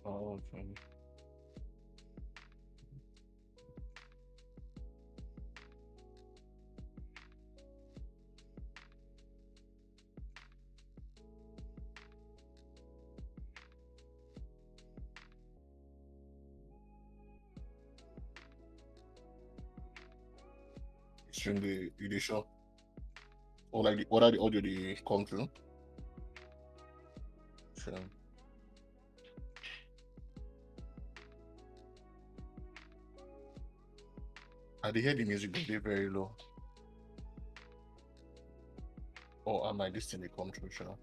Okay. Stream the edition. Or like what are the audio they come through? Sure. I dey hear the music but dey very low. Or am I this thing they come through, sure?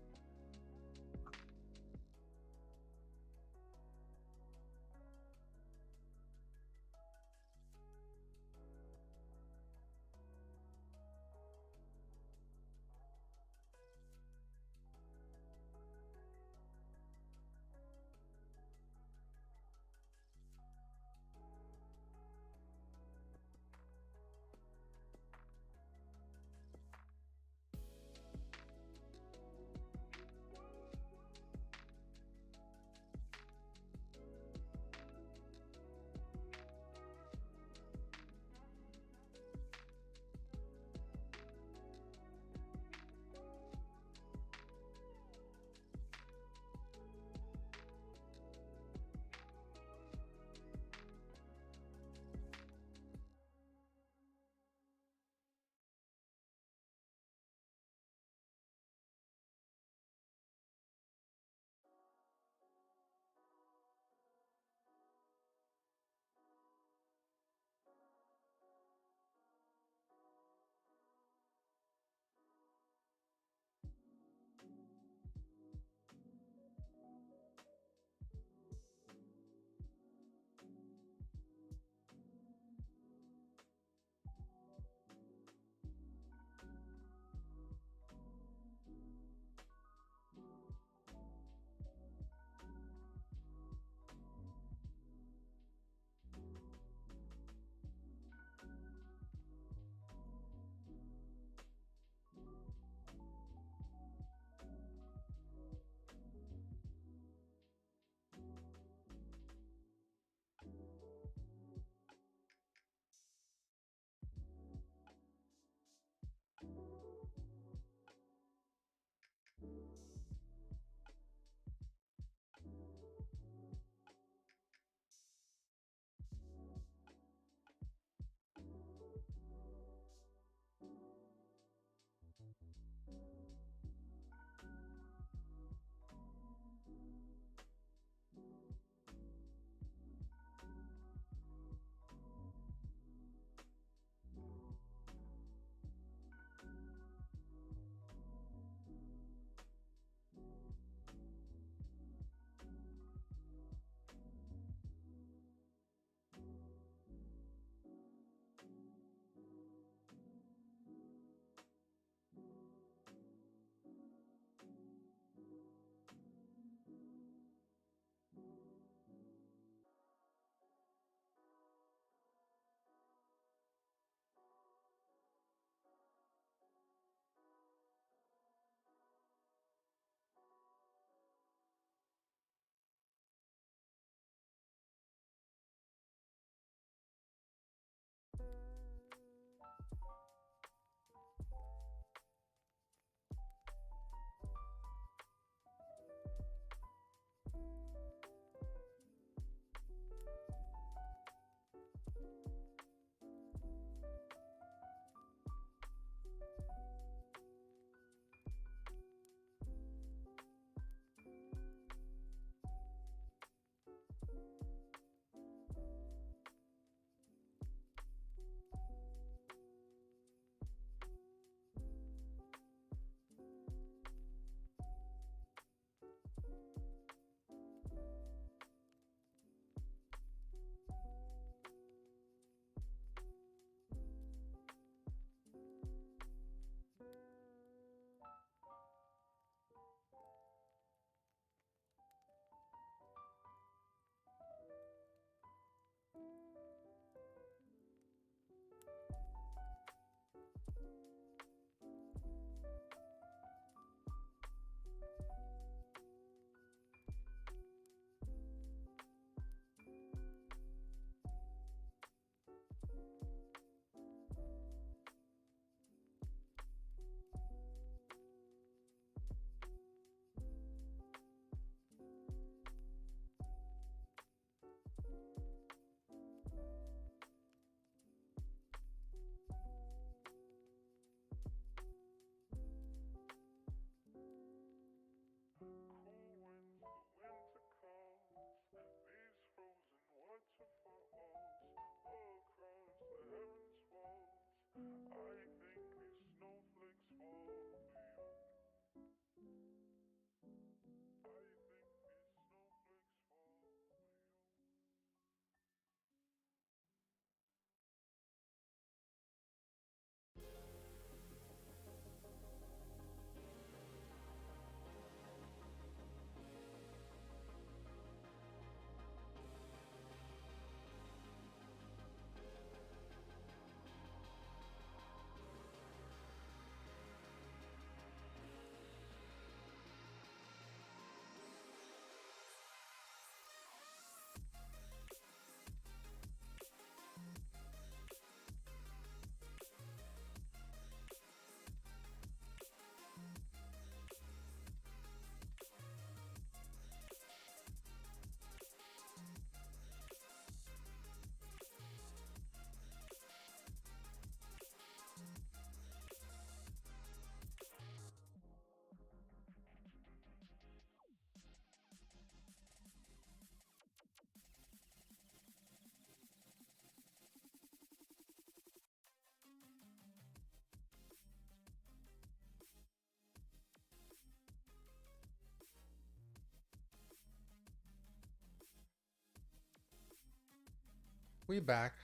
We back.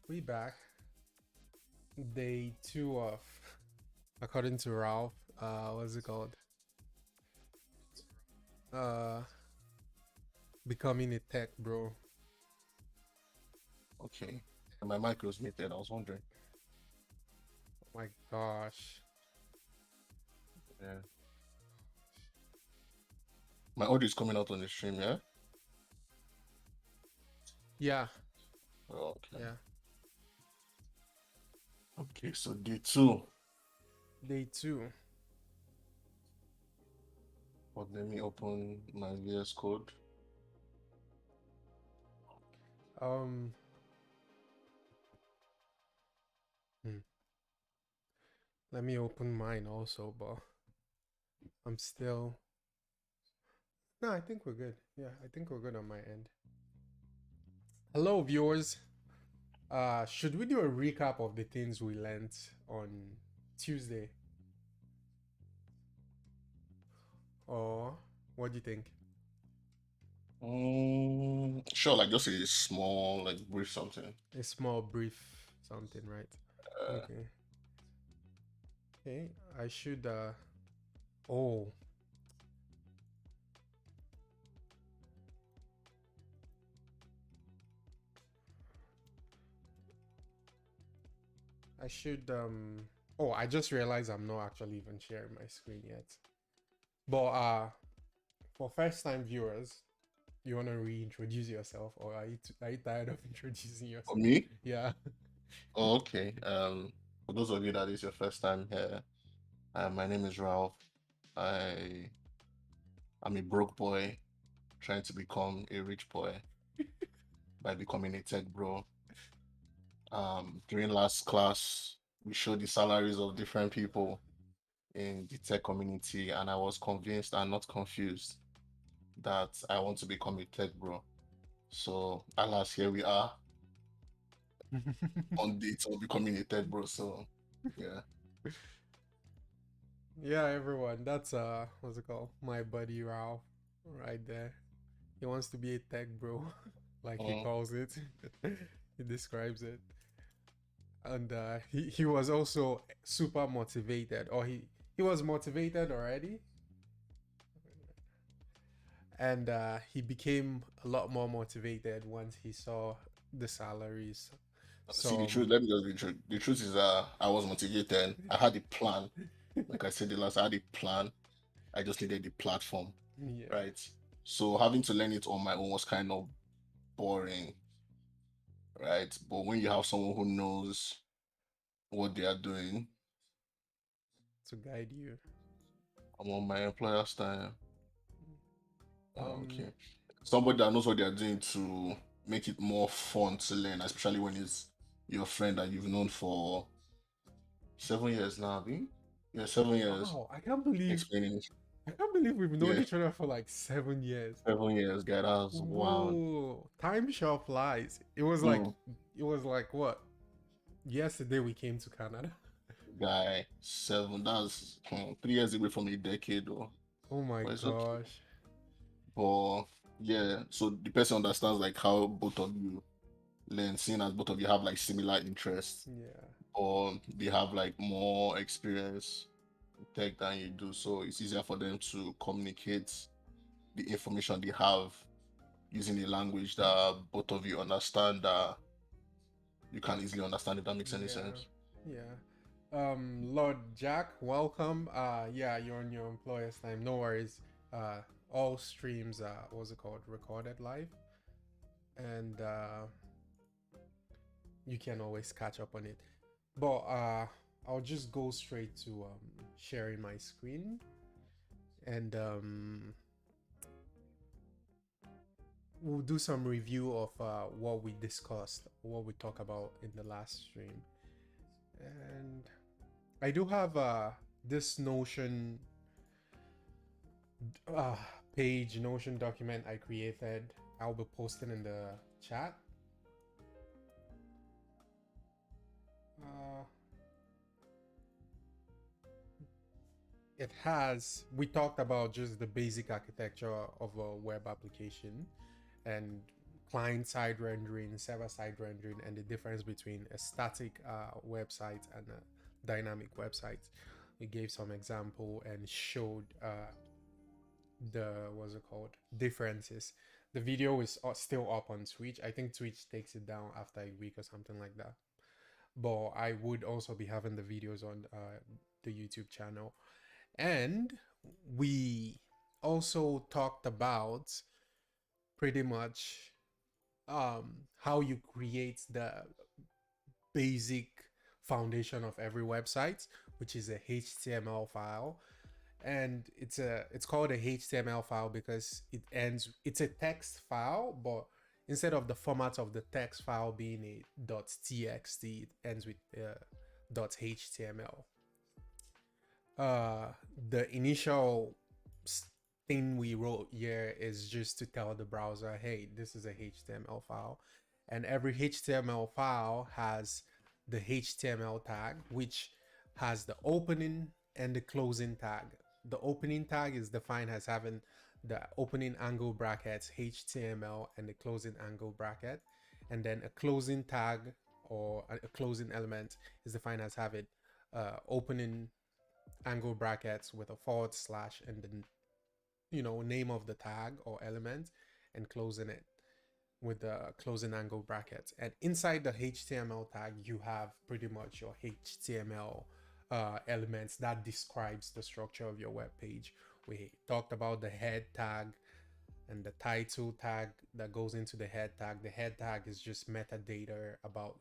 We back. Day 2 of, according to Ralph, what's it called? Becoming a tech bro. Okay. And my mic was muted. I was wondering. Oh my gosh. Yeah. My audio is coming out on the stream, yeah? Yeah. Oh, okay. Yeah. Okay, so day 2. Day 2. But let me open my VS Code. Hmm. Let me open mine also, but I'm still. No, I think we're good. Yeah, I think we're good on my end. Hello, viewers. Should we do a recap of the things we learned on Tuesday? Or what do you think? Sure, like just a small, like brief something. A small brief something, right? Uh, Okay. Okay, I should oh, I should oh, I just realized I'm not actually even sharing my screen yet. But for first time viewers, you want to reintroduce yourself, or are you tired of introducing for yourself? me? Yeah. Oh, okay. For those of you that is your first time here, my name is Ralph. I'm a broke boy trying to become a rich boy by becoming a tech bro. During last class, we showed the salaries of different people in the tech community, and I was convinced and not confused that I want to become a tech bro. So, alas, here we are on dates of becoming a tech bro. So, yeah. Yeah, everyone. That's what's it called? My buddy Ralph, right there. He wants to be a tech bro, like he Mm, calls it. He describes it. And he was also super motivated, or he was motivated already, and he became a lot more motivated once he saw the salaries. See, the So truth, let me just be true. The truth is, I was motivated. I had a plan. Like I said the last, I had a plan. I just needed the platform, yeah, right? So having to learn it on my own was kind of boring, right? But when you have someone who knows what they are doing, to guide you. I'm on my employer's time. Um, Okay. Somebody that knows what they are doing to make it more fun to learn, especially when it's your friend that you've known for 7 years now, Abi? Yeah, 7 years. wow, I can't believe Explaining, we've known yeah, each other for like 7 years. 7 years, guy. That's wild. Whoa, time sure flies. Hmm. It was like what? Yesterday we came to Canada. Guy, 7. That's 3 years away from a decade, or Oh my but it's okay. gosh. But yeah, so the person understands like how both of you learn, seeing as both of you have like similar interests, Yeah. or they have like more experience in tech than you do. So it's easier for them to communicate the information they have using a language that both of you understand, that you can easily understand, if that makes any Yeah. sense. Yeah. Lord Jack, welcome. Yeah, you're on your employer's time. No worries. All streams what's it called? Recorded live. And you can always catch up on it. But I'll just go straight to sharing my screen, and we'll do some review of what we discussed, what we talked about in the last stream. And I do have this Notion uh, page, Notion document I created. I'll be posting in the chat. Uh, it has, we talked about just the basic architecture of a web application and client-side rendering, server-side rendering, and the difference between a static website and a dynamic website. We gave some example and showed the what's it called differences. The video is still up on Twitch. I think Twitch takes it down after a week or something like that. But I would also be having the videos on the YouTube channel. And we also talked about pretty much how you create the basic foundation of every website, which is a HTML file. And it's called a HTML file because it's a text file, but instead of the format of the text file being a .txt, it ends with .html. The initial thing we wrote here is just to tell the browser, hey, this is a HTML file, and every HTML file has the HTML tag, which has the opening and the closing tag. The opening tag is defined as having the opening angle brackets HTML and the closing angle bracket, and then a closing tag or a closing element is defined as having opening angle brackets with a forward slash and the name of the tag or element, and closing it with the closing angle brackets. And inside the HTML tag, you have pretty much your HTML elements that describes the structure of your web page. We talked about the head tag and the title tag that goes into the head tag. The head tag is just metadata about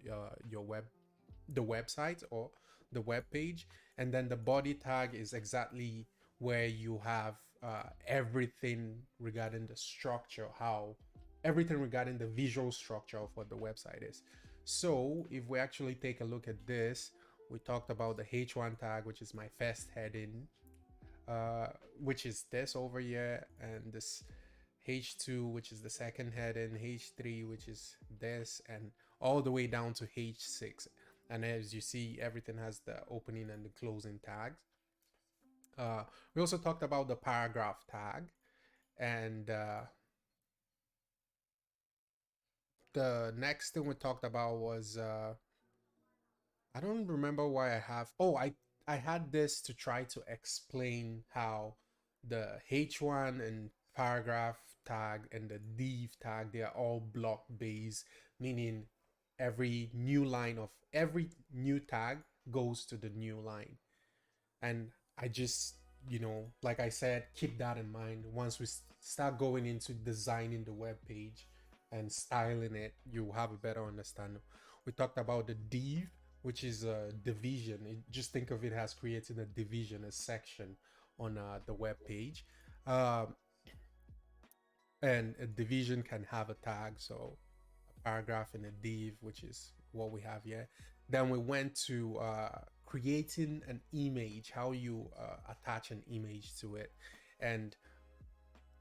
the website or the web page, and then the body tag is exactly where you have everything regarding the structure, everything regarding the visual structure of what the website is. So if we actually take a look at this, we talked about the H1 tag, which is my first heading, which is this over here, and this H2, which is the second heading, H3, which is this, and all the way down to H6. And as you see, everything has the opening and the closing tags. We also talked about the paragraph tag, and the next thing we talked about was I don't remember why I have. Oh, I had this to try to explain how the H1 and paragraph tag and the div tag, they are all block based, meaning every new tag goes to the new line. And I just, like I said, keep that in mind. Once we start going into designing the web page and styling it, you have a better understanding. We talked about the div, which is a division. Just think of it as creating a division, a section on the web page. And a division can have a tag, so a paragraph and a div, which is what we have here. Then we went to creating an image, how you attach an image to it. And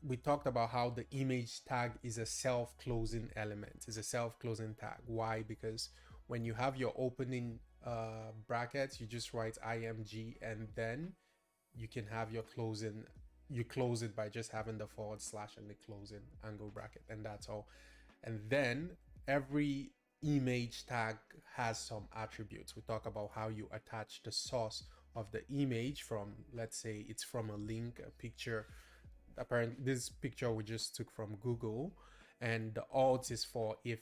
we talked about how the image tag is a self-closing element, is a self-closing tag. Why? Because when you have your opening brackets, you just write img, and then you can have your closing. You close it by just having the forward slash and the closing angle bracket, and that's all. And then every image tag has some attributes. We talk about how you attach the source of the image from, let's say it's from a link, a picture. Apparently this picture we just took from Google, and the alt is for if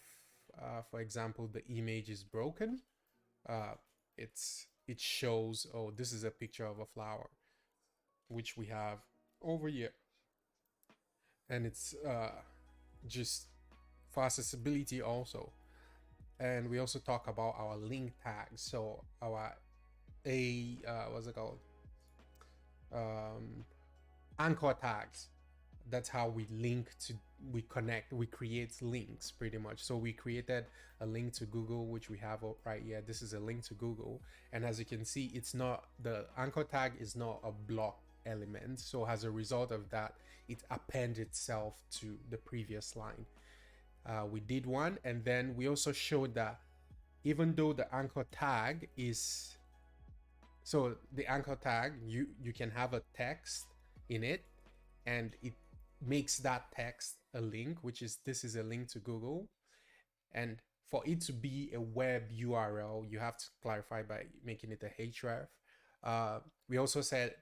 for example the image is broken, it shows, oh, this is a picture of a flower, which we have over here. And it's just for accessibility also. And we also talk about our link tags. So our what's it called, anchor tags. That's how we connect, we create links pretty much. So we created a link to Google, which we have right here. This is a link to Google, and as you can see, it's not, the anchor tag is not a block element, so as a result of that, it appends itself to the previous line. We did one, and then we also showed that even though the anchor tag is, so the anchor tag, you can have a text in it, and makes that text a link, which is this is a link to Google. And for it to be a web URL, you have to clarify by making it a href. We also said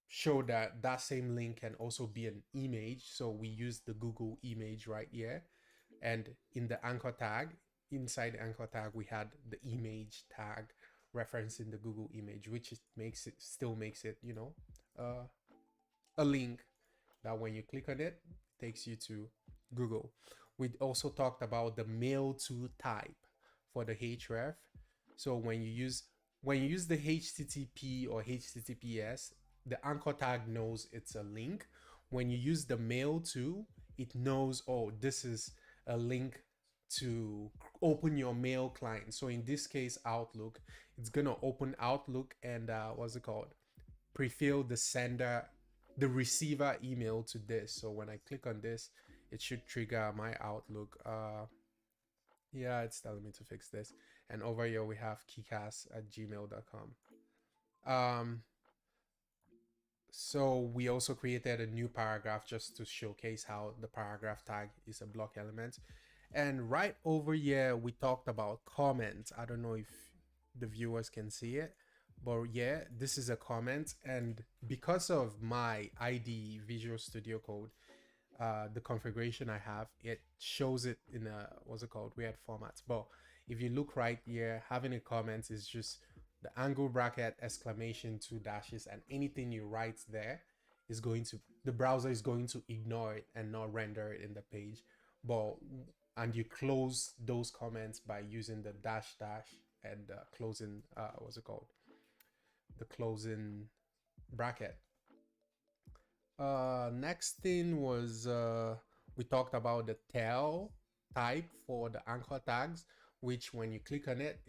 show that that same link can also be an image. So we use the Google image right here. And in the anchor tag, inside the anchor tag, we had the image tag referencing the Google image, which still makes it, a link that when you click on it, takes you to Google. We also talked about the mail to type for the href. So when you use the HTTP or HTTPS, the anchor tag knows it's a link. When you use the mail to, it knows, oh, this is a link to open your mail client. So in this case, Outlook, it's gonna open Outlook and what's it called? Prefill the receiver email to this. So when I click on this, it should trigger my Outlook. Yeah, it's telling me to fix this. And over here we have keycast@gmail.com. So we also created a new paragraph just to showcase how the paragraph tag is a block element. And right over here, we talked about comments. I don't know if the viewers can see it, but yeah, this is a comment. And because of my ID Visual Studio Code, the configuration I have, it shows it in a, what's it called, weird formats. But if you look right here, having a comment is just the angle bracket, exclamation, 2 dashes, and anything you write there is going to, the browser is going to ignore it and not render it in the page. But and you close those comments by using the dash dash and closing what's it called, the closing bracket. Next thing was we talked about the tail type for the anchor tags, which when you click on it,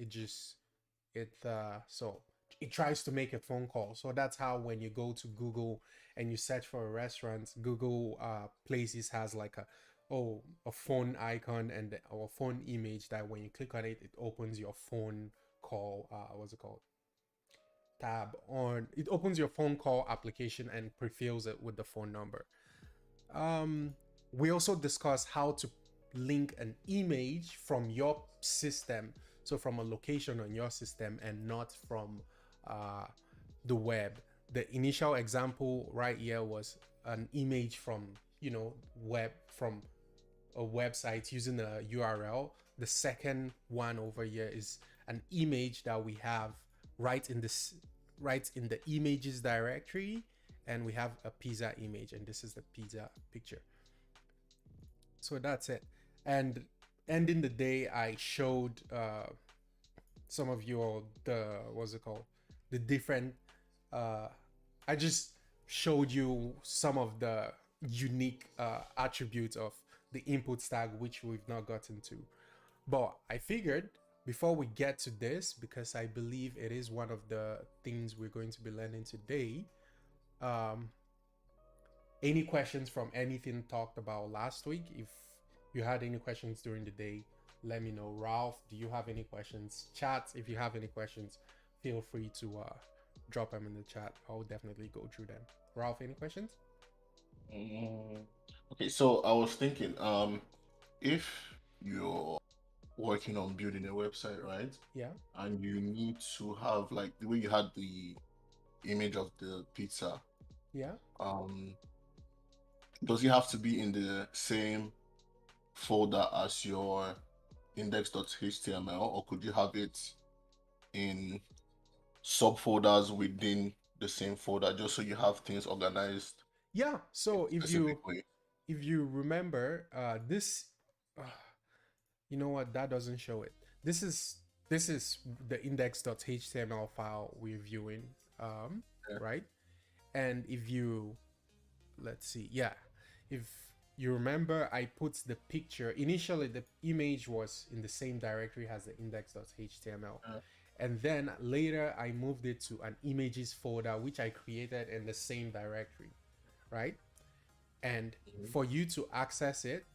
so it tries to make a phone call. So that's how when you go to Google and you search for a restaurant, Google Places has like a phone icon and or phone image that when you click on it, it opens your phone call. What's it called? Tab on it opens your phone call application and prefills it with the phone number. We also discussed how to link an image from your system, so from a location on your system and not from the web. The initial example right here was an image from web from a website using a URL. The second one over here is an image that we have right in the images directory, and we have a pizza image, and this is the pizza picture. So that's it. And ending the day, I showed some of you all the what's it called, the different. I just showed you some of the unique attributes of the input tag, which we've not gotten to. But I figured before we get to this, because I believe it is one of the things we're going to be learning today, any questions from anything talked about last week? If you had any questions during the day, let me know. Ralph, do you have any questions? Chat, if you have any questions, feel free to drop them in the chat. I'll definitely go through them. Ralph, any questions? Okay, so I was thinking, if you're working on building a website, right? Yeah. And you need to have like the way you had the image of the pizza. Yeah. Does it have to be in the same folder as your index.html, or could you have it in subfolders within the same folder just so you have things organized Yeah. in So a specific way? if you remember, this, uh, you know what? That doesn't show it. This is the index.html file we're viewing, Yeah. right? And if you, let's see, yeah, if you remember, I put the picture. Initially, the image was in the same directory as the index.html. Yeah. And then later, I moved it to an images folder, which I created in the same directory, right? And for you to access it,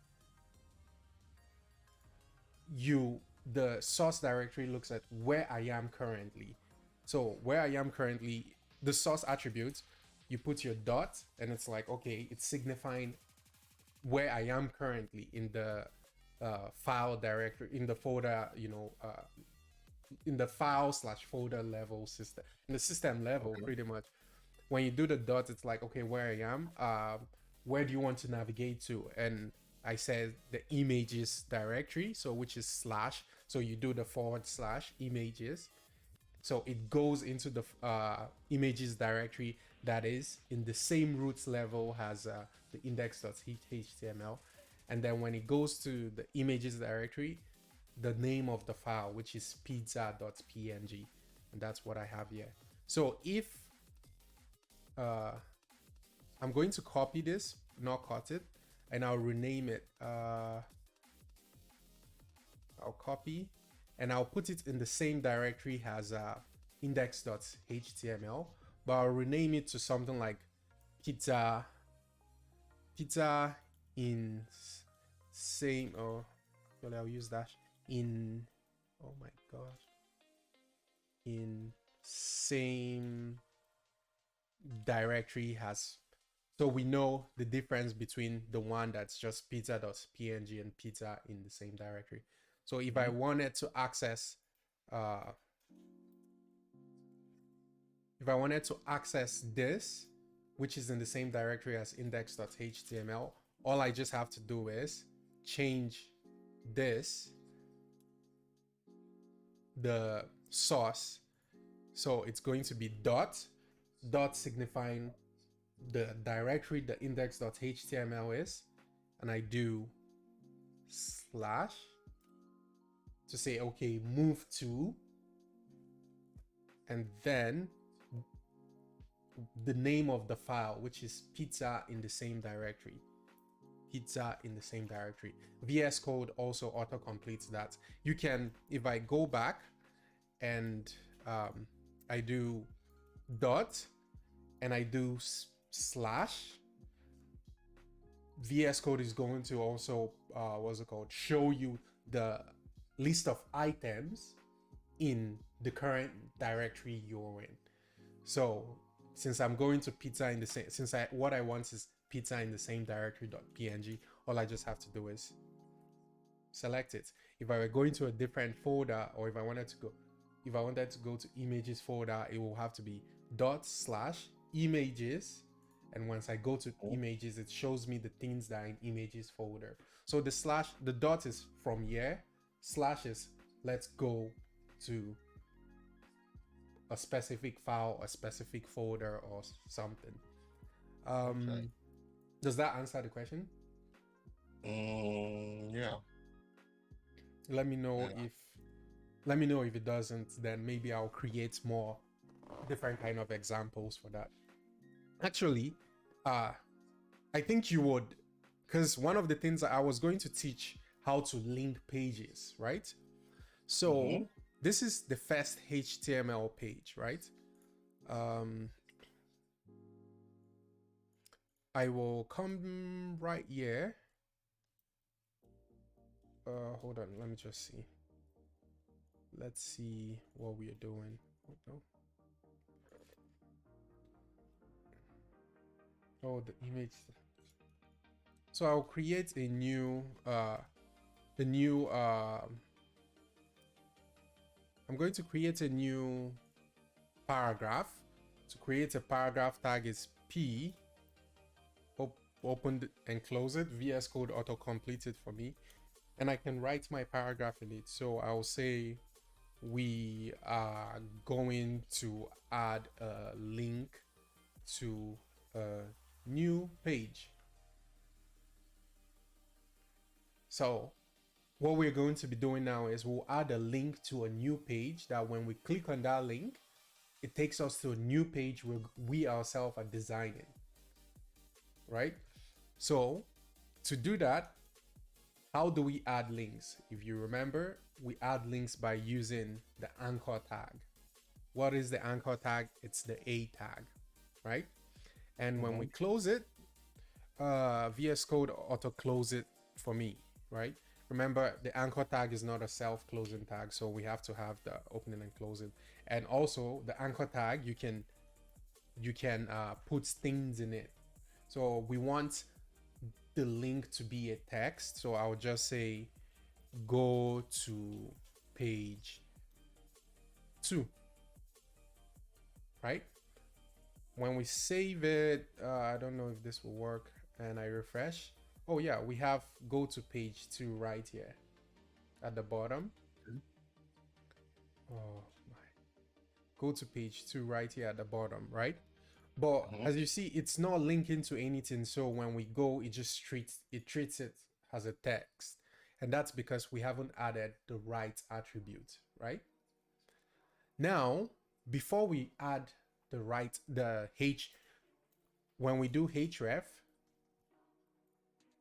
the source directory looks at where I am currently. So where I am currently, the source attributes you put your dot, and it's like, okay, it's signifying where I am currently in the file directory, in the folder, in the file / folder level system, in the system level, Okay. pretty much. When you do the dot, it's like, okay, where I am, where do you want to navigate to? And I said the images directory, so which is slash. So you do the / images. So it goes into the images directory that is in the same roots level as the index.html. And then when it goes to the images directory, the name of the file, which is pizza.png. And that's what I have here. So if I'm going to copy this, not cut it, and I'll rename it. I'll copy and I'll put it in the same directory as index.html, but I'll rename it to something like pizza in same, or well, I'll use dash in, oh my gosh, in same directory has, so we know the difference between the one that's just pizza.png and pizza in the same directory. So if I wanted to access this, which is in the same directory as index.html, all I just have to do is change this, the source. So it's going to be dot signifying the directory the index.html is, and I do slash to say, okay, move to, and then the name of the file, which is pizza in the same directory. VS Code also auto completes that. You can, if I go back and I do dot and I do slash, VS Code is going to also show you the list of items in the current directory you're in. So since I'm going to pizza in the same, what I want is pizza in the same directory.png, all I just have to do is select it. If I were going to a different folder, or if I wanted to go to images folder, it will have to be ./images. And once I go to images, it shows me the things that are in images folder. So the dot is from here, slash is let's go to a specific file, a specific folder, or something. Okay. Does that answer the question? Yeah. Let me know if it doesn't, then maybe I'll create more different kind of examples for that. Actually, I think you would, because one of the things I was going to teach how to link pages, right? So this is the first HTML page, right? I will come right here. Hold on, let me just see. Let's see what we are doing. Oh, the image. So I'll create a new I'm going to create a new paragraph. To create a paragraph tag is P. Open and close it. VS Code auto complete it for me, and I can write my paragraph in it. So I'll say we are going to add a link to a new page. So what we're going to be doing now is we'll add a link to a new page that when we click on that link, it takes us to a new page where we ourselves are designing, right? So to do that, how do we add links? If you remember, we add links by using the anchor tag. What is the anchor tag? It's the A tag, right? And when we close it, VS Code auto close it for me, right? Remember, the anchor tag is not a self-closing tag, so we have to have the opening and closing. And also, the anchor tag, you can you can put things in it. So we want the link to be a text. So I'll just say go to page 2, right? When we save it, I don't know if this will work, and I refresh. Oh yeah, we have go to page 2 right here at the bottom. Oh my. Go to page 2 right here at the bottom, right? But as you see, it's not linking to anything. So when we go, it just treats it as a text. And that's because we haven't added the right attribute, right? Now, before we add the H, when we do href,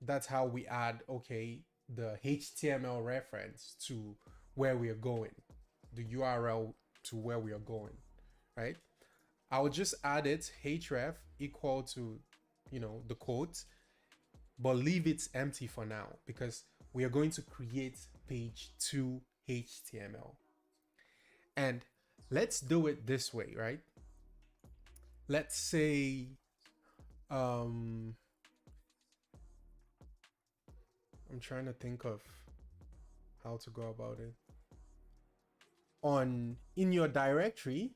that's how we add, okay, the HTML reference to where we are going, the URL to where we are going, right? I'll just add it href equal to, the quote, but leave it empty for now because we are going to create page 2 HTML. And let's do it this way, right? Let's say, I'm trying to think of how to go about it. In your directory,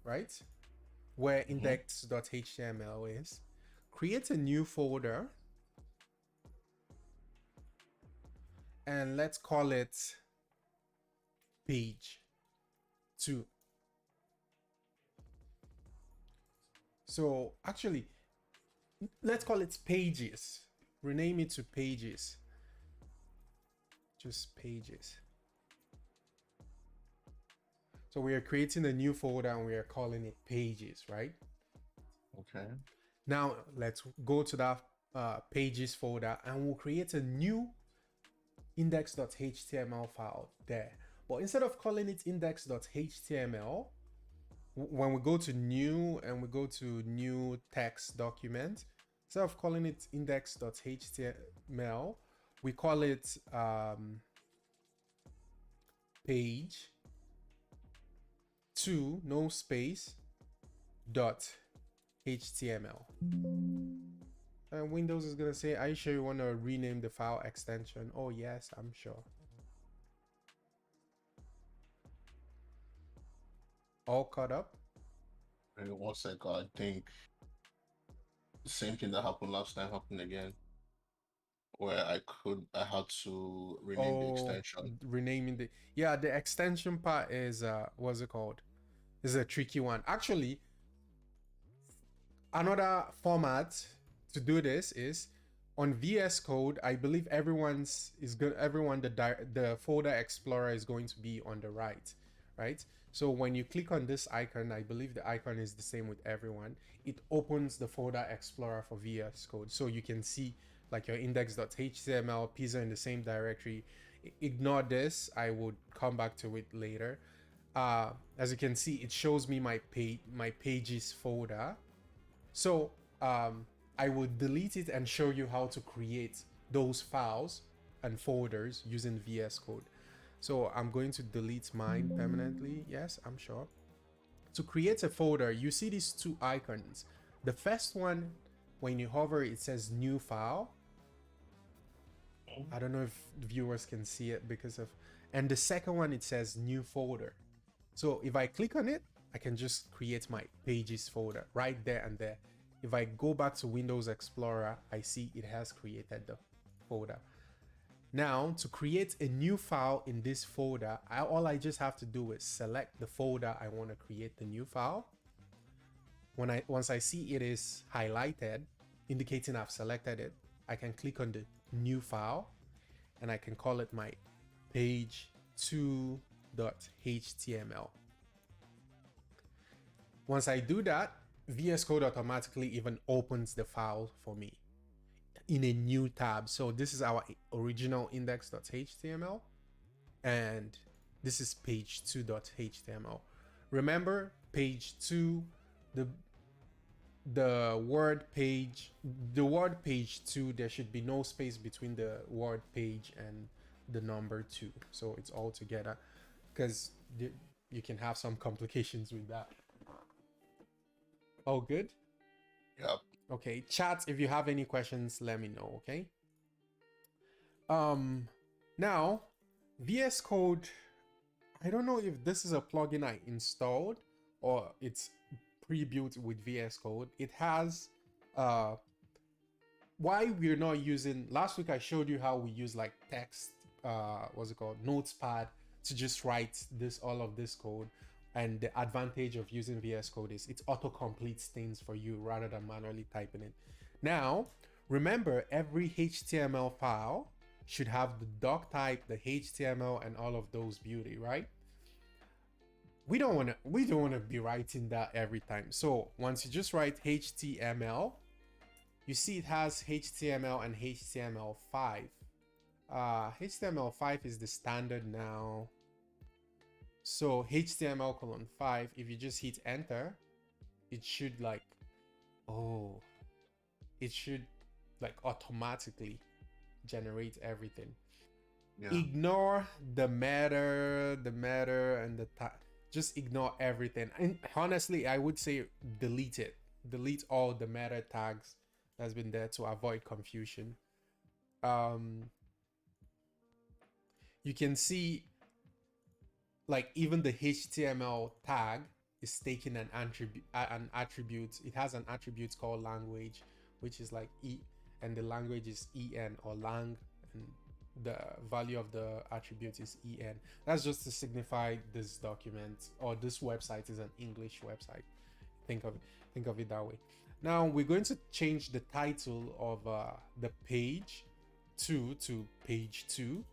right, where index.html is, create a new folder and let's call it page 2. So actually, let's call it pages. Rename it to pages. Just pages. So we are creating a new folder and we are calling it pages, right? Okay. Now let's go to that pages folder and we'll create a new index.html file there. But instead of calling it index.html, when we go to new and we go to new text document, instead of calling it index.html, we call it page 2, no space, .html. And Windows is gonna say, are you sure you want to rename the file extension? Oh yes, I'm sure. All caught up? Maybe 1 second. I think the same thing that happened last time happened again, where I had to rename the extension. Renaming the extension part is what's it called? Is a tricky one. Actually, another format to do this is on VS Code. I believe everyone the folder explorer is going to be on the right? So when you click on this icon, I believe the icon is the same with everyone. It opens the folder explorer for VS Code, so you can see like your index.html, pizza in the same directory. Ignore this. I would come back to it later. As you can see, it shows me my pages folder. So I will delete it and show you how to create those files and folders using VS Code. So I'm going to delete mine permanently. Yes, I'm sure. To create a folder, you see these 2 icons. The first one, when you hover, it says new file. I don't know if viewers can see it and the second one, it says new folder. So if I click on it, I can just create my pages folder right there and there. If I go back to Windows Explorer, I see it has created the folder. Now, to create a new file in this folder, all I just have to do is select the folder I want to create the new file. Once I see it is highlighted, indicating I've selected it, I can click on the new file and I can call it my page2.html. Once I do that, VS Code automatically even opens the file for me in a new tab. So this is our original index.html and this is page2.html. Remember, page 2, the word page 2, there should be no space between the word page and the number 2. So it's all together because you can have some complications with that. All good? Yep. Okay, chat, if you have any questions, let me know, okay? Now, VS Code, I don't know if this is a plugin I installed or it's pre-built with VS Code. It has why we're not using, last week I showed you how we use like text, what's it called, Notepad to just write this, all of this code. And the advantage of using VS Code is it auto completes things for you rather than manually typing it. Now, remember, every HTML file should have the doc type, the HTML, and all of those beauty, right? We don't want to be writing that every time. So once you just write HTML, you see it has HTML and HTML5. HTML5 is the standard now. So HTML:5, if you just hit enter, it should like, oh, it should like automatically generate everything. Yeah. Ignore the matter, and the tag. Just ignore everything. And honestly, I would say delete it. Delete all the meta tags that's been there to avoid confusion. You can see like even the HTML tag is taking an attribute. It has an attribute called language, which is like E, and the language is en or lang, and the value of the attribute is en. That's just to signify this document or this website is an English website. Think of it that way. Now we're going to change the title of the page 2 to page 2.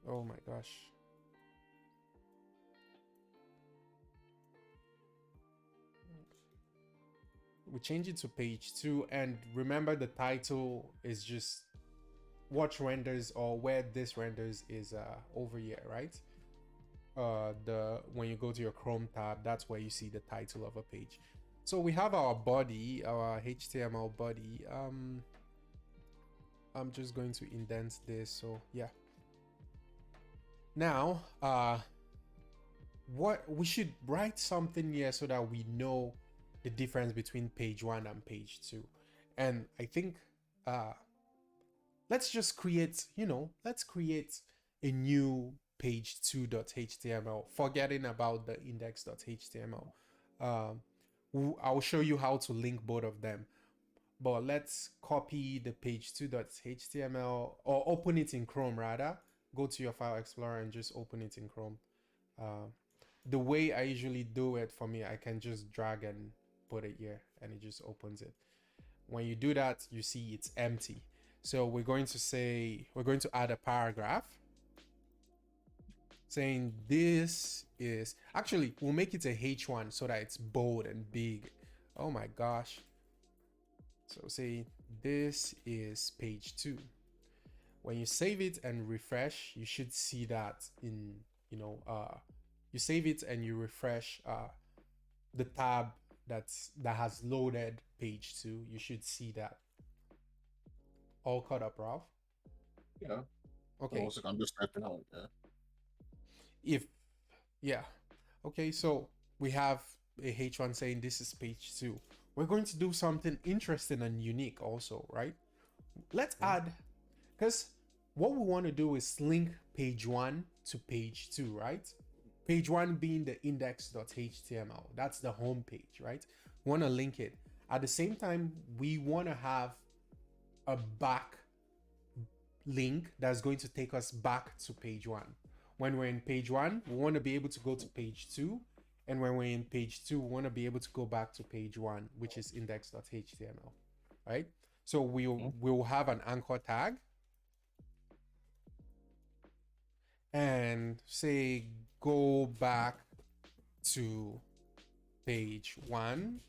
Oh my gosh. We change it to page 2, and remember the title is just what renders or where this renders is over here, right? When you go to your Chrome tab, that's where you see the title of a page. So we have our body, our HTML body. I'm just going to indent this, so yeah. Now, what we should write something here so that we know the difference between page 1 and page 2. And I think let's just create, let's create a new page 2.html, forgetting about the index.html. I'll show you how to link both of them. But let's copy the page 2.html, or open it in Chrome rather. Go to your file explorer and just open it in Chrome. The way I usually do it, for me, I can just drag and put it here and it just opens it. When you do that, you see it's empty. So we're going to add a paragraph saying this is, actually we'll make it a H1 so that it's bold and big. Oh my gosh. So say this is page 2. When you save it and refresh, you should see that in, you save it and you refresh the tab that has loaded page 2. You should see that. All caught up, Ralph? Yeah. Okay. Also, I'm just typing out. Yeah. Yeah. Okay, so we have a H1 saying this is page 2. We're going to do something interesting and unique also, right? Let's add, because what we want to do is link page 1 to page 2, right? Page 1 being the index.html. That's the home page, right? We want to link it. At the same time, we want to have a back link that's going to take us back to page 1. When we're in page 1, we want to be able to go to page 2. And when we're in page 2, we want to be able to go back to page 1, which is index.html, right? So we'll have an anchor tag and say go back to page 1,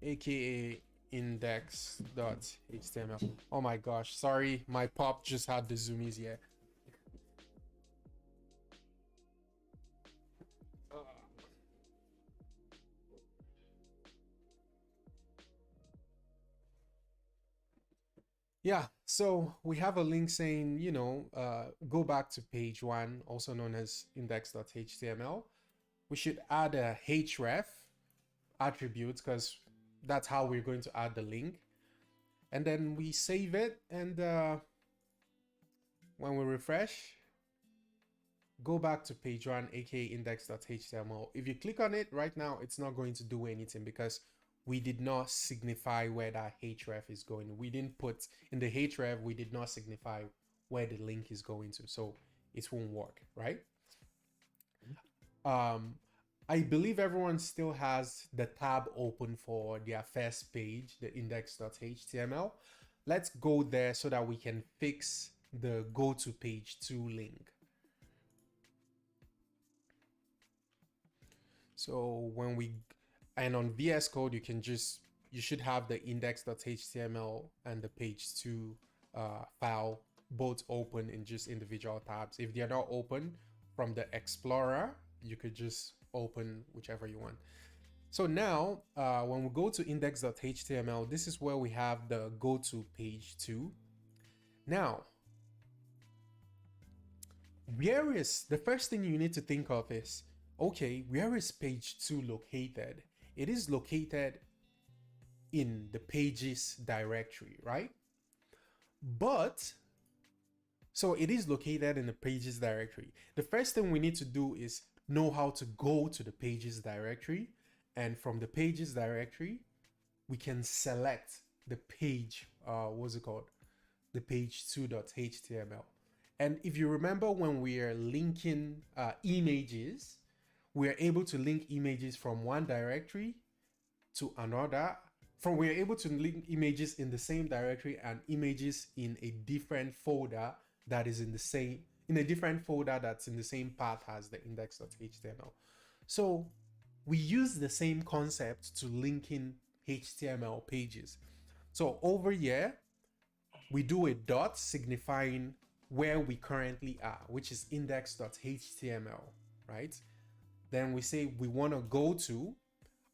aka index.html. Oh my gosh, sorry, my pop just had the zoomies here. Yeah, so we have a link saying, go back to page 1, also known as index.html. we should add a href attribute because that's how we're going to add the link. And then we save it, and when we refresh, go back to page 1, aka index.html. If you click on it right now, it's not going to do anything because we did not signify where that href is going. We didn't put in the href, we did not signify where the link is going to, so it won't work, right? I believe everyone still has the tab open for their first page, the index.html. Let's go there so that we can fix the go to page 2 link. So on VS Code, you should have the index.html and the page 2 file both open in just individual tabs. If they're not open from the Explorer, you could just open whichever you want. So now when we go to index.html, this is where we have the go to page 2. Now, where is the first thing you need to think of is, okay, where is page 2 located? It is located in the pages directory, right? But so it is located in the pages directory. The first thing we need to do is know how to go to the pages directory, and from the pages directory we can select the page, the page 2.html. And if you remember, when we are linking images, we are able to link images from one directory to another. We are able to link images in the same directory and images in a different folder that is in a different folder that's in the same path as the index.html. So we use the same concept to link in HTML pages. So over here, we do a dot signifying where we currently are, which is index.html, right? Then we say we want to go to,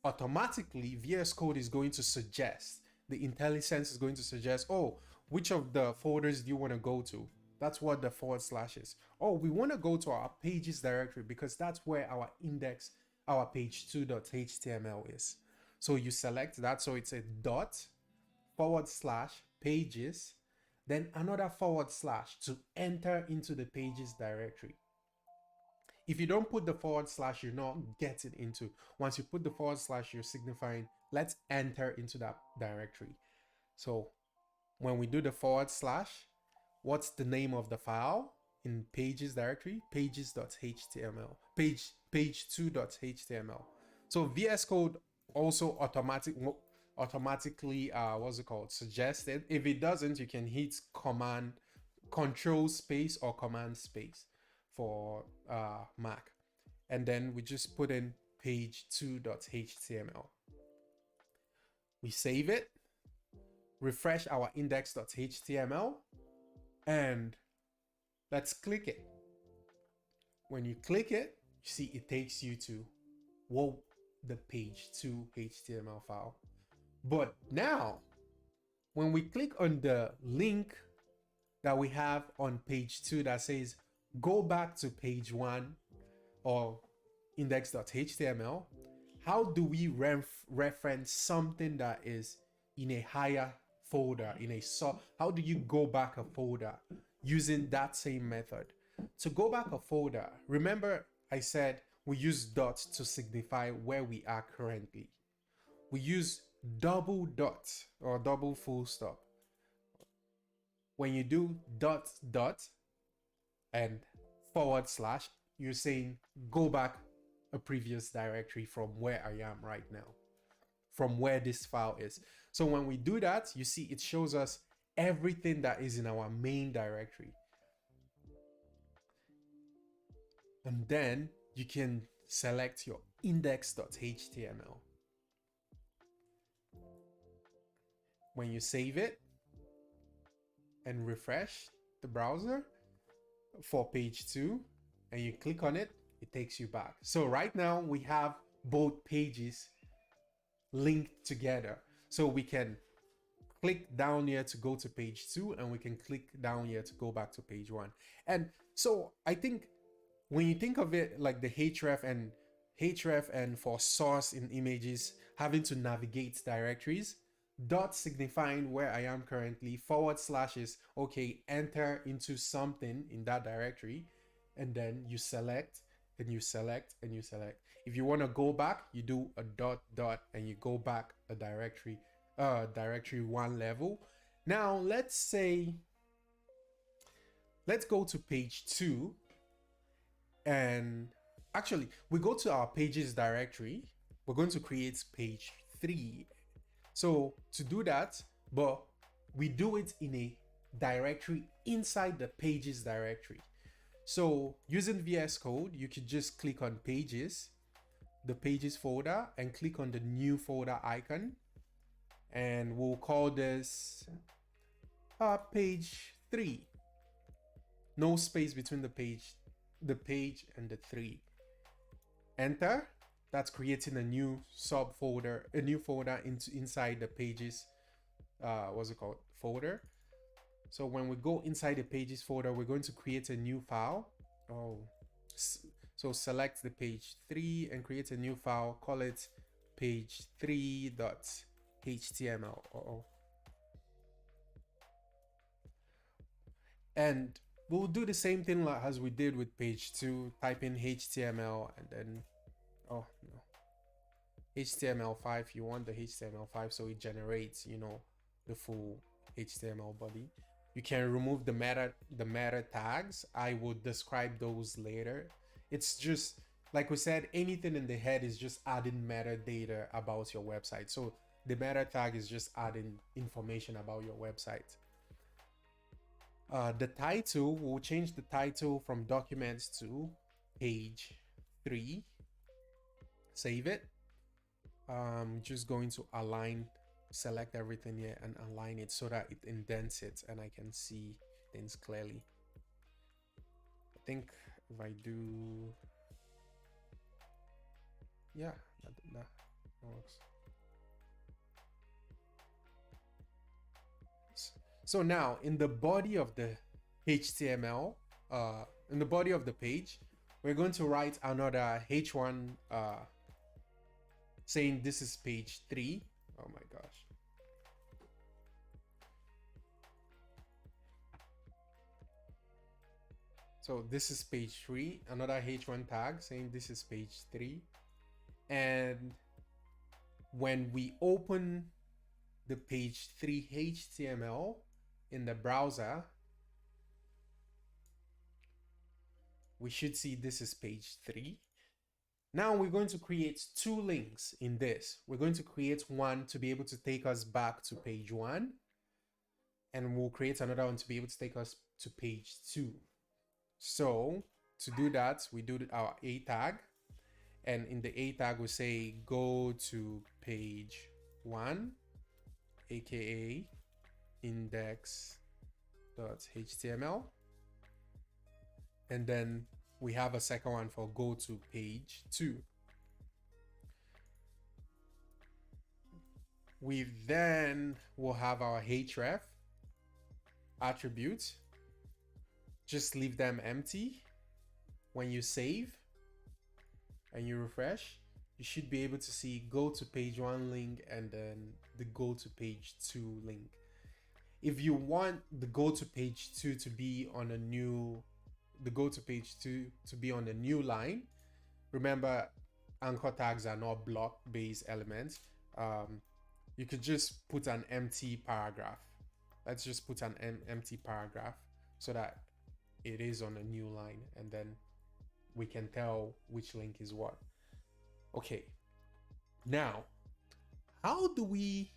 automatically VS Code is going to suggest, the IntelliSense is going to suggest, oh, which of the folders do you want to go to? That's what the / is. Oh, we want to go to our pages directory because that's where our page 2.html is. So you select that. So it's a dot / pages, then another / to enter into the pages directory. If you don't put the / you're not getting into. Once you put the / you're signifying, let's enter into that directory. So when we do the / what's the name of the file in pages directory? Pages.html, page 2.html. So VS Code also automatically suggested. If it doesn't, you can hit control space or command space for Mac, and then we just put in page 2.html. We save it, refresh our index.html, and let's click it. When you click it, you see it takes you to the page 2 HTML file. But now, when we click on the link that we have on page 2 that says go back to page 1 or index.html, how do we reference something that is in a higher folder, how do you go back a folder using that same method? To go back a folder, remember I said we use dots to signify where we are currently. We use double dot or double full stop. When you do dot and / you're saying go back a previous directory from where I am right now, from where this file is. So when we do that, you see it shows us everything that is in our main directory. And then you can select your index.html. When you save it and refresh the browser for page 2 and you click on it, it takes you back. So right now we have both pages linked together. So we can click down here to go to page 2 and we can click down here to go back to page 1. And so I think when you think of it like the href and href, and for source in images, having to navigate directories. Dot signifying where I am currently. Forward slash is okay, enter into something in that directory, and then you select and you select and you select. If you want to go back, you do a dot dot and you go back a directory one level. Now let's go to page 2, and actually we go to our pages directory. We're going to create page 3. So to do that, but we do it in a directory inside the pages directory. So using VS Code, you could just click on pages, the pages folder, and click on the new folder icon. And we'll call this page 3. No space between the page and the 3. Enter. That's creating a new subfolder, a new folder inside the pages, what's it called, folder. So when we go inside the pages folder, we're going to create a new file. So select the page 3 and create a new file. Call it page3.html. And we'll do the same thing as we did with page 2. Type in HTML and then, oh no, HTML5. You want the HTML5 so it generates, the full HTML body. You can remove the meta tags. I will describe those later. It's just like we said, anything in the head is just adding metadata about your website. So the meta tag is just adding information about your website. The title, we'll change the title from documents to page 3. Save it. Just going to select everything here and align it so that it indents it and I can see things clearly. I think if I do, yeah, that works. So now in the body of the HTML, in the body of the page, we're going to write another H1 saying this is page 3. Oh my gosh. So this is page 3, another H1 tag saying this is page 3. And when we open the page 3 HTML in the browser, we should see this is page 3. Now we're going to create 2 links in this. We're going to create one to be able to take us back to page 1, and we'll create another one to be able to take us to page 2. So to do that, we do our A tag, and in the A tag we say go to page 1, aka index.html, and then we have a second one for go to page 2. We then will have our href attributes. Just leave them empty. When you save and you refresh, you should be able to see go to page 1 link and then the go to page 2 link. If you want the go to page 2 to be on a new line, remember anchor tags are not block based elements. You could just put an empty paragraph. Let's just put an empty paragraph so that it is on a new line, and then we can tell which link is what. Okay, now how do we,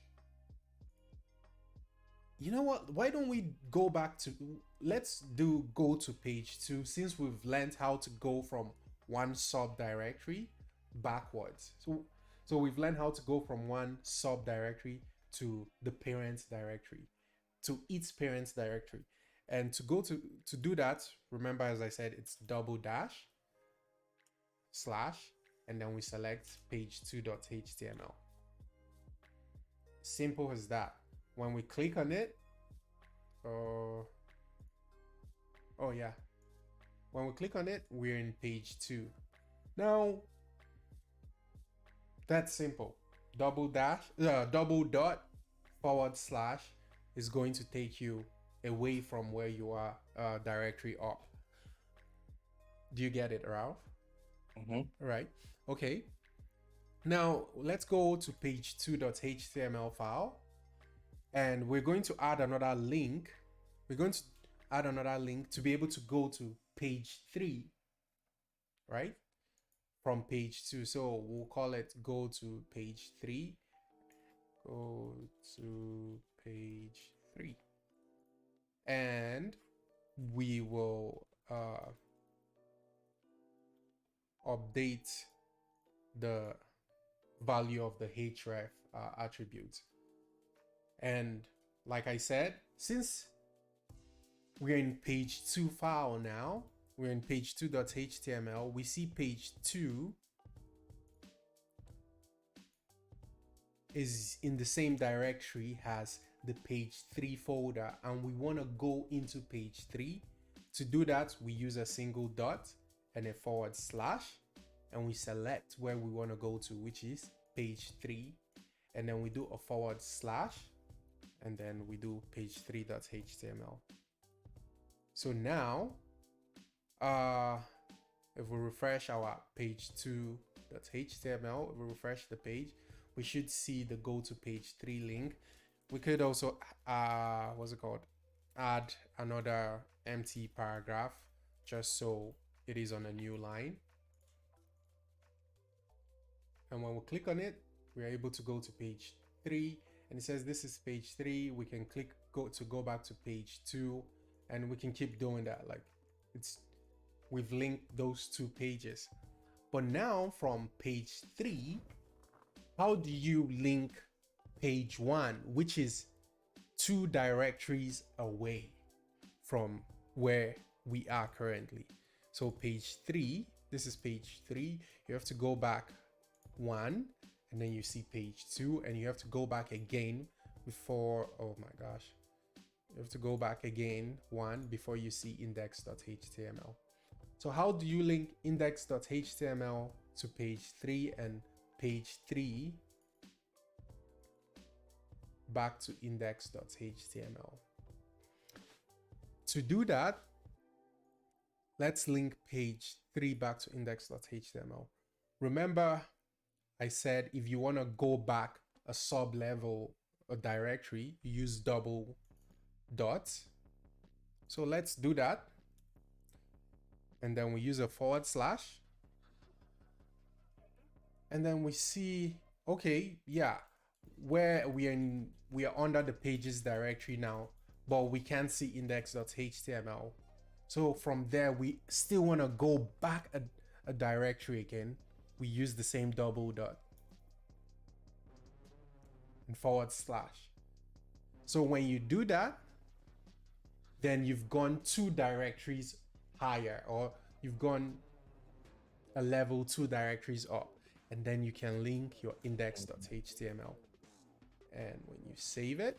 you know what, why don't we go back to, let's do go to page 2, since we've learned how to go from one subdirectory backwards. So we've learned how to go from one subdirectory to the parent directory, to its parent directory. And to do that, remember, as I said, it's / and then we select page2.html. Simple as that. When we click on it, when we click on it, we're in page 2. Now, That's simple. Double dot / is going to take you away from where you are directory up. Do you get it, Ralph? Right. Okay. Now let's go to page2.html file, and we're going to add another link. We're going to add another link to be able to go to page 3, right? From page 2. So we'll call it go to page 3. Go to page 3. And we will update the value of the href attribute. And like I said, since we're in page 2 file now, we're in page2.html, we see page 2 is in the same directory as the page 3 folder, and we want to go into page 3. To do that, we use a single dot and a /, and we select where we want to go to, which is page 3, and then we do a / and then we do page3.html. So now if we refresh our page2.html, if we refresh the page, we should see the go to page 3 link. We could also add another empty paragraph just so it is on a new line. And when we click on it, we are able to go to page 3, and it says this is page 3. We can click go back to page 2, and we can keep doing that. Like we've linked those 2 pages. But now from page 3, how do you link page 1, which is 2 directories away from where we are currently? So page 3, this is page 3. You have to go back 1, and then you see page 2, and you have to go back again before, oh my gosh, you have to go back again 1 before you see index.html. So how do you link index.html to page 3 and page 3 back to index.html? To do that, let's link page 3 back to index.html. Remember, I said if you want to go back a sub-level, a directory, you use double dots. So let's do that. And then we use a /. And then we see, okay, yeah, where we are under the pages directory now, but we can't see index.html. So from there, we still want to go back a directory again. We use the same double dot and /. So when you do that, then you've gone 2 directories higher, or you've gone a level 2 directories up, and then you can link your index.html. And when you save it,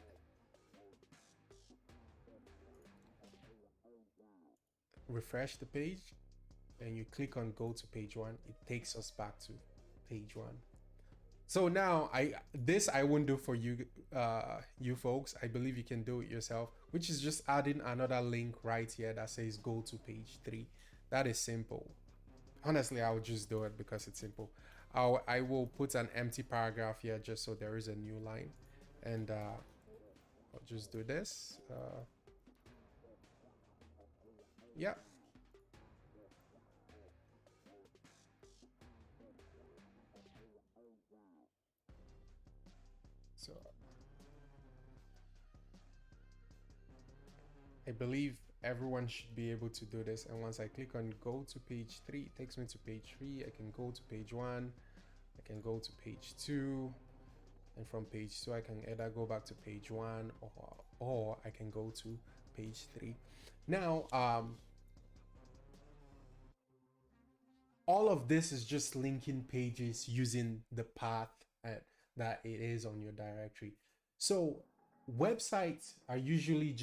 refresh the page, and you click on go to page 1, it takes us back to page 1. So now I won't do for you you folks. I believe you can do it yourself, which is just adding another link right here that says go to page 3. That is simple. Honestly, I will just do it because it's simple. I will put an empty paragraph here just so there is a new line, and I'll just do this. Yeah. So I believe everyone should be able to do this. And once I click on go to page 3, it takes me to page 3. I can go to page 1, I can go to page 2, and from page 2 I can either go back to page 1 or I can go to page 3. Now all of this is just linking pages using the path that it is on your directory. So websites are usually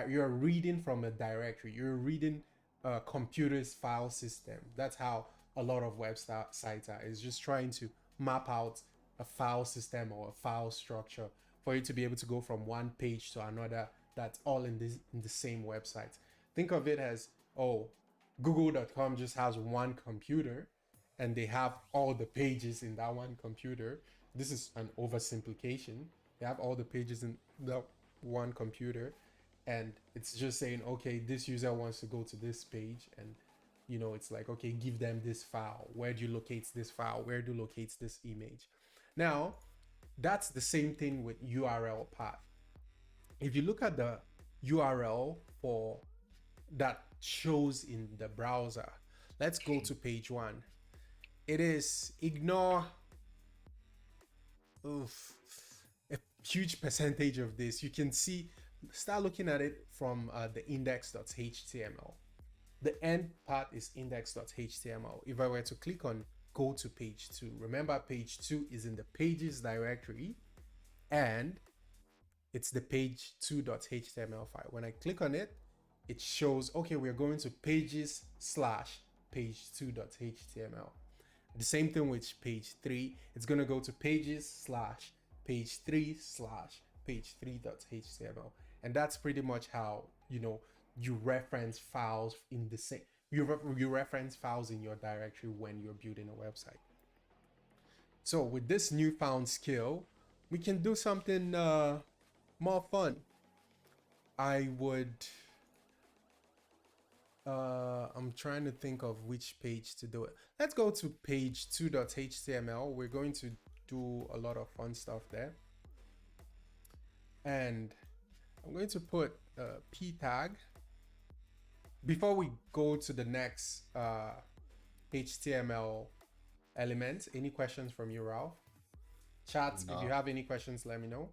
you're reading from a directory. You're reading a computer's file system. That's how a lot of websites are. It's just trying to map out a file system or a file structure for you to be able to go from one page to another that's all in the same website. Think of it as, oh, google.com just has one computer and they have all the pages in that one computer. This is an oversimplification. They have all the pages in that one computer, and it's just saying, okay, this user wants to go to this page, and it's like, okay, give them this file. Where do you locate this file? Where do you locate this image? Now, that's the same thing with URL path. If you look at the URL for that shows in the browser, let's go to page 1. It is ignore a huge percentage of this. You can see, start looking at it from the index.html. The end part is index.html. If I were to click on go to page 2, remember page 2 is in the pages directory and it's the page 2.html file. When I click on it, it shows, okay, we're going to pages / page 2.html. The same thing with page 3. It's going to go to pages / page 3 / page 3.html. And that's pretty much how, you reference files in the same, you reference files in your directory when you're building a website. So with this newfound skill, we can do something more fun. I would, I'm trying to think of which page to do it. Let's go to page 2.html. We're going to do a lot of fun stuff there. And I'm going to put p tag. Before we go to the next HTML element, any questions from you, Ralph? Chat, if you have any questions, let me know.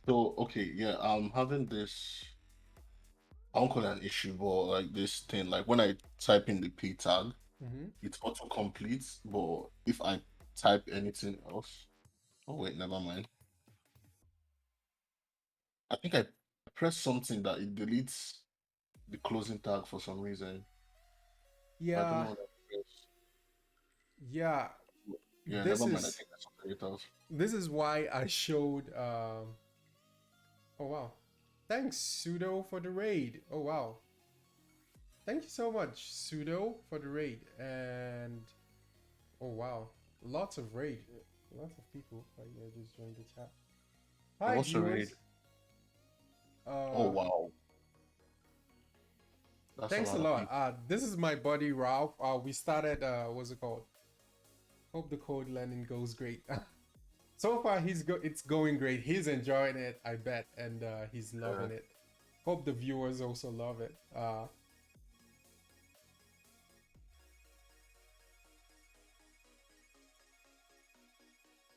So, okay, yeah, I'm having this, I won't call it an issue, but like this thing, like when I type in the p tag, it auto completes, but if I type anything else, oh wait, never mind. I think I press something that it deletes the closing tag for some reason. I don't know what that is. Yeah. Yeah, This never mind. I is think that's something it else. this is why I showed oh wow. Thanks, Sudo, for the raid. Oh wow. Thank you so much, Sudo, for the raid. And oh wow. Lots of raid. Lots of people right here just joined the chat. Hi, What's the viewers. raid? Oh wow. That's Thanks a of lot. This is my buddy Ralph. We started what's it called? Hope the code learning goes great. So far it's going great. He's enjoying it, I bet, and he's loving it. Hope the viewers also love it.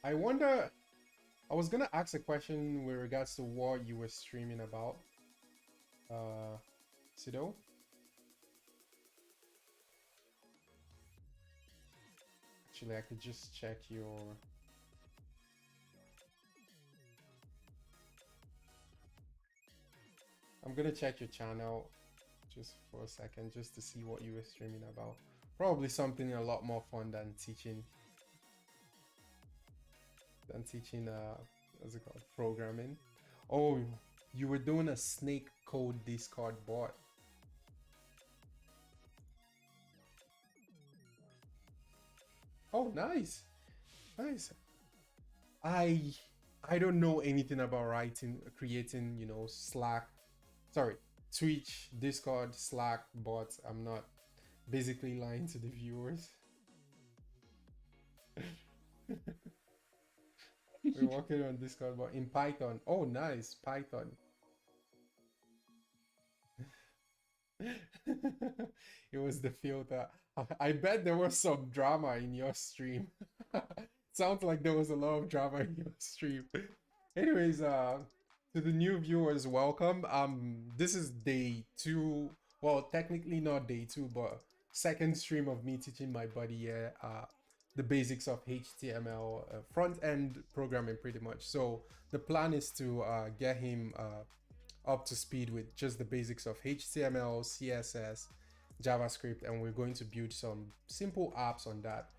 I wonder, I was gonna ask a question with regards to what you were streaming about. Sido? Actually, I could just check your... I'm gonna check your channel just for a second, just to see what you were streaming about. Probably something a lot more fun than teaching. What's it called? Programming. Oh, you were doing a snake code Discord bot. Oh, nice. Nice. I don't know anything about creating, Twitch, Discord, Slack bots. I'm not basically lying to the viewers. We're working on Discord, but in Python. Oh, nice, Python. It was the filter. I bet there was some drama in your stream. Sounds like there was a lot of drama in your stream. Anyways, to the new viewers, welcome. This is day 2. Well, technically not day 2, but second stream of me teaching my buddy here the basics of HTML front-end programming, pretty much. So the plan is to get him up to speed with just the basics of HTML, CSS, JavaScript, and we're going to build some simple apps on that.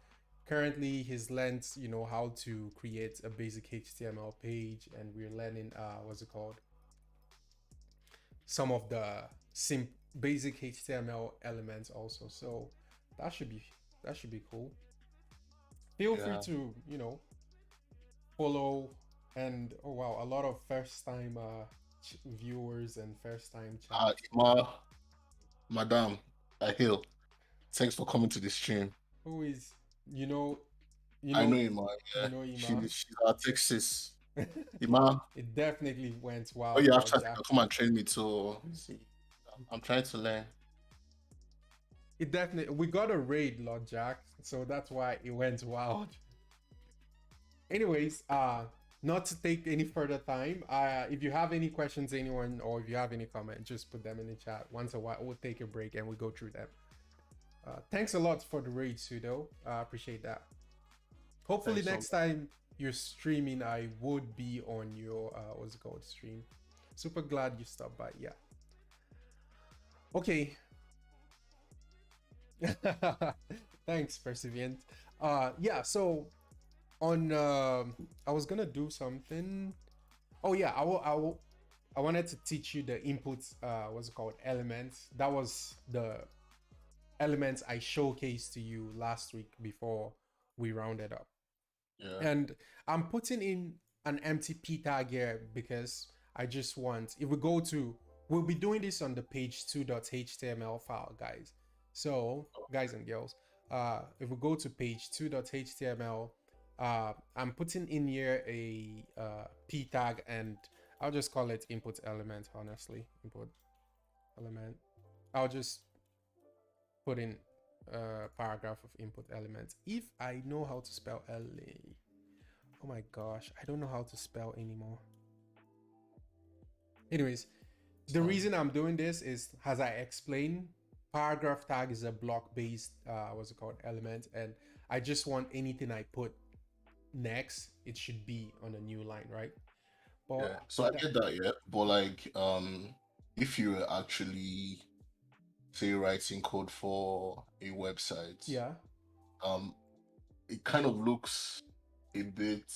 Currently, he's learned, how to create a basic HTML page, and we're learning what's it called? Some of the basic HTML elements also. So that should be cool. Feel free Yeah. to, follow, and oh wow, a lot of first time viewers and first time chat. Madam, I hail. Thanks for coming to the stream. Who is, you know, you I know, know Ima. Yeah, Ima. she's our Texas. Ima, It definitely went oh wild, you have Lord chat, you Jack. can come and train me too. See, I'm trying to learn. It definitely, we got a raid, Lord Jack, so that's why it went wild. Anyways, not to take any further time. If you have any questions, anyone, or if you have any comment, just put them in the chat. Once a while, we'll take a break and we'll go through them. Thanks a lot for the raid, Sudo. I appreciate that. Hopefully next time you're streaming, I would be on your what's it called, stream. Super glad you stopped by. Yeah. Okay. Thanks, Perseverant. Yeah. So on, I was gonna do something. Oh yeah, I wanted to teach you the inputs. What's it called? Elements. That was the elements I showcased to you last week before we rounded up. Yeah. And I'm putting in an empty p tag here because I just want, if we go to, we'll be doing this on the page2.html file, guys. So guys and girls, if we go to page2.html, I'm putting in here a p tag, and I'll just call it input element. Honestly, input element. I'll just put in a paragraph of input elements. If I know how to spell oh my gosh, I don't know how to spell anymore. Anyways, the reason I'm doing this is, as I explained, paragraph tag is a block-based what's it called, element, and I just want anything I put next, it should be on a new line, right? But yeah, so I get that, yeah. But like if you were actually, say, writing code for a website, yeah, it kind of looks a bit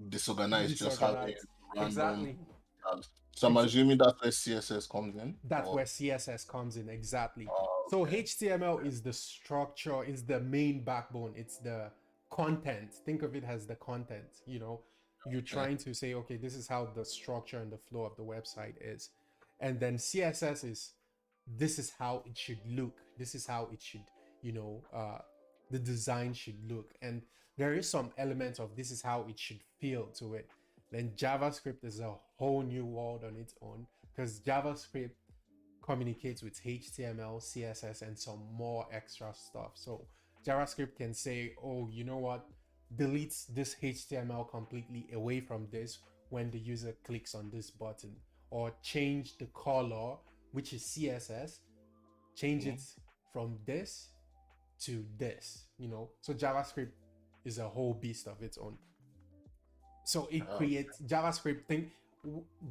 disorganized, just having random exactly tabs. So I'm assuming that's where CSS comes in. That's where CSS comes in, exactly. So HTML is the structure, is the main backbone, it's the content. Think of it as the content, you're trying to say, okay, this is how the structure and the flow of the website is. And then CSS is, this is how it should look, this is how it should, the design should look. And there is some elements of this is how it should feel to it. Then JavaScript is a whole new world on its own, because JavaScript communicates with HTML, CSS, and some more extra stuff. So JavaScript can say, oh, you know what, delete this HTML completely away from this when the user clicks on this button, or change the color, which is CSS, change it from this to this, So JavaScript is a whole beast of its own. So it creates JavaScript thing.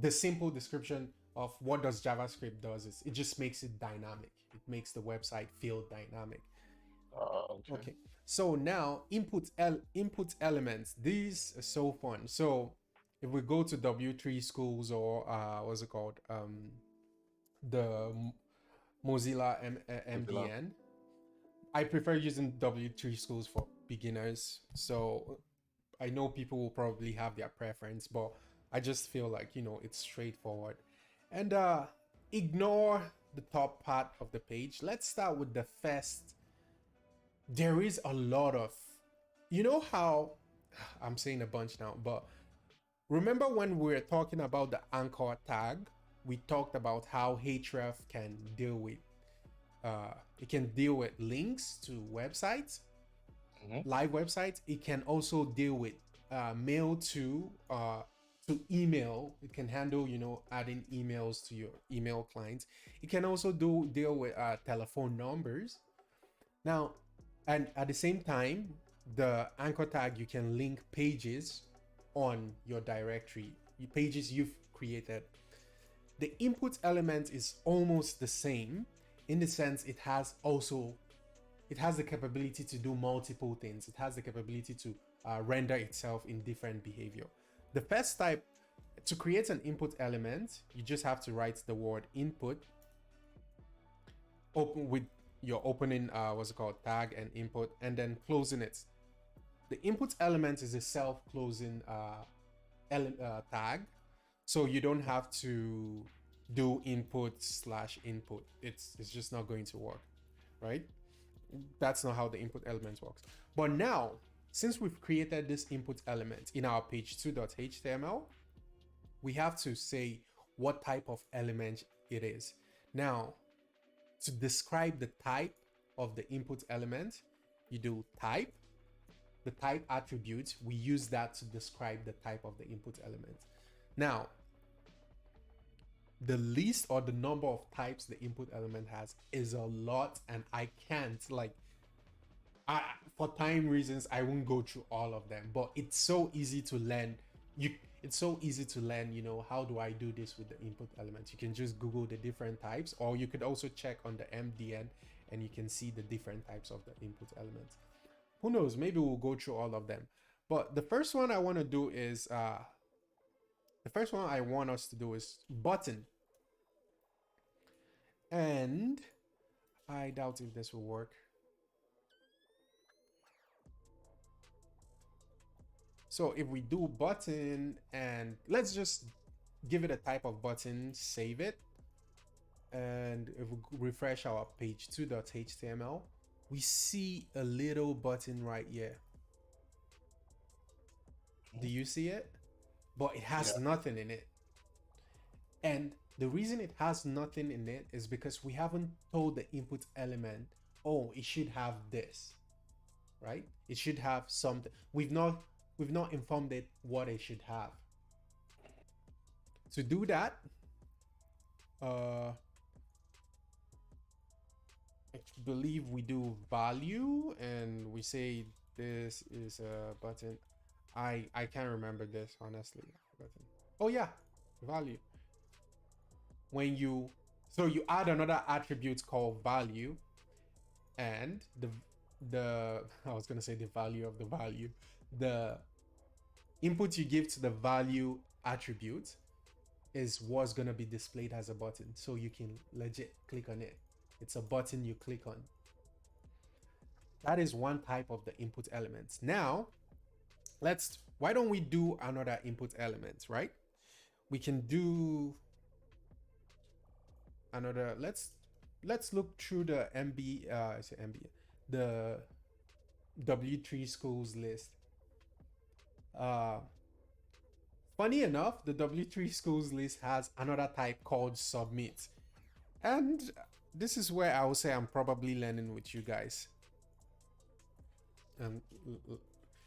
The simple description of what does JavaScript does is it just makes it dynamic. It makes the website feel dynamic. Okay. So now input elements. These are so fun. So if we go to W3 schools, or what's it called? The Mozilla MDN. I prefer using W3 schools for beginners. So I know people will probably have their preference, but I just feel like, it's straightforward. And ignore the top part of the page. Let's start with the first. There is a lot of, how, I'm saying a bunch now, but remember when we were talking about the anchor tag, we talked about how href can deal with, it can deal with links to websites, live websites. It can also deal with mail to email. It can handle, adding emails to your email clients. It can also deal with telephone numbers. Now, and at the same time, the anchor tag, you can link pages on your directory, pages you've created. The input element is almost the same. in the sense it has the capability to do multiple things. It has the capability to render itself in different behavior. The first type, to create an input element, you just have to write the word input, open with your opening tag and input, and then closing it. The input element is a self-closing tag, so you don't have to do input/input. It's just not going to work, right? That's not how the input element works. But now, since we've created this input element in our page2.html, we have to say what type of element it is. Now, to describe the type of the input element, you do type, the type attribute, we use that to describe the type of the input element. Now, the list or the number of types the input element has is a lot, and I can't, for time reasons, I won't go through all of them, but it's so easy to learn. How do I do this with the input element? You can just Google the different types, or you could also check on the MDN and you can see the different types of the input elements. Who knows, maybe we'll go through all of them. But the first one I want to do is button. And I doubt if this will work. So if we do button, and let's just give it a type of button, save it. And if we refresh our page2.html, we see a little button right here. Do you see it? But it has nothing in it. And the reason it has nothing in it is because we haven't told the input element, oh, it should have this, right? It should have something. We've not informed it what it should have. To do that, I believe we do value and we say this is a button. I can't remember this, honestly. Oh yeah, value. You add another attribute called value, and the I was gonna say the value of the value. The input you give to the value attribute is what's gonna be displayed as a button, so you can legit click on it. It's a button you click on. That is one type of the input elements. Now, why don't we do another input element, right? We can do another, let's look through the the W3 schools list. Funny enough, the W3 schools list has another type called submit. And this is where I would say I'm probably learning with you guys.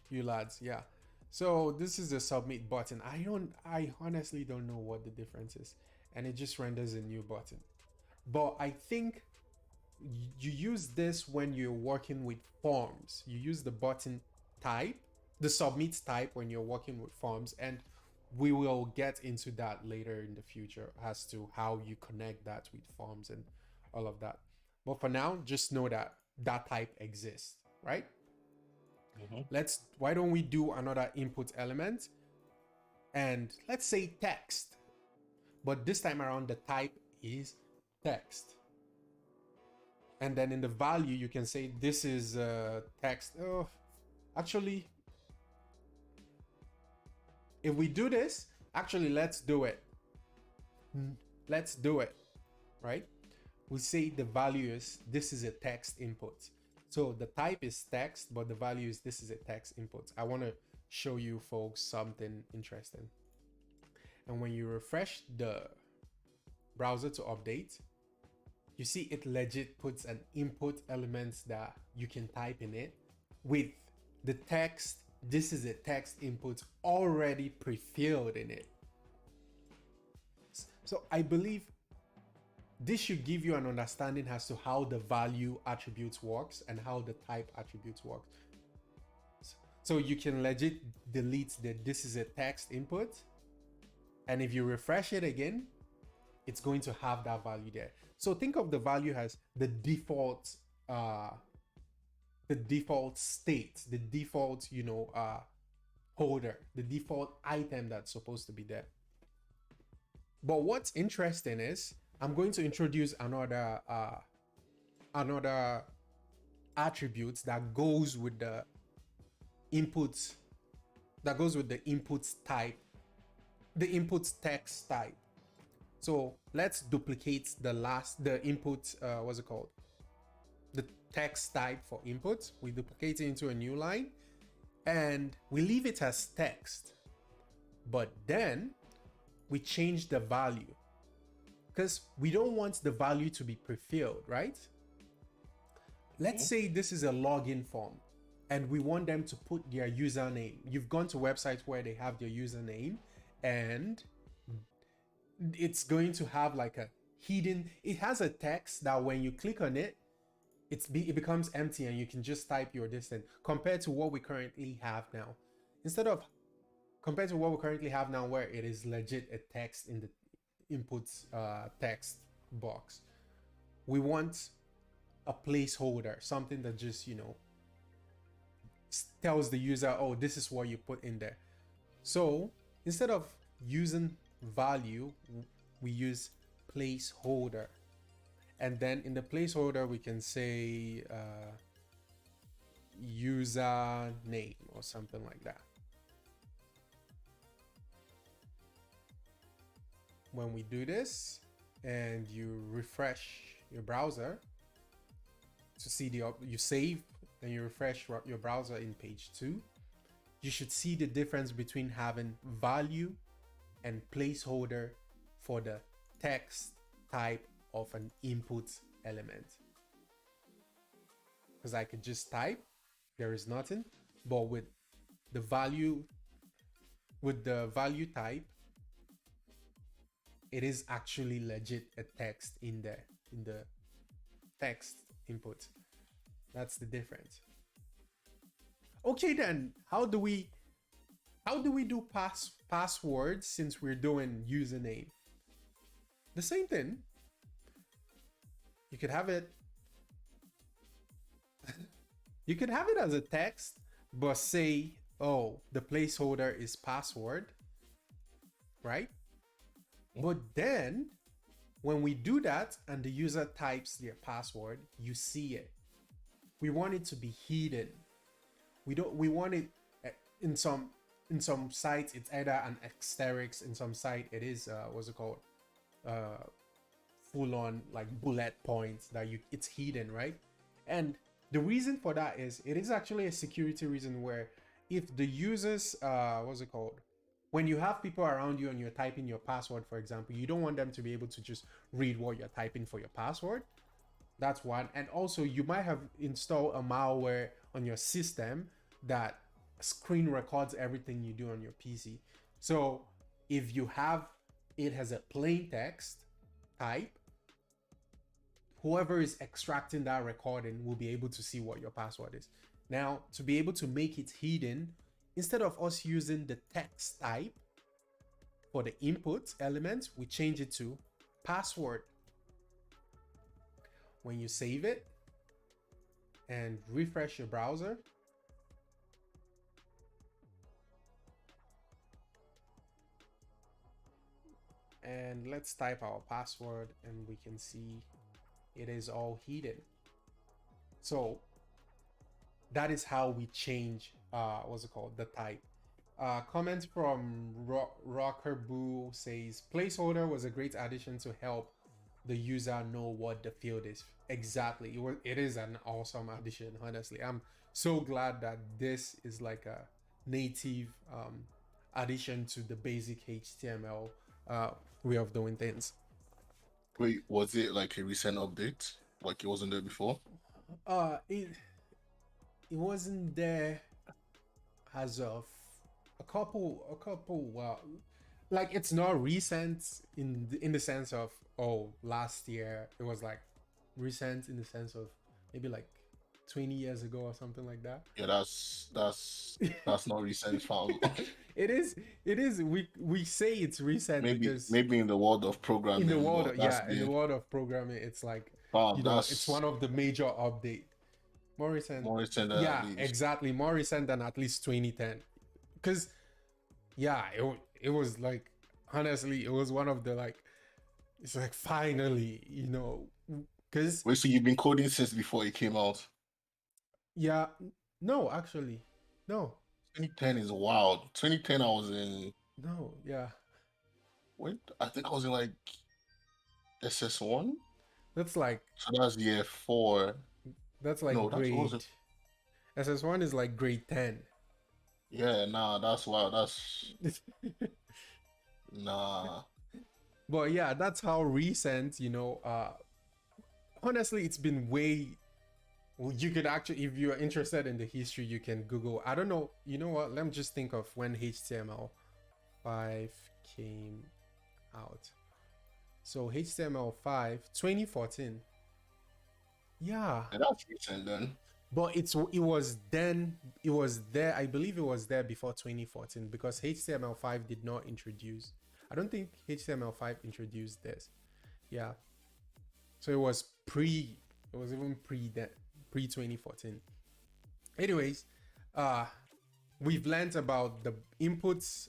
You lads, yeah. So this is the submit button. I honestly don't know what the difference is. And it just renders a new button. But I think you use this when you're working with forms. You use the button type, the submit type when you're working with forms, and we will get into that later in the future as to how you connect that with forms and all of that. But for now, just know that that type exists, right? Why don't we do another input element, and let's say text, but this time around the type is text. And then in the value you can say this is text. Oh, actually, if we do this, actually let's do it, right? We say the value is this is a text input. So the type is text, but the value is this is a text input. I want to show you folks something interesting. And when you refresh the browser to update, you see it legit puts an input element that you can type in it with the text. This is a text input already pre-filled in it. So I believe this should give you an understanding as to how the value attributes works and how the type attributes work. So you can legit delete this is a text input. And if you refresh it again, it's going to have that value there. So think of the value as the default state, the default, holder, the default item that's supposed to be there. But what's interesting is I'm going to introduce another attribute that goes with the inputs, type, the input text type. So let's duplicate the input, what's it called? The text type for input. We duplicate it into a new line and we leave it as text. But then we change the value because we don't want the value to be pre-filled, right? Let's say this is a login form and we want them to put their username. You've gone to websites where they have their username and it's going to have like a hidden, it has a text that when you click on it, it becomes empty and you can just type your distance compared to what we currently have now. Compared to what we currently have now where it is legit a text in the inputs text box. We want a placeholder, something that just, tells the user, oh, this is what you put in there. So instead of using value, we use placeholder. And then in the placeholder, we can say user name or something like that. When we do this and you refresh your browser to see you save and you refresh your browser in page 2, you should see the difference between having value and placeholder for the text type of an input element. Because I could just type, there is nothing, but with the value type, it is actually legit a text in there, in the text input. That's the difference. Okay, then how do we do passwords since we're doing username? The same thing. You could have it as a text, but say, oh, the placeholder is password, right? But then when we do that and the user types their password, you see it. We want it to be hidden. We want it in some sites it's either an asterisk, in some site it is what's it called? Full on like bullet points that it's hidden, right? And the reason for that is it is actually a security reason where if the users when you have people around you and you're typing your password, for example, you don't want them to be able to just read what you're typing for your password. That's one. And also you might have installed a malware on your system that screen records everything you do on your PC. So if you have it as a plain text type, whoever is extracting that recording will be able to see what your password is. Now, to be able to make it hidden, instead of us using the text type for the input element, we change it to password. When you save it and refresh your browser, and let's type our password and we can see it is all hidden. So that is how we change the type. Comment from Rgb says placeholder was a great addition to help the user know what the field is. Exactly. It is an awesome addition, honestly. I'm so glad that this is like a native addition to the basic HTML way of doing things. Wait, was it like a recent update? Like it wasn't there before? It wasn't there as of a couple like it's not recent in the sense of last year. It was like recent in the sense of maybe like 20 years ago or something like that. Yeah, that's not recent, fam. It is. It is. We say it's recent maybe because maybe in the world of in the programming, world but of, that's yeah, in the the world of programming, it's like, fam. it's That's one of the major update. More recent. more recent than at Yeah, least. exactly. More recent than at least 2010. Because yeah, it was like, honestly, it was one of the like, it's like finally, because Wait, so you've been coding since before it came out? yeah, no, actually, no, 2010 is wild. 2010, I was in. no, yeah, Wait, I think I was in like SS1. that's like So that's year four. that's like No, that grade wasn't. SS1 is like grade 10. Yeah, nah, that's wild. That's nah. But yeah, that's how recent, honestly, it's been way. Well, you could actually, if you're interested in the history, you can Google. I don't know. You know what? Let me just think of when HTML5 came out. So HTML5, 2014. Yeah. Yeah, that's recent then. But it was there. I believe it was there before 2014 because HTML5 did not introduce. I don't think HTML5 introduced this. Yeah. So it was it was even pre 2014. Anyways, uh we've learned about the inputs,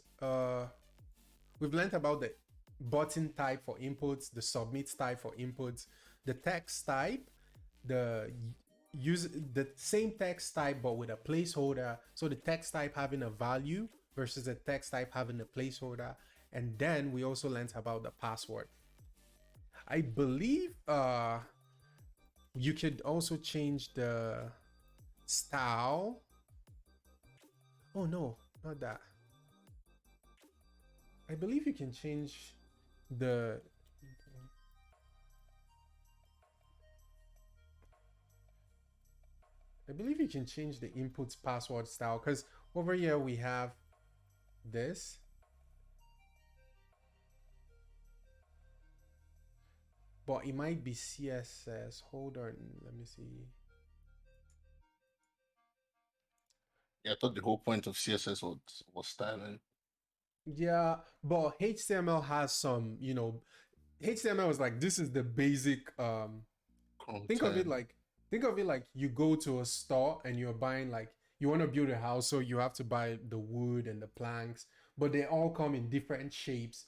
we've learned about the button type for inputs, the submit type for inputs, the text type, the use the same text type but with a placeholder. So the text type having a value versus the text type having a placeholder. And then we also learned about the password. I believe you could also change the style. Oh no, not that. I believe you can change the I believe you can change the inputs password style, because over here we have this. But it might be CSS. Hold on, let me see. Yeah, I thought the whole point of CSS was styling. Yeah, but HTML has some, HTML is like, this is the basic think of it Content. like think of it like you go to a store and you're buying, like, you want to build a house, so you have to buy the wood and the planks, but they all come in different shapes,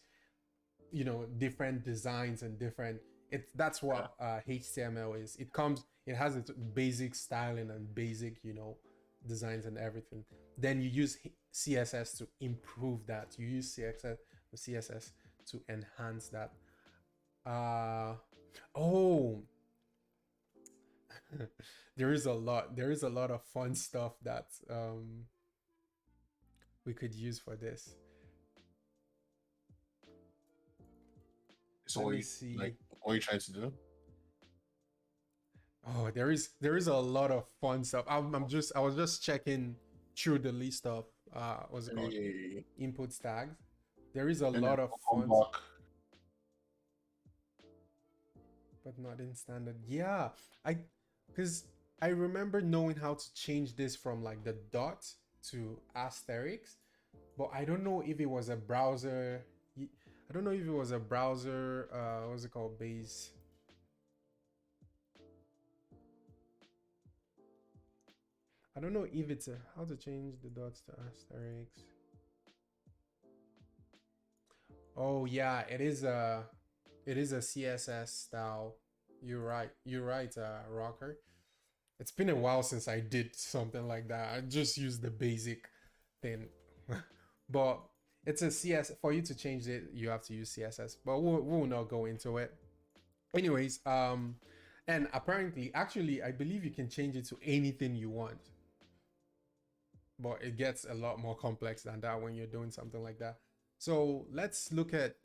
different designs and different, that's Yeah. what HTML is. It has its basic styling and basic, designs and everything. Then you use CSS to improve that. You use CSS to enhance that. Oh, there is a lot of fun stuff that we could use for this. So Let what me you like? see. What are you trying to do? Oh, there is a lot of fun stuff. I was just checking through the list of what's it called, Hey, inputs tags. There is a and then lot of I'll come fun, back. but not in standard. Yeah, I because I remember knowing how to change this from like the dot to asterisk, but I don't know if it was a browser. I don't know if it was a browser. What's it called? Base. I don't know if it's how to change the dots to asterisks. Oh yeah, it is a CSS style. You're right. You're right, Rocker. It's been a while since I did something like that. I just used the basic thing. But it's a CS. For you to change it, you have to use CSS. But we'll not go into it. Anyways, and apparently, actually, I believe you can change it to anything you want. But it gets a lot more complex than that when you're doing something like that. So let's look at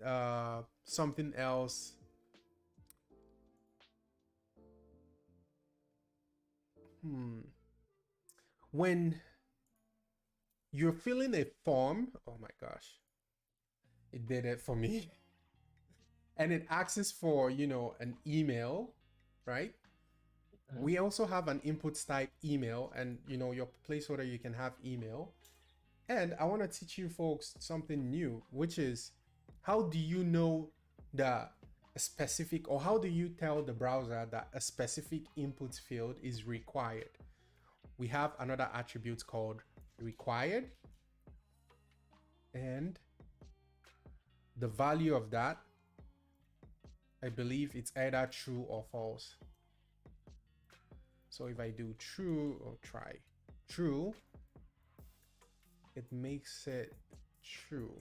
something else. When you're filling a form, oh my gosh, it did it for me. And it asks for, an email, right? We also have an input type email, and your placeholder, you can have email. And I want to teach you folks something new, which is how do you know that a specific, or how do you tell the browser that a specific input field is required? We have another attribute called required, and the value of that, I believe it's either true or false. So if I do true, or try true, it makes it true.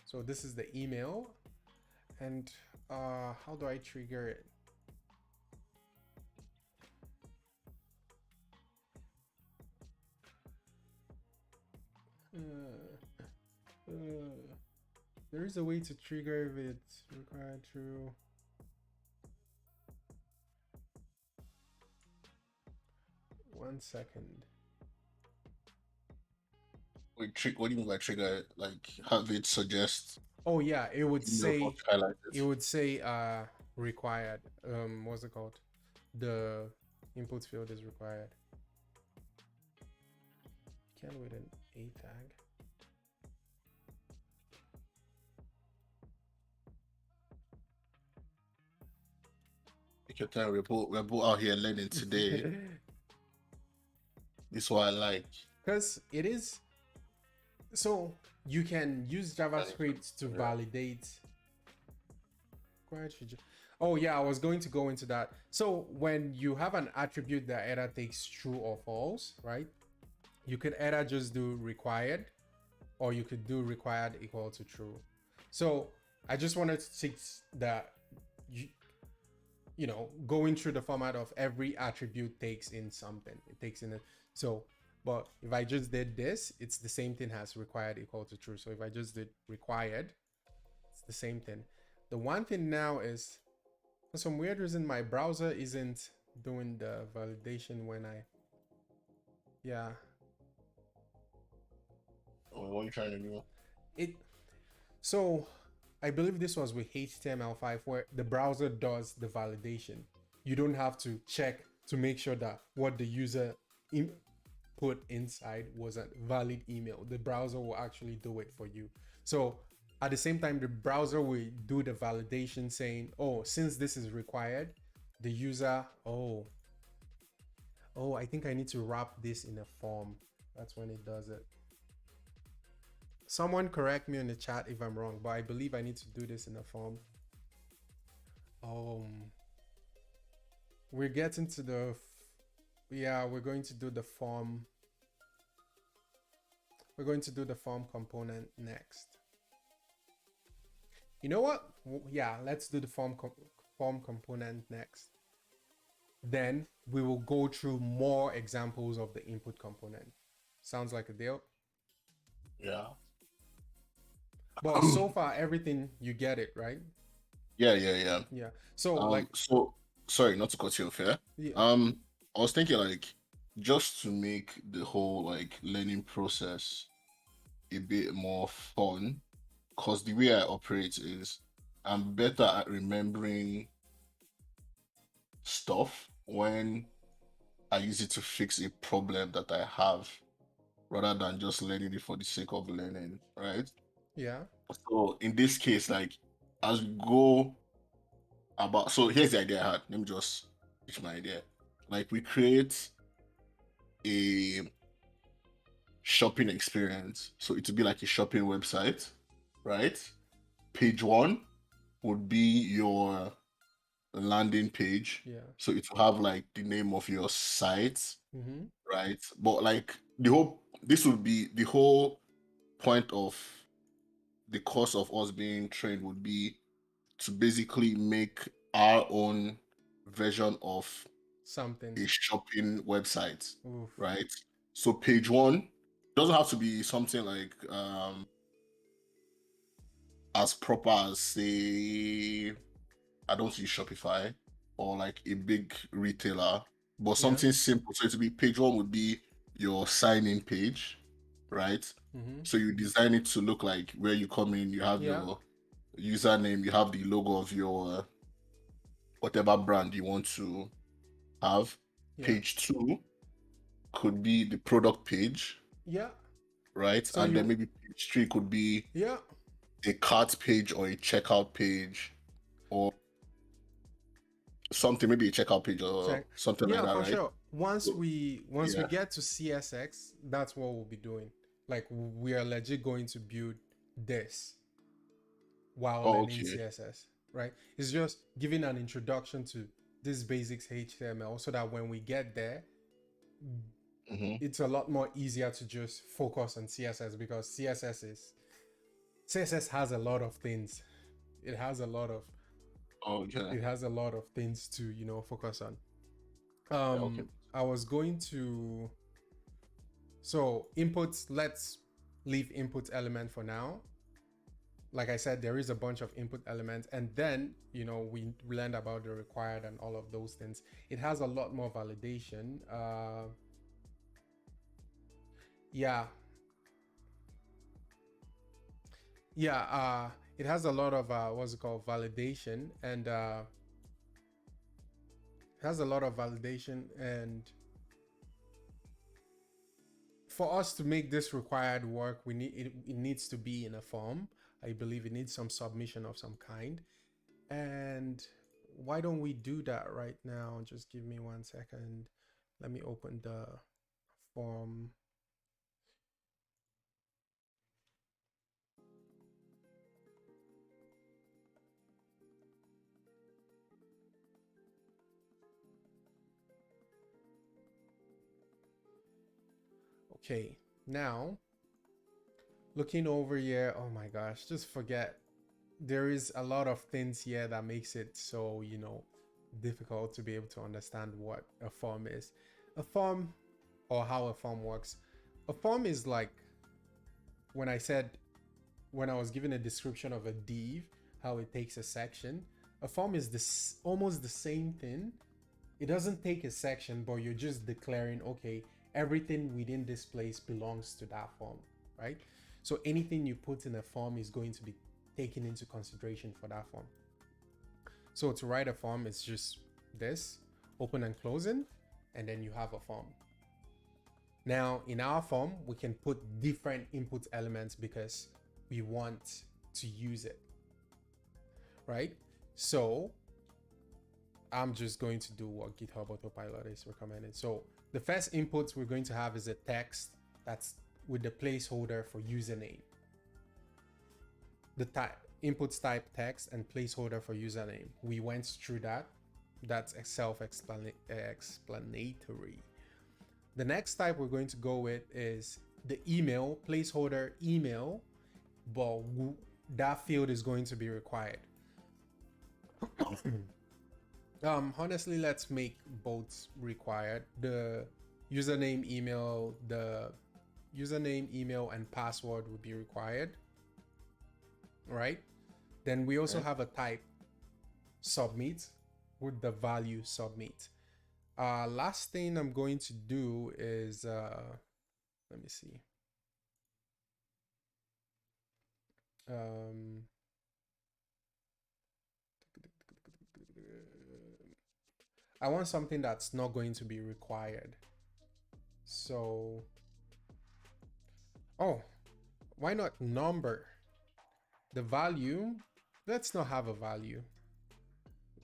So this is the email. And how do I trigger it? There is a way to trigger if it's required true. One second. What do you mean by trigger? Like have it suggest? Oh yeah, it would say Highlighted. Required. What's it called? The input field is required. Can't with an A tag. Take your time. We're both out here learning today. This is what I like. Because it is. So you can use JavaScript to validate. Oh yeah, I was going to go into that. So when you have an attribute that either takes true or false, right? You could either just do required, or you could do required equal to true. So I just wanted to take that, going through the format of every attribute takes in something. It takes in it. So, but if I just did this, it's the same thing as required equal to true. So if I just did required, it's the same thing. The one thing now is, for some weird reason, my browser isn't doing the validation when yeah. What are you trying to do? So I believe this was with HTML5, where the browser does the validation. You don't have to check to make sure that what the user put inside was a valid email. The browser will actually do it for you. So at the same time, the browser will do the validation saying, oh, since this is required, the user, I think I need to wrap this in a form. That's when it does it. Someone correct me in the chat if I'm wrong, but I believe I need to do this in a form. We're getting to the, we're going to do the form. We're going to do the form component next. You know what? Yeah, let's do the form component next. Then we will go through more examples of the input component. Sounds like a deal? Yeah. But so far, everything, you get it, right? Yeah. So so sorry, not to cut you off here. Yeah. I was thinking like just to make the whole like learning process a bit more fun, because the way I operate is I'm better at remembering stuff when I use it to fix a problem that I have rather than just learning it for the sake of learning, right? Yeah. So in this case, like as we go about, so here's the idea I had. Let me just pitch my idea. Like we create a shopping experience. So it would be like a shopping website, right? Page one would be your landing page. Yeah. So it will have like the name of your site, Mm-hmm. right? But like this would be the whole point of the course of us being trained would be to basically make our own version of Something. a shopping website. Oof. Right? So page one doesn't have to be something like as proper as, say, I don't use Shopify or like a big retailer, but something simple. So to be page one would be your sign-in page, right? Mm-hmm. So you design it to look like where you come in, you have your username, you have the logo of whatever brand you want to have. Yeah. Page 2 could be the product page, Yeah. right? So And then you, maybe page 3 could be yeah. a cart page or a checkout page, or something, maybe a checkout page or Check. something like Yeah, that, for right? sure. Once So, we yeah. get to CSX, that's what we'll be doing. Like we are legit going to build this while learning Okay. CSS, right? It's just giving an introduction to this basics HTML so that when we get there, Mm-hmm. it's a lot more easier to just focus on CSS because CSS has a lot of things. It has a lot of Okay. things to, focus on. Yeah, okay. I was going to so inputs, let's leave input element for now. Like I said, there is a bunch of input elements, and then we learned about the required and all of those things. It has a lot more validation. Yeah, yeah. It has a lot of what's it called, validation, and it has a lot of validation. And for us to make this required work, we need it needs to be in a form. I believe it needs some submission of some kind. And why don't we do that right now? Just give me 1 second. Let me open the form. Okay, now looking over here, oh my gosh, just forget. There is a lot of things here that makes it so, difficult to be able to understand what a form is. A form, or how a form works. A form is like when I was given a description of a div, how it takes a section. A form is this almost the same thing. It doesn't take a section, but you're just declaring, okay, everything within this place belongs to that form, right? So anything you put in a form is going to be taken into consideration for that form. So to write a form, it's just this, open and closing, and then you have a form. Now in our form, we can put different input elements because we want to use it, right? So I'm just going to do what GitHub Autopilot is recommending. So the first input we're going to have is a text that's with the placeholder for username. The type inputs type text and placeholder for username. We went through that. That's self-explanatory. The next type we're going to go with is the email, placeholder email, but that field is going to be required. Honestly, let's make both required. The username, email, and password will be required, right? Then we also have a type submit with the value submit. Last thing I'm going to do is let me see. I want something that's not going to be required. So, oh, why not number? The value, let's not have a value.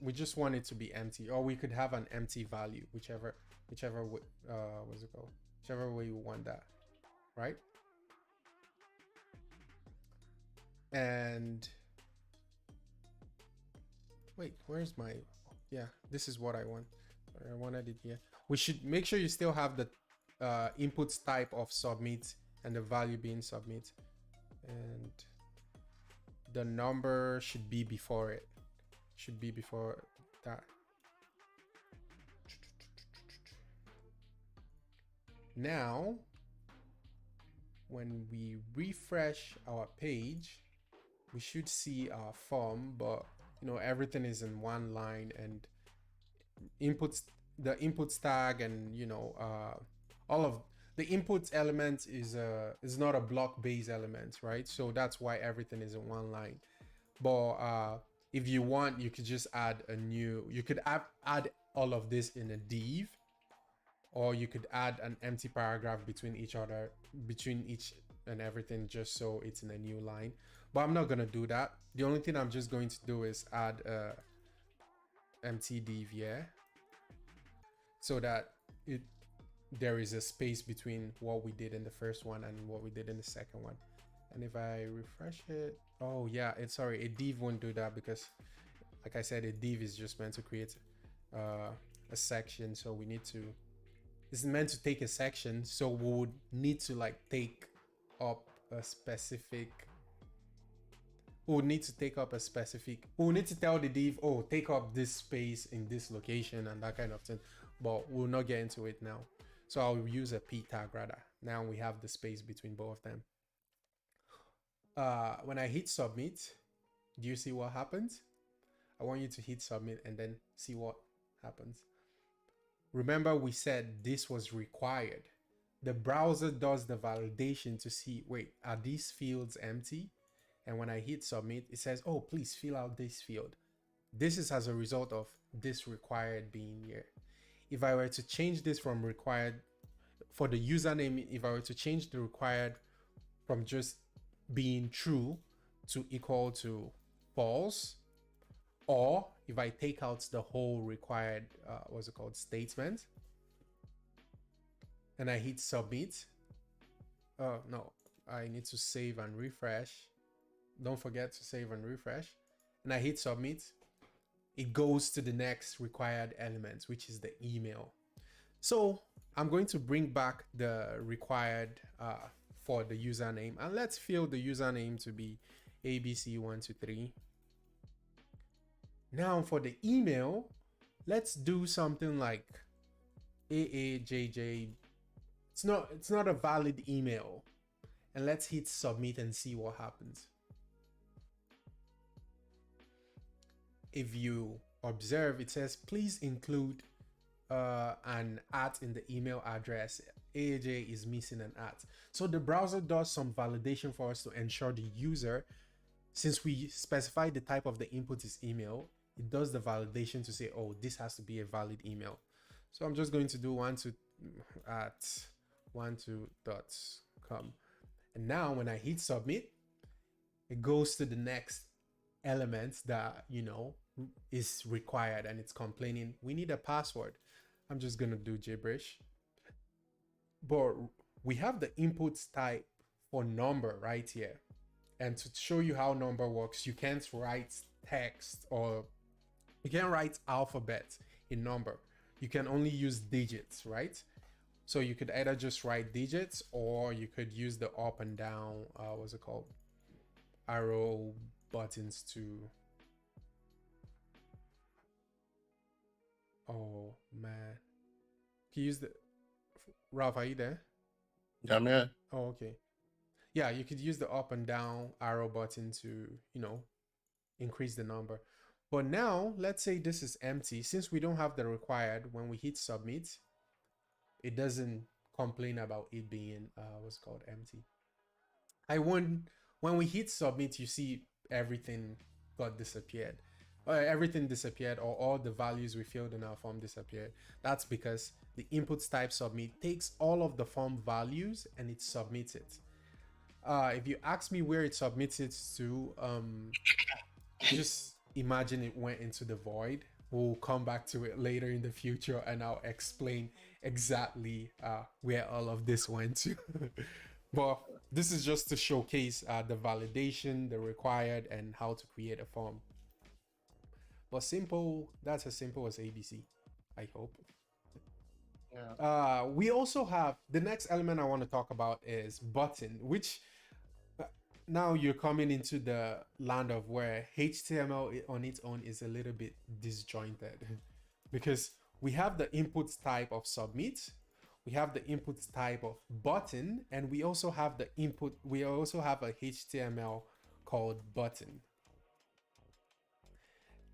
We just want it to be empty, or we could have an empty value, whichever what's it called? Whichever way you want that, right? And wait, where's my, yeah, this is what I want. I wanted it here. We should make sure you still have the inputs type of submit and the value being submit, and the number should be before it. Should be before that. Now, when we refresh our page, we should see our form, but everything is in one line, and the inputs tag, and all of the inputs element is not a block based element, right? So that's why everything is in one line. But If you want, you could just add a new, you could add all of this in a div, or you could add an empty paragraph between each and everything, just so it's in a new line. But I'm not gonna do that. The only thing I'm just going to do is add a empty div here, so that there is a space between what we did in the first one and what we did in the second one. And if I refresh it, oh yeah, it's sorry, a div won't do that, because like I said, a div is just meant to create a section. So we need to, it's meant to take a section, so we would need to like take up a specific, we would need to take up a specific, we would need to tell the div, oh, take up this space in this location and that kind of thing. But we'll not get into it now. So I'll use a p tag rather. Now we have the space between both of them. When I hit submit, do you see what happens? I want you to hit submit and then see what happens. Remember, we said this was required. The browser does the validation to see, wait, are these fields empty? And when I hit submit, it says, oh, please fill out this field. This is as a result of this required being here. If I were to change this from required for the username, if I were to change the required from just being true to equal to false, or if I take out the whole required, what's it called, statement, and I hit submit, no, I need to save and refresh. Don't forget to save and refresh. And I hit submit, it goes to the next required element, which is the email. So I'm going to bring back the required for the username, and let's fill the username to be abc123. Now for the email, let's do something like aajj. It's not a valid email. And let's hit submit and see what happens. If you observe, it says please include an @ in the email address. AJ is missing an @ so the browser does some validation for us to ensure the user, since we specify the type of the input is email, it does the validation to say, oh, this has to be a valid email. So I'm just going to do 12@12.com, and now when I hit submit, it goes to the next element that, you know, is required, and it's complaining we need a password. I'm just gonna do gibberish, but we have the inputs type for number right here. And to show you how number works, you can't write text, or you can't write alphabet in number. You can only use digits, right? So you could either just write digits, or you could use the up and down, what's it called, arrow buttons to, oh man, can you use the, Ralph, are you there? Yeah, man. Oh, okay. Yeah, you could use the up and down arrow button to, you know, increase the number. But now let's say this is empty. Since we don't have the required, when we hit submit, it doesn't complain about it being what's called empty. When we hit submit, you see everything got disappeared. Everything disappeared, or all the values we filled in our form disappeared. That's because the inputs type submit takes all of the form values and it submits it. If you ask me where it submits it to, just imagine it went into the void. We'll come back to it later in the future, and I'll explain exactly where all of this went to. But this is just to showcase the validation, the required, and how to create a form. But simple, that's as simple as ABC, I hope. Yeah. We also have the next element I want to talk about is button, which now you're coming into the land of where HTML on its own is a little bit disjointed, because we have the inputs type of submit, we have the inputs type of button, and we also have the input, we also have a HTML called button.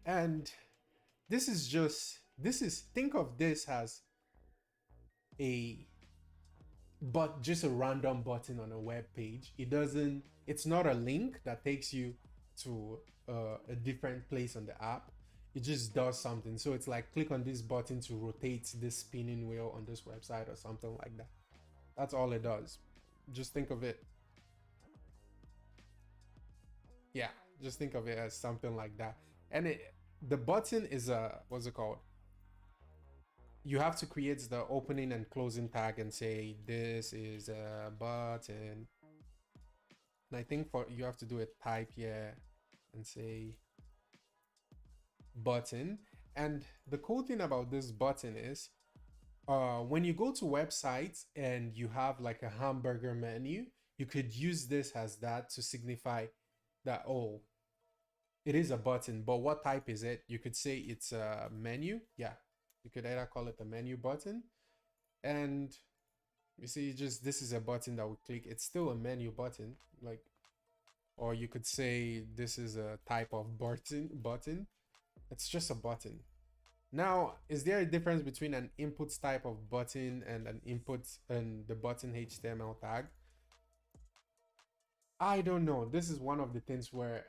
And think of this as just a random button on a web page. It's not a link that takes you to a different place on the app, it just does something. So it's like click on this button to rotate this spinning wheel on this website or something like that. That's all it does. Just think of it. Yeah, just think of it as something like that. And the button is a, what's it called? You have to create the opening and closing tag and say this is a button. And I think for you have to do a type here and say button. And the cool thing about this button is when you go to websites and you have like a hamburger menu, you could use this as that to signify that, oh, it is a button, but what type is it? You could say it's a menu. Yeah, you could either call it a menu button. And you see, just this is a button that we click. It's still a menu button, like, or you could say this is a type of button. It's just a button. Now, is there a difference between an input type of button and an input and the button HTML tag? I don't know. This is one of the things where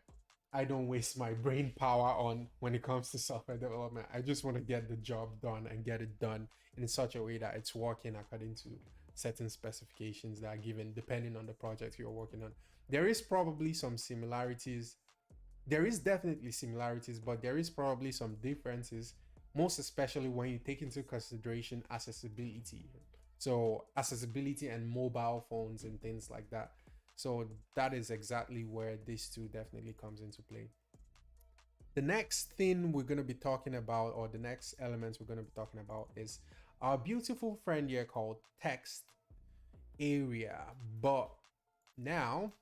I don't waste my brain power on when it comes to software development. I just want to get the job done and get it done in such a way that it's working according to certain specifications that are given depending on the project you're working on. There is probably some similarities. There is definitely similarities, but there is probably some differences, most especially when you take into consideration accessibility. So accessibility and mobile phones and things like that. So that is exactly where these two definitely comes into play. The next thing we're going to be talking about, or the next elements we're going to be talking about, is our beautiful friend here called text area. But now,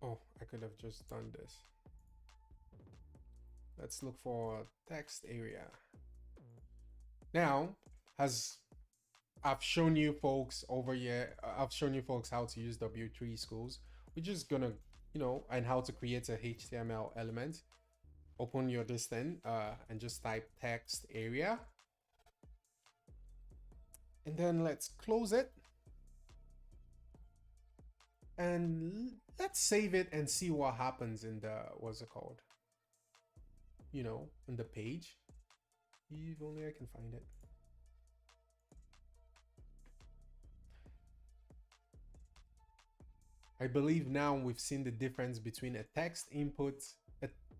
oh, I could have just done this. Let's look for text area. Now, as I've shown you folks over here, I've shown you folks how to use W3 schools. We're just gonna, and how to create a HTML element. Open your this thing and just type text area. And then let's close it. And let's save it and see what happens in the, what's it called? In the page. If only I can find it. I believe now we've seen the difference between a text input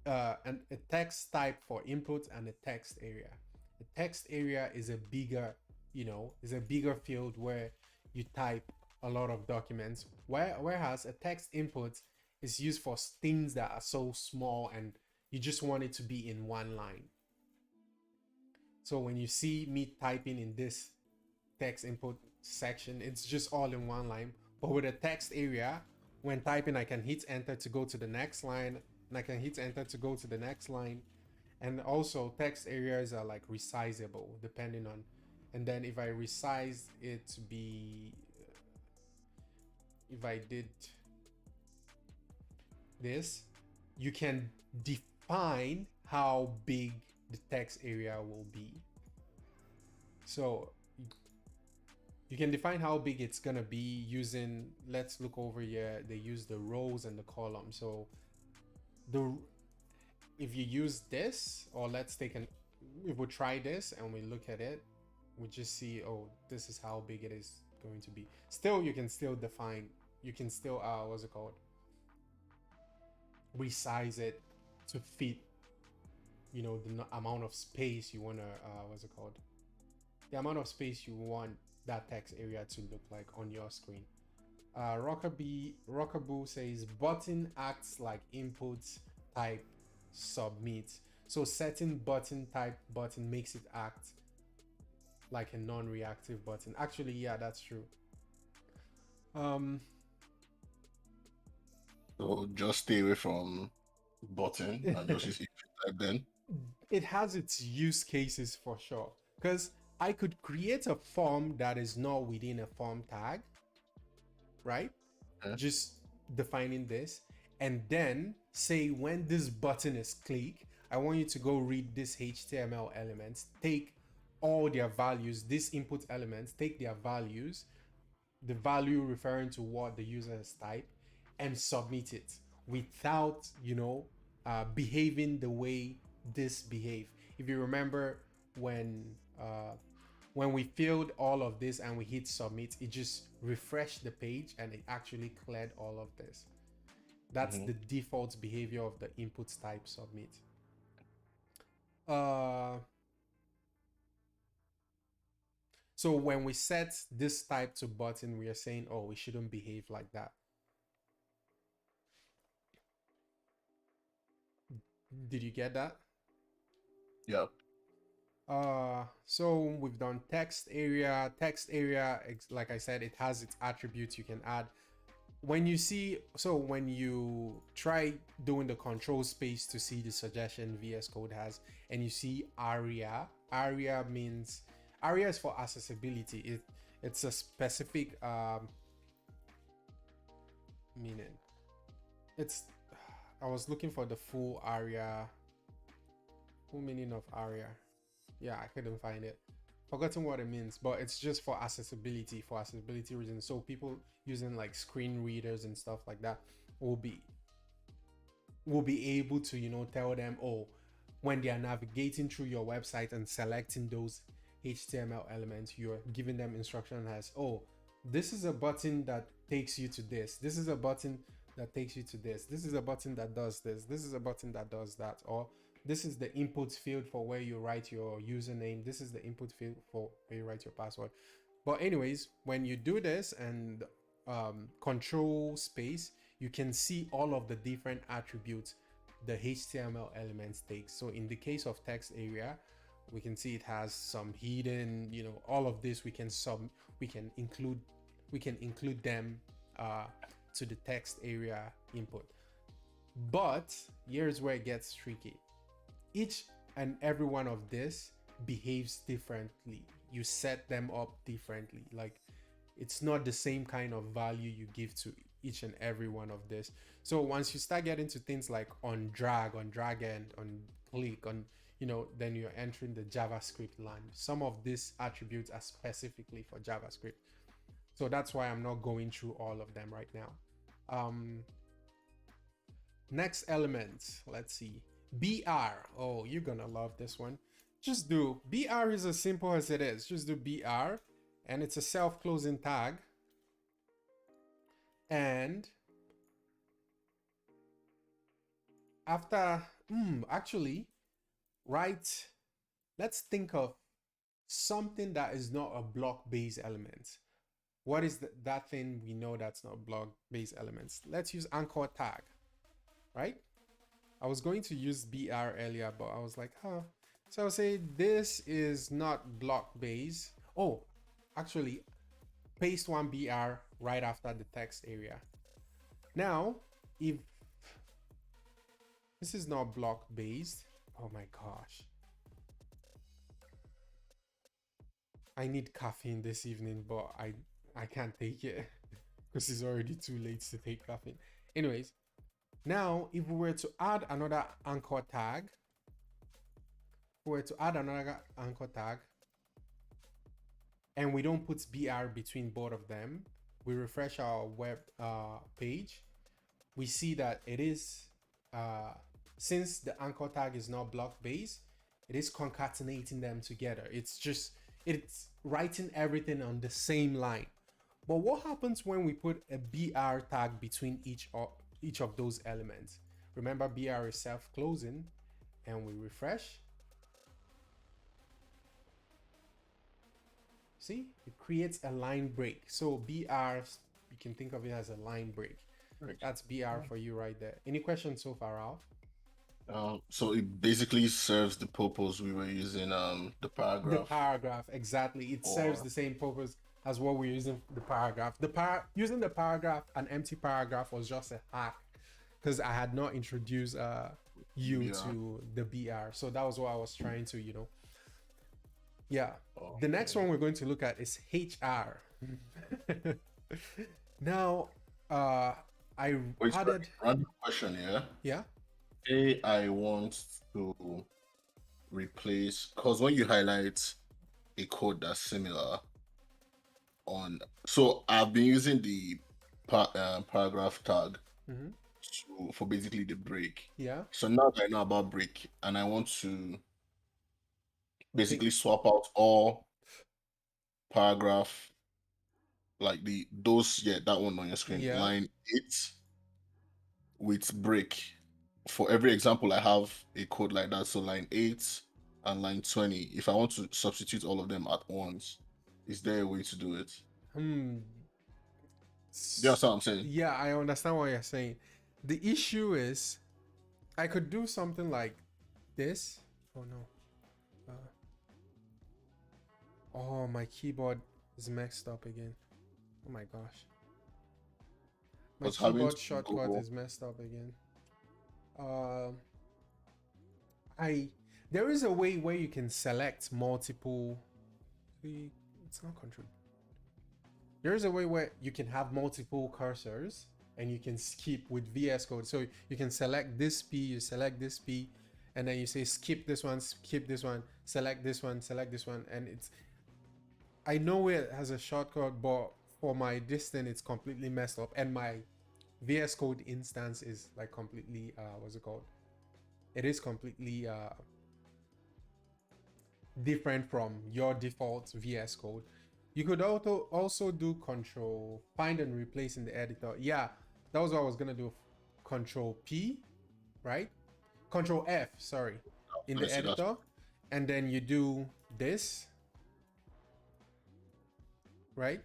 and a text type for input and a text area. The text area is a bigger, is a bigger field where you type a lot of documents, whereas a text input is used for things that are so small and you just want it to be in one line. So when you see me typing in this text input section, it's just all in one line. But with a text area, when typing, I can hit enter to go to the next line, and I can hit enter to go to the next line. And also text areas are like resizable depending on, and then if I resize it to be, if I did this, you can define how big the text area will be. So you can define how big it's gonna be using, let's look over here, they use the rows and the columns. So if you use this, or let's take if we try this and we look at it, we just see, oh, this is how big it is going to be. Still, you can still define, you can still, what's it called? Resize it to fit, the amount of space you wanna, what's it called? The amount of space you want that text area to look like on your screen. Rockaboo says button acts like input type submit. So setting button type button makes it act like a non-reactive button. Actually, yeah, that's true. So just stay away from button and just use type then. It has its use cases for sure, because I could create a form that is not within a form tag, right? Okay. Just defining this, and then say when this button is clicked, I want you to go read this HTML elements, take all their values, these input elements, take their values, the value referring to what the user has typed, and submit it without, behaving the way this behave. If you remember when uh, when we filled all of this and we hit submit, it just refreshed the page and it actually cleared all of this. That's Mm-hmm. the default behavior of the input type submit. Uh, so when we set this type to button, we are saying, oh, we shouldn't behave like that. Did you get that? Yeah. So we've done text area. Text area, like I said, it has its attributes you can add. When you try doing the control space to see the suggestion VS Code has, and you see aria means, aria is for accessibility. It's a specific meaning. It's, I was looking for the full meaning of aria. Yeah, I couldn't find it. Forgotten what it means, but it's just for accessibility reasons. So people using like screen readers and stuff like that will be able to tell them, oh, when they are navigating through your website and selecting those HTML elements, you're giving them instruction as, oh, this is a button that takes you to this. This is a button that takes you to this. This is a button that does this. This is a button that does that. Or this is the input field for where you write your username. This is the input field for where you write your password. But anyways, when you do this and control space, you can see all of the different attributes the HTML elements take. So in the case of text area, we can see it has some hidden, all of this we can include them to the text area input. But here's where it gets tricky. Each and every one of this behaves differently. You set them up differently. Like, it's not the same kind of value you give to each and every one of this. So once you start getting to things like on drag end, on click, on, then you're entering the JavaScript land. Some of these attributes are specifically for JavaScript. So that's why I'm not going through all of them right now. Next element, let's see. BR. Oh, you're gonna love this one. Just do BR is as simple as it is. Just do BR, and it's a self-closing tag. And after, actually, right, let's think of something that is not a block-based element. What is that thing we know that's not block-based elements? Let's use anchor tag, right? I was going to use BR earlier, but I was like, huh. So I'll say this is not block-based. Oh, actually, paste one BR right after the text area. Now, if this is not block-based, oh my gosh. I need caffeine this evening, but I can't take it because it's already too late to take caffeine. Anyways, now if we were to add another anchor tag, and we don't put BR between both of them, we refresh our web page, we see that it is, since the anchor tag is not block based, it is concatenating them together. It's writing everything on the same line. But what happens when we put a BR tag between each of those elements? Remember, BR is self-closing, and we refresh. See, it creates a line break. So BR, you can think of it as a line break. Right. That's BR for you right there. Any questions so far, Ralph? So it basically serves the purpose we were using the paragraph. The paragraph, exactly. It serves the same purpose as what we're using the paragraph. Using the paragraph, an empty paragraph was just a hack because I had not introduced you to the BR. So that was what I was trying to, Yeah. Okay. The next one we're going to look at is HR. Now, I added... Random question here. Yeah. Say I want to replace, because when you highlight a code that's similar, on. So I've been using the paragraph tag for basically the break. Yeah. So now that I know about break and I want to basically swap out all paragraph, like that one on your screen, Yeah. line 8 with break. For every example, I have a code like that. So line 8 and line 20. If I want to substitute all of them at once, is there a way to do it? Hmm. You understand what I'm saying? Yeah, I understand what you're saying. The issue is, I could do something like this. Oh no. Oh, my keyboard is messed up again. Oh my gosh. My Because having keyboard to shortcut go, is messed up again. Um, I there is a way where you can select multiple. It's not control. There is a way where you can have multiple cursors and you can skip with VS Code. So you can select this P, you select this P, and then you say skip this one, select this one, select this one, and it's. I know it has a shortcut, but for my distance, it's completely messed up, and my VS Code instance is like completely what's it called? It is completely different from your default VS Code. You could also do control find and replace in the editor. Yeah, that was what I was gonna do. Control P, right? Control F, sorry, in the honestly, that's editor, and then you do this, right?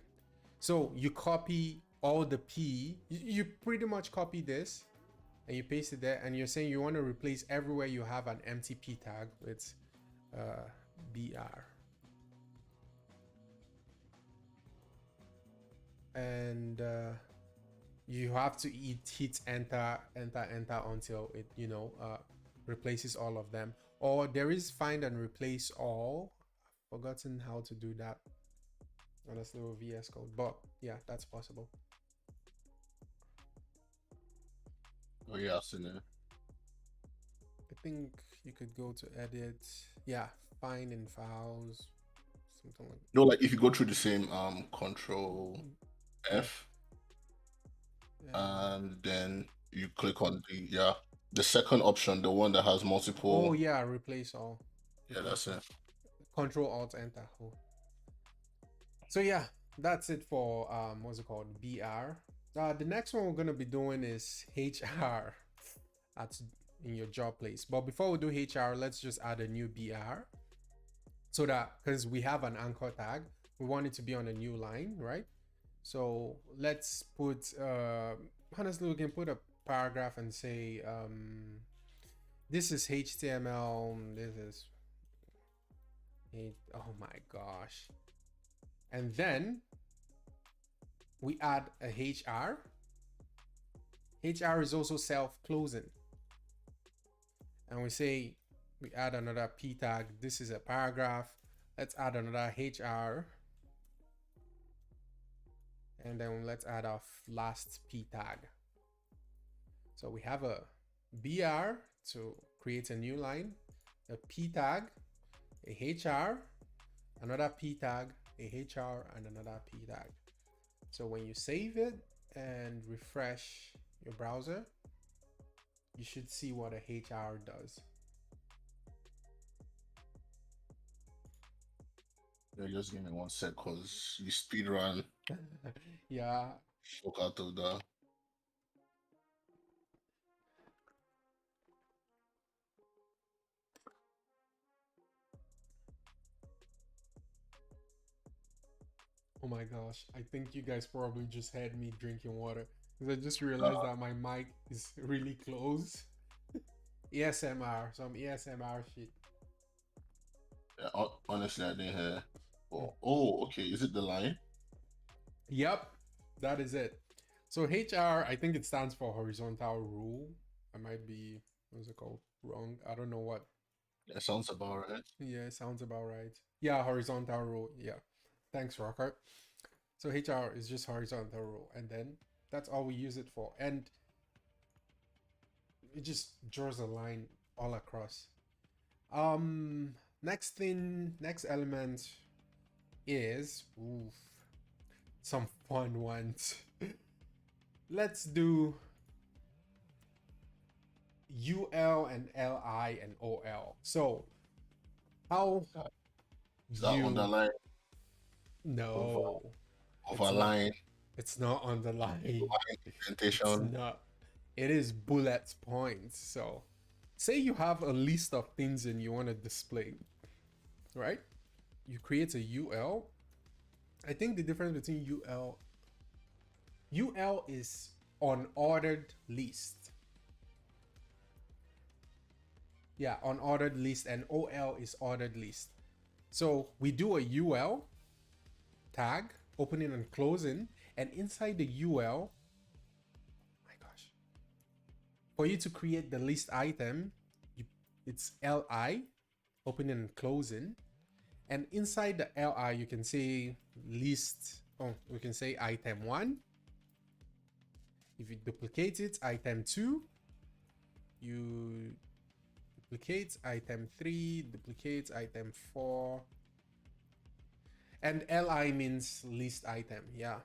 So you copy all the P. You pretty much copy this and you paste it there, and you're saying you want to replace everywhere you have an empty P tag with BR. And you have to hit enter until it replaces all of them. Or there is find and replace all. I've forgotten how to do that on this little VS Code, but yeah, that's possible. oh yeah, I've seen it. I think you could go to edit. Yeah, find in files, something like No, like if you go through the same control F. F and then you click on the second option, the one that has Oh multiple. yeah, replace all. Yeah, Replace that's all. it. Control Alt Enter. Oh. So yeah, that's it for what's it called? BR. The next one we're gonna be doing is HR at in your job place. But before we do HR, let's just add a new BR. So that because we have an anchor tag, we want it to be on a new line, right? So let's put honestly we can put a paragraph and say this is HTML, this is oh my gosh. And then we add a HR. HR is also self-closing. And we say we add another P tag. This is a paragraph. Let's add another HR. And then let's add our last P tag. So we have a BR to create a new line, a P tag, a HR, another P tag, a HR, and another P tag. So when you save it and refresh your browser, you should see what a HR does. Yeah, just give me one sec because you speed run. Yeah. Fuck out of the. Oh my gosh. I think you guys probably just had me drinking water because I just realized that my mic is really close. ASMR, some ASMR shit. Yeah, honestly, I didn't hear. Oh, okay. Is it the line? Yep, that is it. So HR, I think it stands for horizontal rule. I might be, what's it called? Wrong. I don't know what. That sounds about right. Yeah, it sounds about right. Yeah, horizontal rule. Yeah. Thanks, Rocker. So HR is just horizontal rule. And then that's all we use it for. And it just draws a line all across. Next element is oof. some fun ones. Let's do UL and LI and OL. So how Is that you underline, over, no, it's not. overline, It's not on the line. It's indentation? not. It is bullet points. So say you have a list of things and you want to display, right? You create a UL. I think the difference between UL is unordered list. Yeah, unordered list, and OL is ordered list. So we do a UL tag, opening and closing, and inside the UL, my gosh, for you to create the list item, it's LI, opening and closing, and inside the LI you can say list. Oh, we can say item 1. If you duplicate it, item 2, you duplicate item 3, duplicate item 4, and LI means list item. Yeah,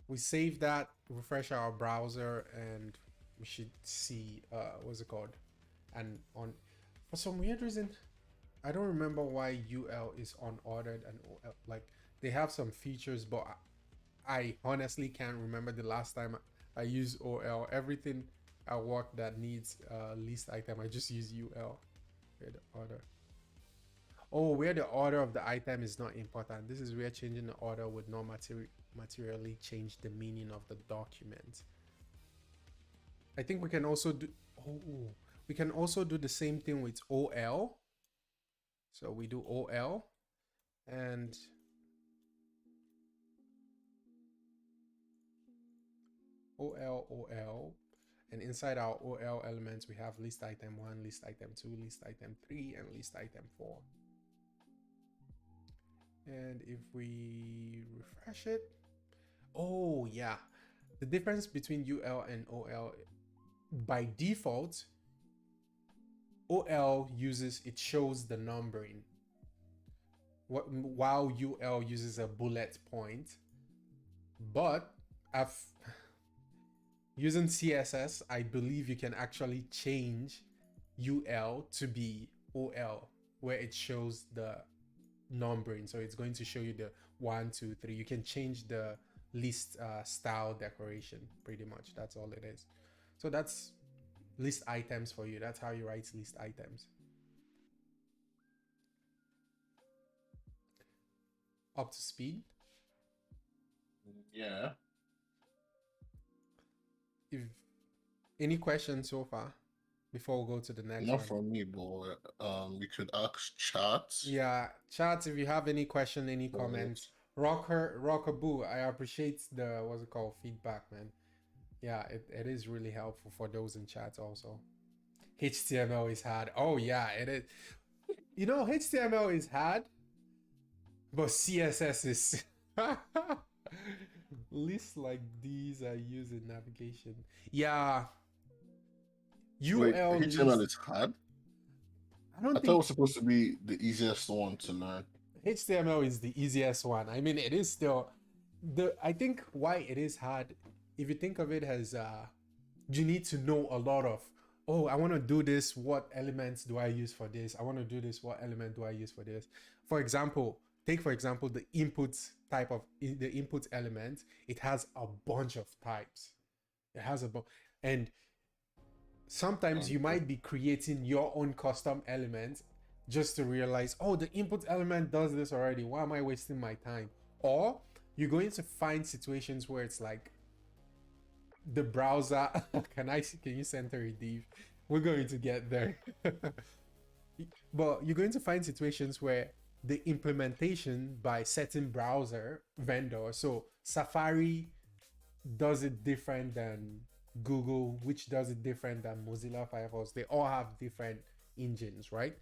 we save that, refresh our browser, and we should see what's it called. And on, for some weird reason, I don't remember why UL is unordered and OL. Like, they have some features, but I honestly can't remember the last time I used OL. Everything at work that needs list item, I just use UL. Where the order? Oh, where the order of the item is not important. This is where changing the order would not materially change the meaning of the document. I think we can also do. Oh, we can also do the same thing with OL. So we do OL, and OL, and inside our OL elements we have list item 1, list item 2, list item 3, and list item 4. And if we refresh it, oh yeah, the difference between UL and OL, by default, OL uses, it shows the numbering, while UL uses a bullet point. But I've using CSS, I believe you can actually change UL to be OL, where it shows the numbering. So it's going to show you the 1, 2, 3. You can change the list style decoration, pretty much. That's all it is. So that's list items for you. That's how you write list items. Up to speed? Yeah. If any questions so far before we go to the next Not one? from me, but we could ask chat. Yeah, chats, if you have any question, any comments. Rockaboo, I appreciate the, what's it called, feedback, man. Yeah, it is really helpful for those in chats also. HTML is hard. Oh yeah, it is. You know, HTML is hard, but CSS is lists like these are used in navigation. Yeah, Wait, UL HTML list. is hard? I don't I thought it think was supposed to be the easiest one to learn. HTML is the easiest one. I mean, it is still the. I think why it is hard, if you think of it as you need to know a lot of. Oh, I want to do this. What elements do I use for this? I want to do this. What element do I use for this? For example, take for example the input type of the input element. It has a bunch of types. It has a bunch, and sometimes you Okay. might be creating your own custom element just to realize, oh, the input element does this already. Why am I wasting my time? Or you're going to find situations where it's like the browser. Can you center it, Dave? We're going to get there. But you're going to find situations where the implementation by certain browser vendor, so Safari does it different than Google, which does it different than Mozilla Firefox. They all have different engines, right?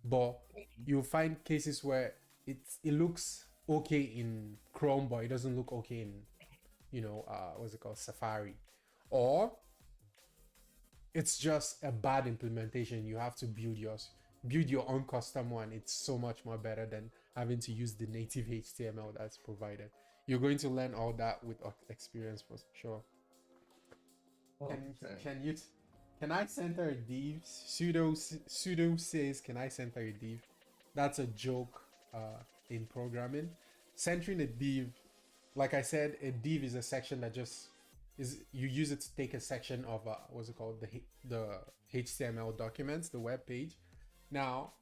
But you'll find cases where it looks okay in Chrome, but it doesn't look okay in, what's it called, Safari. Or it's just a bad implementation. You have to build your own custom one. It's so much more better than having to use the native HTML that's provided. You're going to learn all that with experience for sure. Can I center a div? Sudo says, can I center a div? That's a joke in programming. Centering a div, like I said, a div is a section that just is, you use it to take a section of what's it called, the HTML documents, the web page. Now,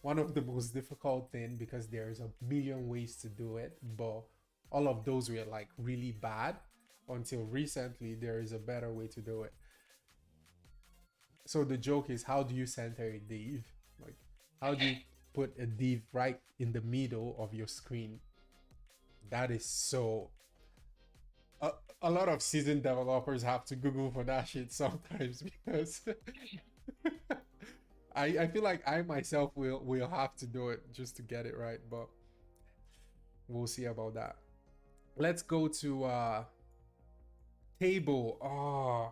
one of the most difficult thing, because there's a million ways to do it, but all of those were like really bad until recently. There is a better way to do it. So the joke is, how do you center a div? Like, how do you put a div right in the middle of your screen? That is so... A lot of seasoned developers have to Google for that shit sometimes, because I feel like I myself will have to do it just to get it right, but we'll see about that. Let's go to table. Oh,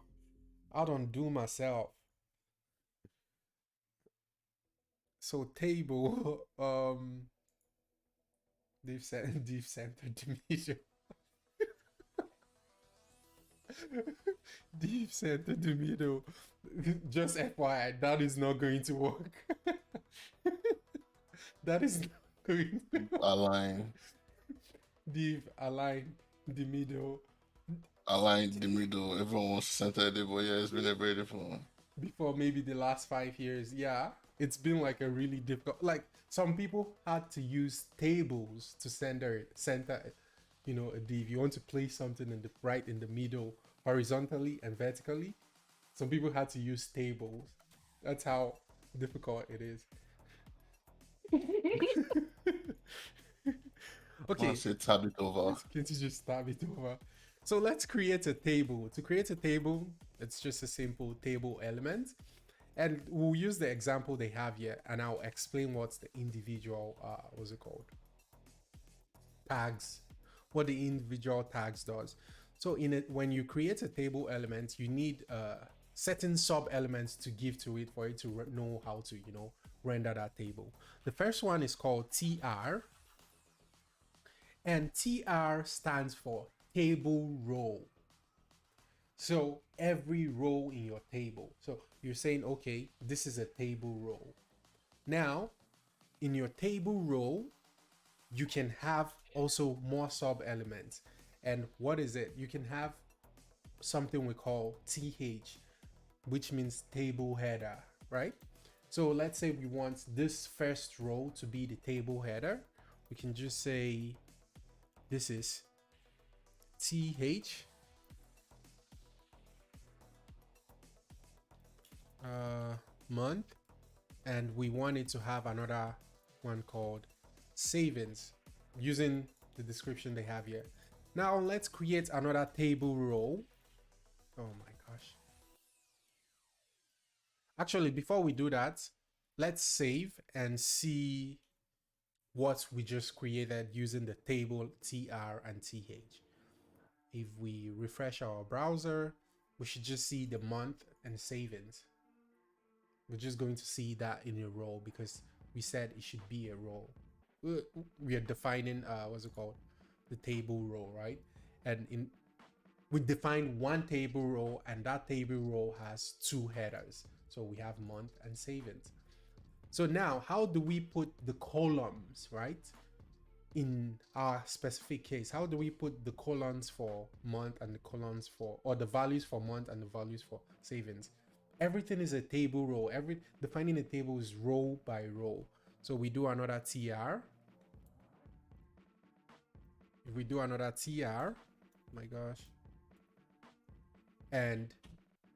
I don't do myself. So table, div center division. Div center the middle. Just FYI, that is not going to work. That is not going to Align. Div align the middle. Align the middle. Everyone wants to center it, but yeah, it's been a very difficult one. Before maybe the last 5 years, yeah, it's been like a really difficult. Like, some people had to use tables to center, you know, a div. You want to place something in the right in the middle, horizontally and vertically. Some people had to use tables. That's how difficult it is. Okay, Once you tab it over. can't you just tab it over? So let's create a table. To create a table, it's just a simple table element. And we'll use the example they have here, and I'll explain what's the individual, what's it called? Tags, what the individual tags does. So in it, when you create a table element, you need certain sub elements to give to it for it to know how to, you know, render that table. The first one is called TR, and TR stands for table row. So every row in your table. So you're saying, okay, this is a table row. Now, in your table row, you can have also more sub elements. And what is it? You can have something we call TH, which means table header, right? So let's say we want this first row to be the table header. We can just say this is TH month, and we want it to have another one called savings, using the description they have here. Now let's create another table row. Oh my gosh. Actually, before we do that, let's save and see what we just created using the table TR and TH. If we refresh our browser, we should just see the month and savings. We're just going to see that in a row because we said it should be a row. We are defining what's it called, the table row, right? And we define one table row, and that table row has two headers. So we have month and savings. So now, how do we put the columns, right? In our specific case, how do we put the columns for month and the columns for, or the values for month and the values for savings? Everything is a table row. Defining a table is row by row. So we do another TR. If we do another TR, my gosh, and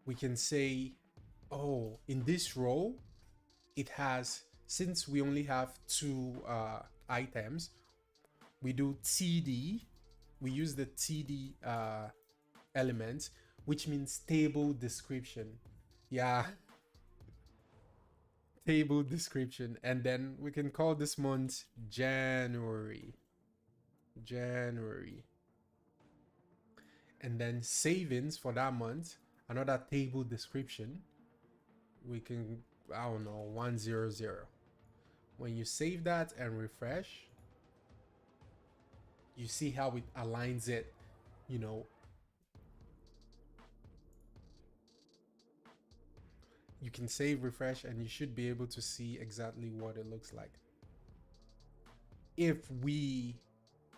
we can say, oh, in this row, it has, since we only have two items, we do TD. We use the TD element, which means table description. Yeah, table description. And then we can call this month January. And then savings for that month, another table description. We can, I don't know, 100. When you save that and refresh, you see how it aligns it, you know. You can save, refresh, and you should be able to see exactly what it looks like. If we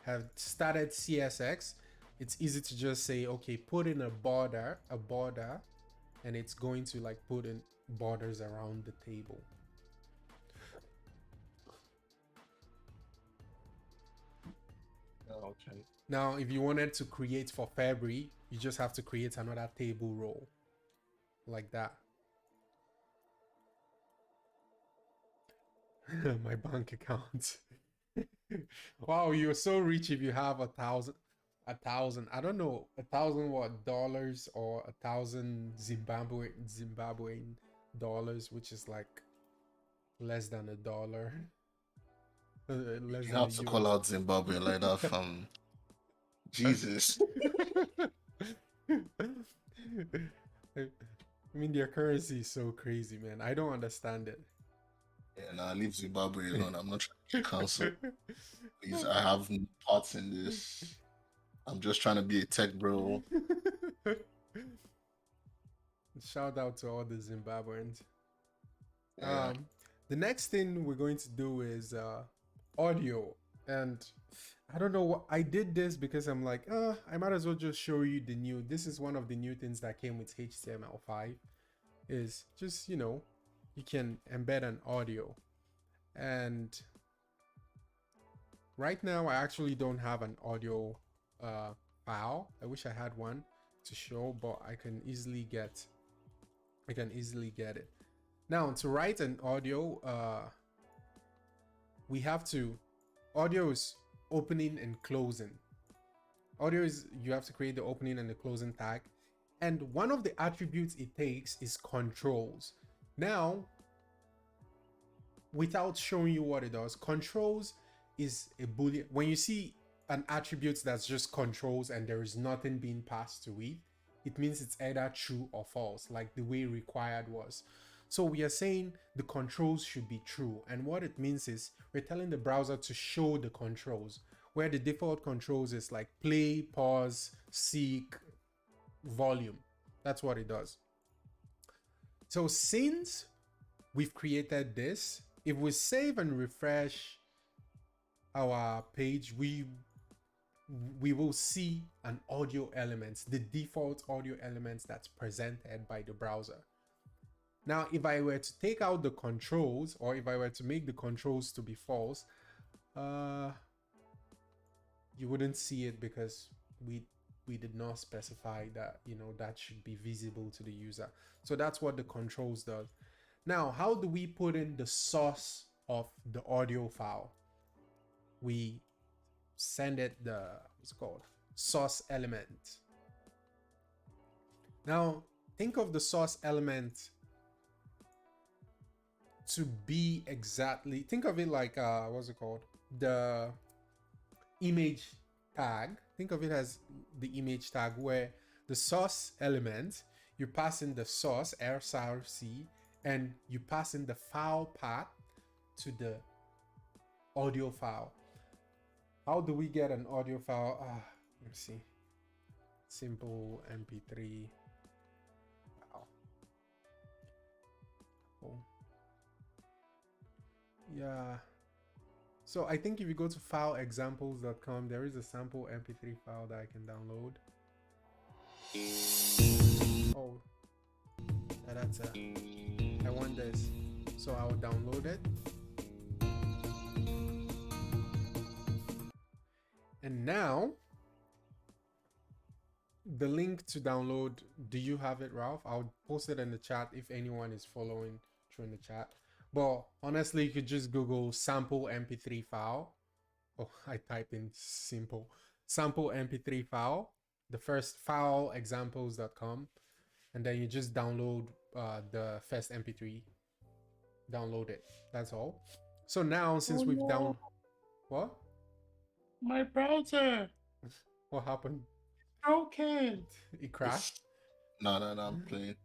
have started CSX, it's easy to just say, okay, put in a border, and it's going to like put in borders around the table. Okay. Now, if you wanted to create for February, you just have to create another table row like that. My bank account. Wow, you're so rich if you have 1,000. I don't know, 1,000 what, dollars, or 1,000 Zimbabwean dollars, which is like less than $1. Less You than a have to call US. out Zimbabwe like that, fam. Jesus. I mean, their currency is so crazy, man. I don't understand it. Yeah, nah, leave Zimbabwe alone. I'm not trying to get cancelled. Please, I have no parts in this. I'm just trying to be a tech bro. Shout out to all the Zimbabweans. Yeah. The next thing we're going to do is audio. And I don't know what I did this because I'm like, I might as well just show you the new. This is one of the new things that came with HTML5. Is just, you know, you can embed an audio. And right now I actually don't have an audio file. I wish I had one to show, but I can easily get it. Now, to write an audio, we have to, audio is opening and closing. Audio is, you have to create the opening and the closing tag. And one of the attributes it takes is controls. Now, without showing you what it does, controls is a boolean. When you see an attribute that's just controls and there is nothing being passed to it, it means it's either true or false, like the way required was. So we are saying the controls should be true. And what it means is we're telling the browser to show the controls, where the default controls is like play, pause, seek, volume. That's what it does. So since we've created this, if we save and refresh our page, we will see an audio element, the default audio elements that's presented by the browser. Now, if I were to take out the controls, or if I were to make the controls to be false, you wouldn't see it because we did not specify that, you know, that should be visible to the user. So that's what the controls does. Now, how do we put in the source of the audio file? We send it the, what's it called, source element. Now, think of the source element to be exactly, think of it like what's it called, the image tag. Think of it as the image tag, where the source element, you pass in the source src, and you pass in the file path to the audio file. How do we get an audio file? Let me see. Simple mp3 file. Oh. Yeah. So I think if you go to fileexamples.com, there is a sample mp3 file that I can download. Oh, yeah, that's it. I want this. So I'll download it. And now, the link to download, do you have it, Ralph? I'll post it in the chat if anyone is following through in the chat. But honestly, you could just Google sample mp3 file. Oh, I typed in simple sample mp3 file. The first fileexamples.com, and then you just download the first mp3. Download it. That's all. So now, since we've down, what? My browser. What happened? Broken. It crashed. No, I'm playing.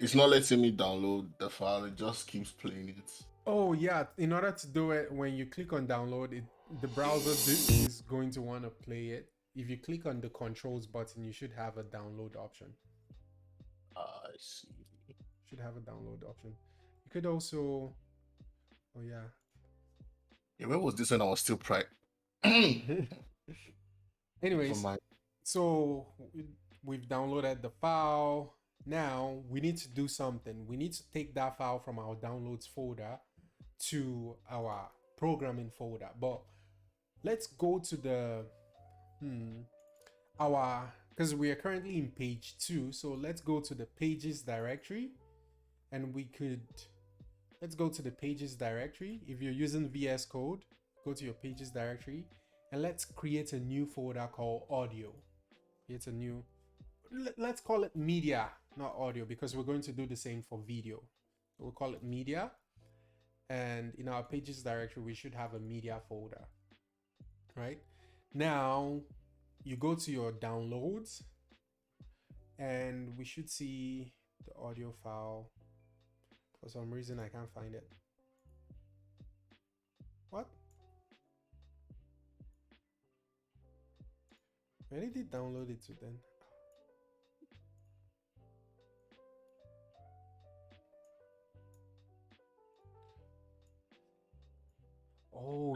It's not letting me download the file. It just keeps playing it. Oh yeah, in order to do it, when you click on download, the browser is going to want to play it. If you click on the controls button, you should have a download option. I see. Should have a download option. You could also, oh yeah. Yeah, where was this when I was still Anyways, so we've downloaded the file. Now we need to do something. We need to take that file from our downloads folder to our programming folder. But let's go to the because we are currently in page 2. So let's go to the pages directory, and let's go to the pages directory. If you're using VS Code, go to your pages directory, and let's create a new folder called audio. Let's call it media, not audio, because we're going to do the same for video. We'll call it media. And in our pages directory, we should have a media folder. Right now, you go to your downloads, and we should see the audio file. For some reason, I can't find it. What? Where did it download it to then? Oh,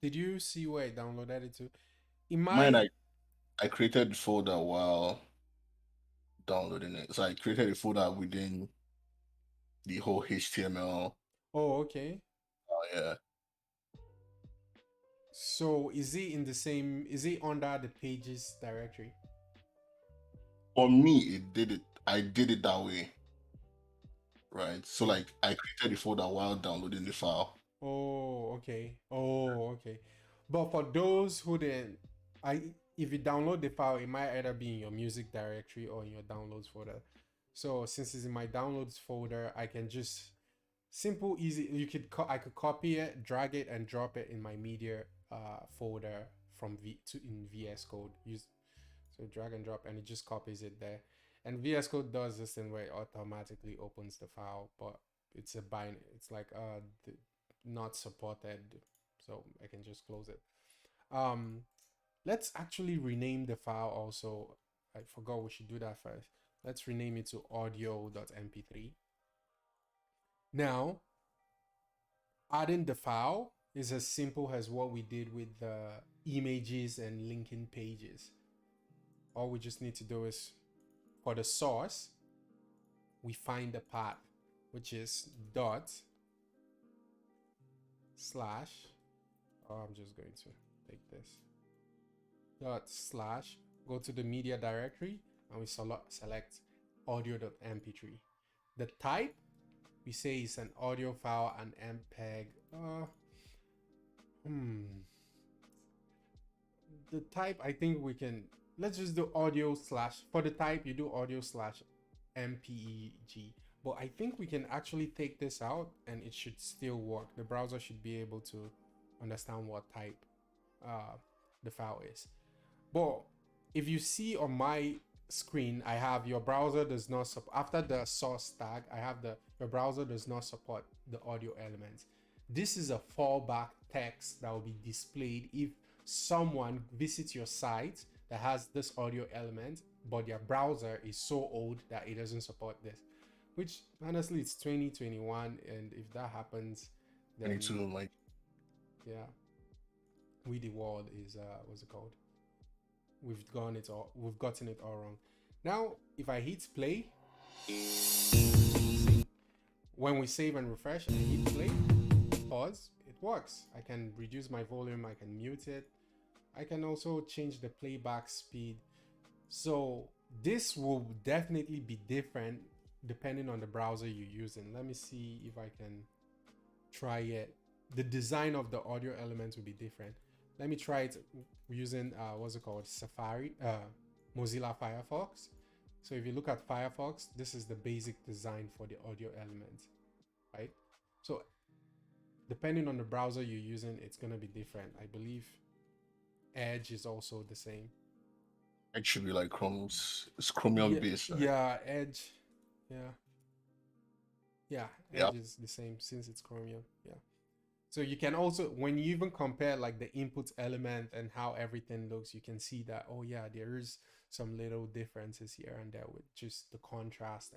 did you see where I downloaded it to? In mine, I created the folder while downloading it. So I created a folder within the whole HTML. Oh, okay. Oh yeah. So is it under the pages directory? For me, I did it that way. Right. So like I created the folder while downloading the file. Oh, okay. Oh, okay. But for those who didn't, if you download the file, it might either be in your music directory or in your downloads folder. So since it's in my downloads folder, I can just simple, easy. I could copy it, drag it, and drop it in my media folder from in VS Code. So drag and drop, and it just copies it there. And VS Code does this thing where it automatically opens the file, but it's a bind. It's like not supported, so I can just close it. Let's actually rename the file also. I forgot we should do that first. Let's rename it to audio.mp3. Now, adding the file is as simple as what we did with the images and linking pages. All we just need to do is, for the source, we find the path, which is dot slash, I'm just going to take this, dot slash, go to the media directory, and we select audio.mp3. The type, we say is an audio file and mpeg. The type, I think we can, let's just do audio slash, for the type you do audio slash mpeg. But I think we can actually take this out and it should still work. The browser should be able to understand what type the file is. But if you see on my screen, I have your browser does not support, after the source tag, I have your browser does not support the audio elements. This is a fallback text that will be displayed if someone visits your site that has this audio element, but their browser is so old that it doesn't support this. Which honestly, it's 2021, and if that happens, then 22, like, yeah, the world is what's it called? We've gotten it all wrong. Now, if I hit play, when we save and refresh and hit play, pause, it works. I can reduce my volume, I can mute it. I can also change the playback speed. So this will definitely be different depending on the browser you're using. Let me see if I can try it. The design of the audio elements will be different. Let me try it using what's it called, Mozilla Firefox. So if you look at Firefox, this is the basic design for the audio elements, right? So depending on the browser you're using, it's going to be different. I believe Edge is also the same. It should be like Chrome's, it's Chromium based, right? Yeah, Edge. Yeah, Edge is the same since it's Chromium. Yeah. So you can also, when you even compare like the input element and how everything looks, you can see that, oh yeah, there is some little differences here and there with just the contrast,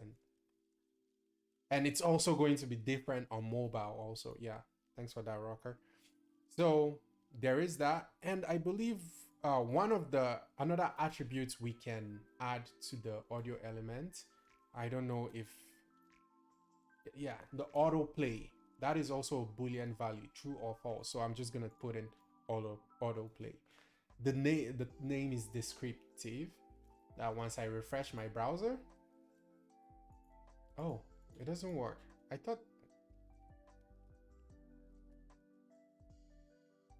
and it's also going to be different on mobile also. Yeah, thanks for that, Rocker. So there is that, and I believe one of the another attributes we can add to the audio element, I don't know if, yeah, the autoplay, that is also a boolean value, true or false. So I'm just gonna put in autoplay. The name is descriptive. That once I refresh my browser, oh, it doesn't work. I thought,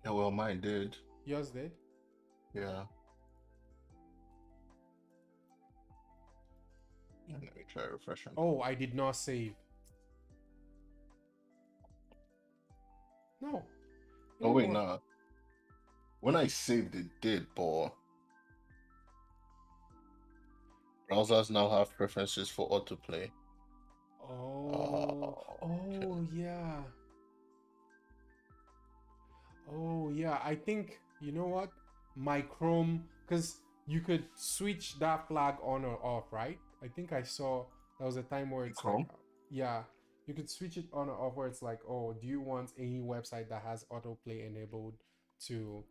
Yeah, well, mine did. yours did. Yeah. Yeah, let me try refreshing. Oh, I did not save. No. Oh wait, nah. When I saved it did, but browsers now have preferences for autoplay. Oh, Shit. oh yeah. Oh yeah. I think, you know what? My Chrome, because you could switch that flag on or off, right? I think I saw there was a time where it's like, Chrome. yeah, you could switch it on or off where it's like, oh, do you want any website that has autoplay enabled to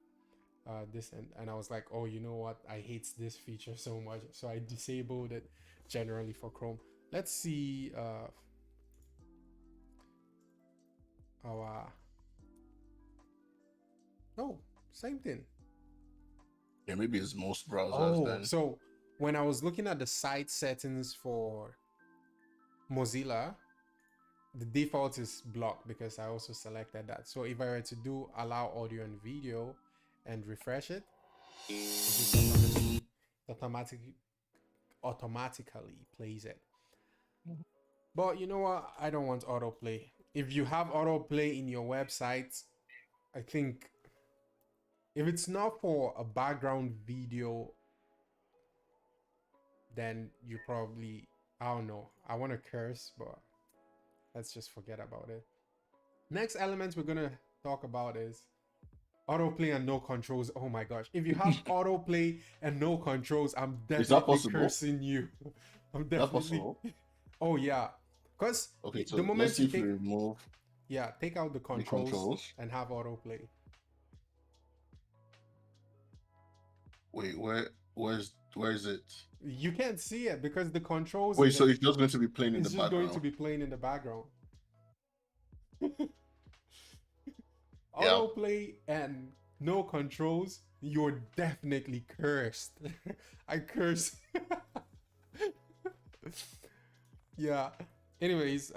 this, and I was like, oh, you know what? I hate this feature so much, so I disabled it generally for Chrome. Let's see our no, same thing. Yeah, maybe it's most browsers Oh, then. so when I was looking at the site settings for Mozilla, the default is blocked because I also selected that. So if I were to do allow audio and video and refresh it, it just automatically plays it. But you know what? I don't want autoplay. If you have autoplay in your website, I think if it's not for a background video, then you probably, I don't know. I want to curse, but let's just forget about it. Next element we're gonna talk about is autoplay and no controls. Oh my gosh. If you have autoplay and no controls, I'm Is that definitely possible? cursing you. I'm Is that definitely. possible? Oh yeah. Because Okay, the so let's moment see you if we take, remove yeah, take out the the controls controls. and have autoplay. Wait, where is it? You can't see it because the controls Wait, is so it, it's just going to be playing in the it's just going to background? be playing in the background. Yeah. Autoplay and no controls, you're definitely cursed. I curse. Yeah. Anyways,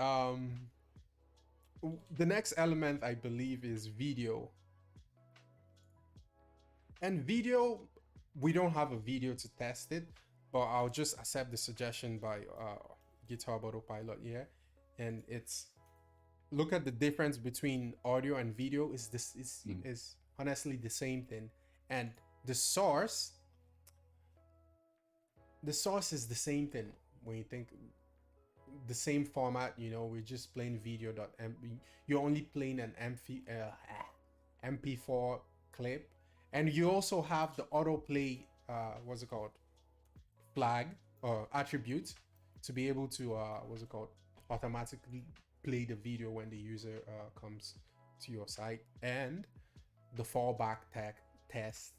the next element I believe is video. And video, we don't have a video to test it, but I'll just accept the suggestion by GitHub Autopilot here. And it's, look at the difference between audio and video is this is honestly the same thing. And the source is the same thing when you think the same format, you know, we're just playing video.mp. You're only playing an MP4 clip, and you also have the autoplay, what's it called, flag or attribute to be able to what's it called, automatically play the video when the user comes to your site, and the fallback text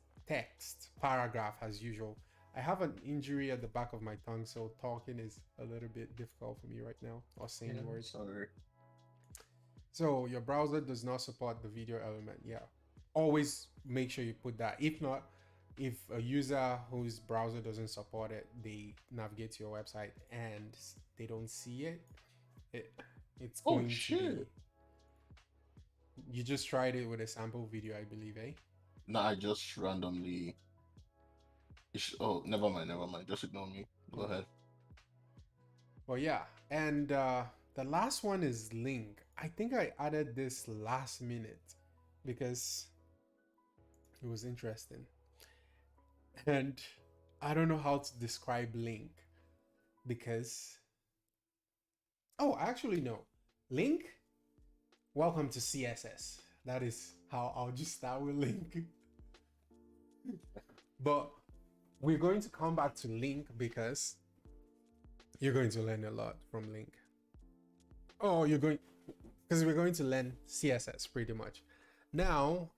paragraph as usual. I have an injury at the back of my tongue, so talking is a little bit difficult for me right now, or saying Yeah, words. sorry. So your browser does not support the video element. Yeah, always make sure you put that. If not, if a user whose browser doesn't support it, they navigate to your website and they don't see it, it's Oh going to be. shit. You just tried it with a sample video, I believe, eh? No, I just randomly. Oh, never mind, never mind. Just ignore me. Go Okay. ahead. Well, yeah, and the last one is link. I think I added this last minute because it was interesting, and I don't know how to describe link because, oh, actually no, link. Welcome to CSS. That is how I'll just start with link. But we're going to come back to link because you're going to learn a lot from link. Oh, because we're going to learn CSS pretty much. Now,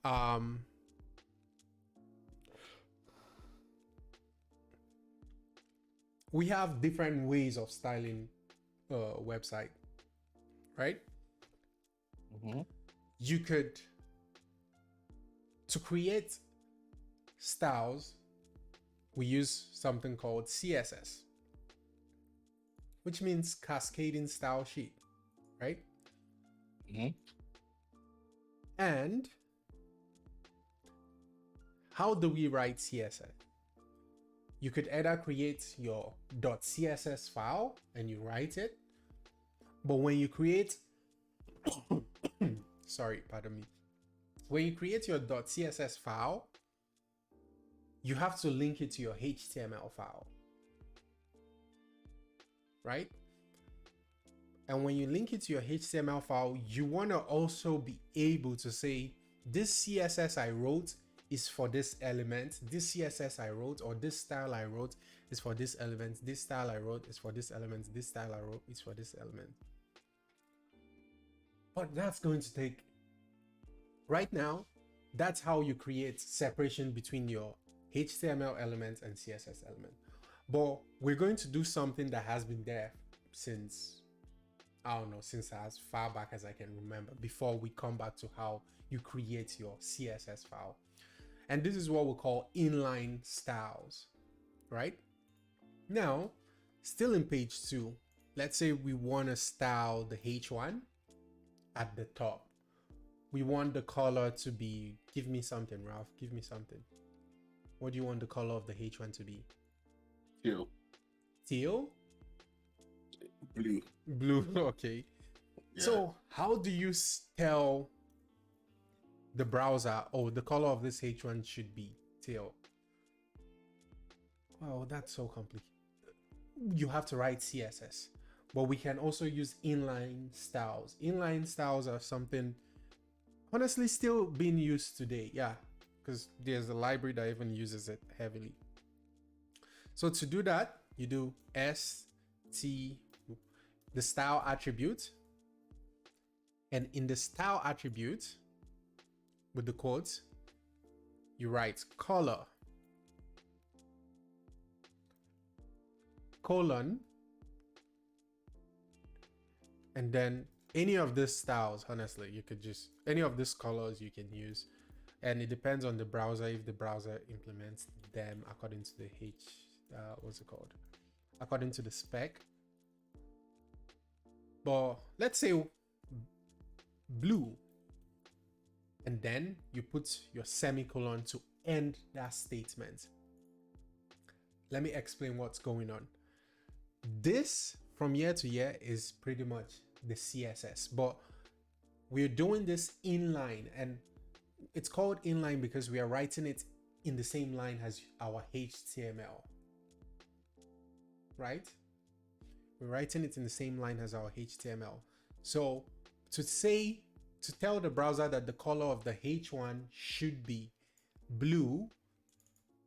we have different ways of styling a website, right? You could, to create styles, we use something called CSS, which means cascading style sheet, right? And how do we write CSS? You could either create your .css file and you write it, but when you create, sorry, pardon me. When you create your .css file, you have to link it to your HTML file, right? And when you link it to your HTML file, you want to also be able to say, this CSS I wrote is for this element, this CSS I wrote, or this style I wrote is for this element, this style I wrote is for this element, this style I wrote is for this element. But that's going to take, right now, that's how you create separation between your HTML element and CSS element. But we're going to do something that has been there since, I don't know, since as far back as I can remember, before we come back to how you create your CSS file. And this is what we call inline styles, right? Now, still in page 2, let's say we want to style the H1 at the top. We want the color to be, give me something, Ralph, give me something. What do you want the color of the H1 to be? Teal. Teal? Blue. Blue, okay. Yeah. So how do you tell the browser, oh, the color of this H1 should be teal? Well, that's so complicated. You have to write CSS, but we can also use inline styles. Inline styles are something honestly still being used today. Yeah, because there's a library that even uses it heavily. So to do that, you do the style attribute, and in the style attribute with the quotes, you write color colon, and then any of these styles, honestly, you could just, any of these colors you can use, and it depends on the browser if the browser implements them according to the according to the spec. But let's say blue, and then you put your semicolon to end that statement. Let me explain what's going on. This from year to year is pretty much the CSS, but we're doing this inline, and it's called inline because we are writing it in the same line as our HTML, right? We're writing it in the same line as our HTML. So to tell the browser that the color of the H1 should be blue,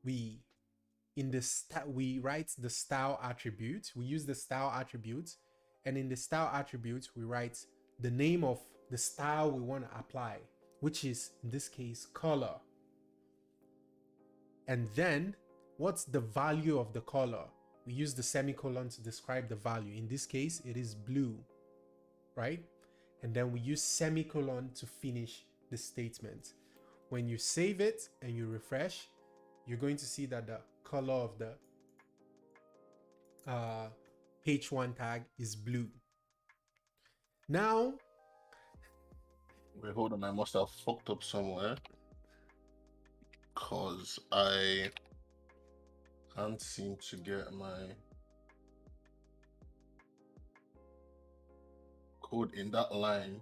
we write the style attribute. We use the style attribute, and in the style attribute, we write the name of the style we want to apply, which is in this case color. And then what's the value of the color? We use the semicolon to describe the value. In this case, it is blue, right? And then we use semicolon to finish the statement. When you save it and you refresh, you're going to see that the color of the H1 tag is blue. Now, wait, hold on, I must have fucked up somewhere, because I can't seem to get my code in that line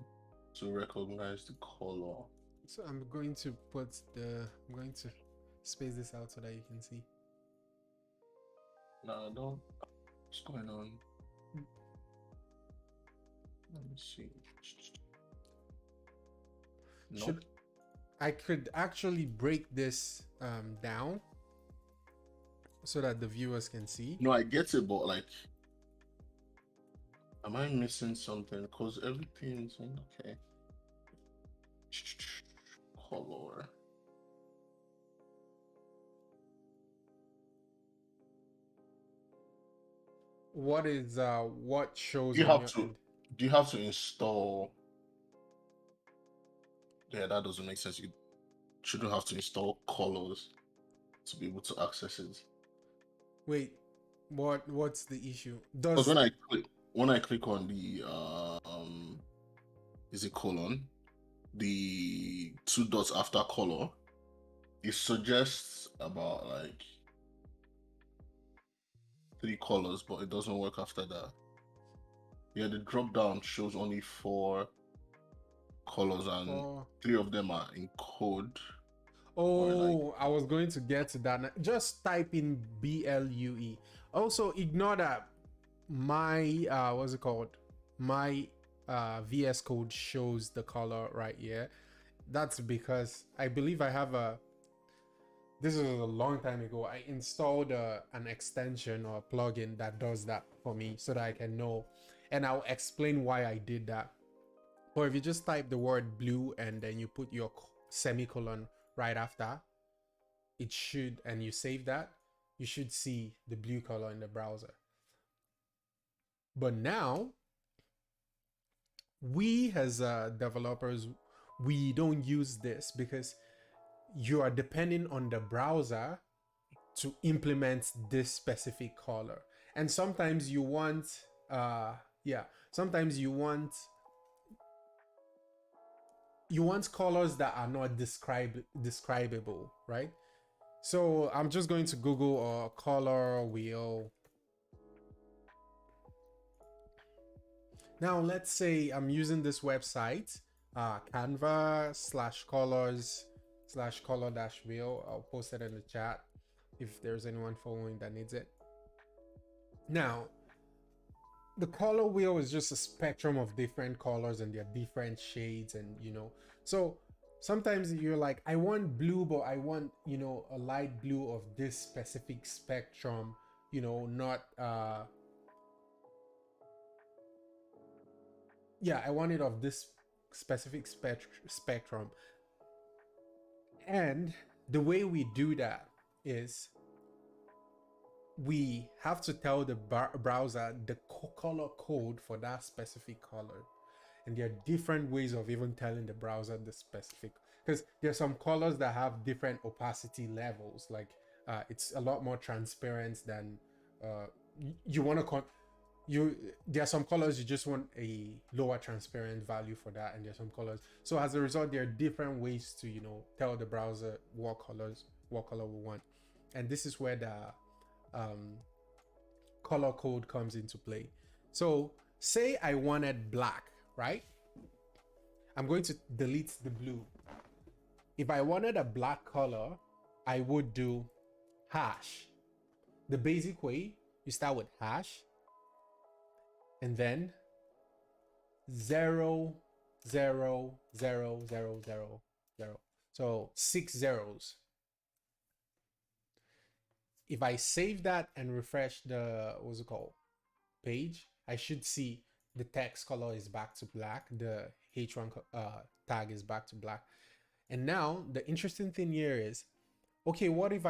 to recognize the color. So I'm going to space this out so that you can see. No, don't. What's going on? Let me see. I could actually break this down so that the viewers can see. No, I get it, but like, am I missing something? Because everything's okay. Color. What shows You on have your to. end? Do you have to install? Yeah, that doesn't make sense. You shouldn't have to install colors to be able to access it. Wait, what's the issue? Because Does when I click on the is it colon, the two dots after color, it suggests about like 3 colors, but it doesn't work after that. Yeah, the drop down shows only 4 colors, and 3 of them are in code. Oh, I was going to get to that. Just type in BLUE. Also, ignore that my what's it called? My VS Code shows the color right here. That's because I believe I have a. This was a long time ago. I installed an extension or a plugin that does that for me so that I can know, and I'll explain why I did that. Or if you just type the word blue and then you put your semicolon right after, it should, and you save that, you should see the blue color in the browser. But now, we as developers, we don't use this because you are depending on the browser to implement this specific color. And sometimes you want, sometimes you want colors that are not describable, right? So I'm just going to Google a color wheel. Now let's say I'm using this website, canva/colors/color-wheel. I'll post it in the chat if there's anyone following that needs it. Now, the color wheel is just a spectrum of different colors and their different shades, and so sometimes you're like, I want blue, but I want a light blue of this specific spectrum, not I want it of this specific spectrum. And the way we do that is we have to tell the browser the color code for that specific color. And there are different ways of even telling the browser the specific, because there's some colors that have different opacity levels. Like it's a lot more transparent than you want to there are some colors you just want a lower transparent value for that, and there's some colors. So as a result, there are different ways to tell the browser what color we want, and this is where the color code comes into play. So say I wanted black, right? I'm going to delete the blue. If I wanted a black color, I would do hash. The basic way, you start with hash and then 0 0 0 0 0 0. So 6 zeros. If I save that and refresh the page, I should see the text color is back to black. The H1 tag is back to black. And now the interesting thing here is, okay, what if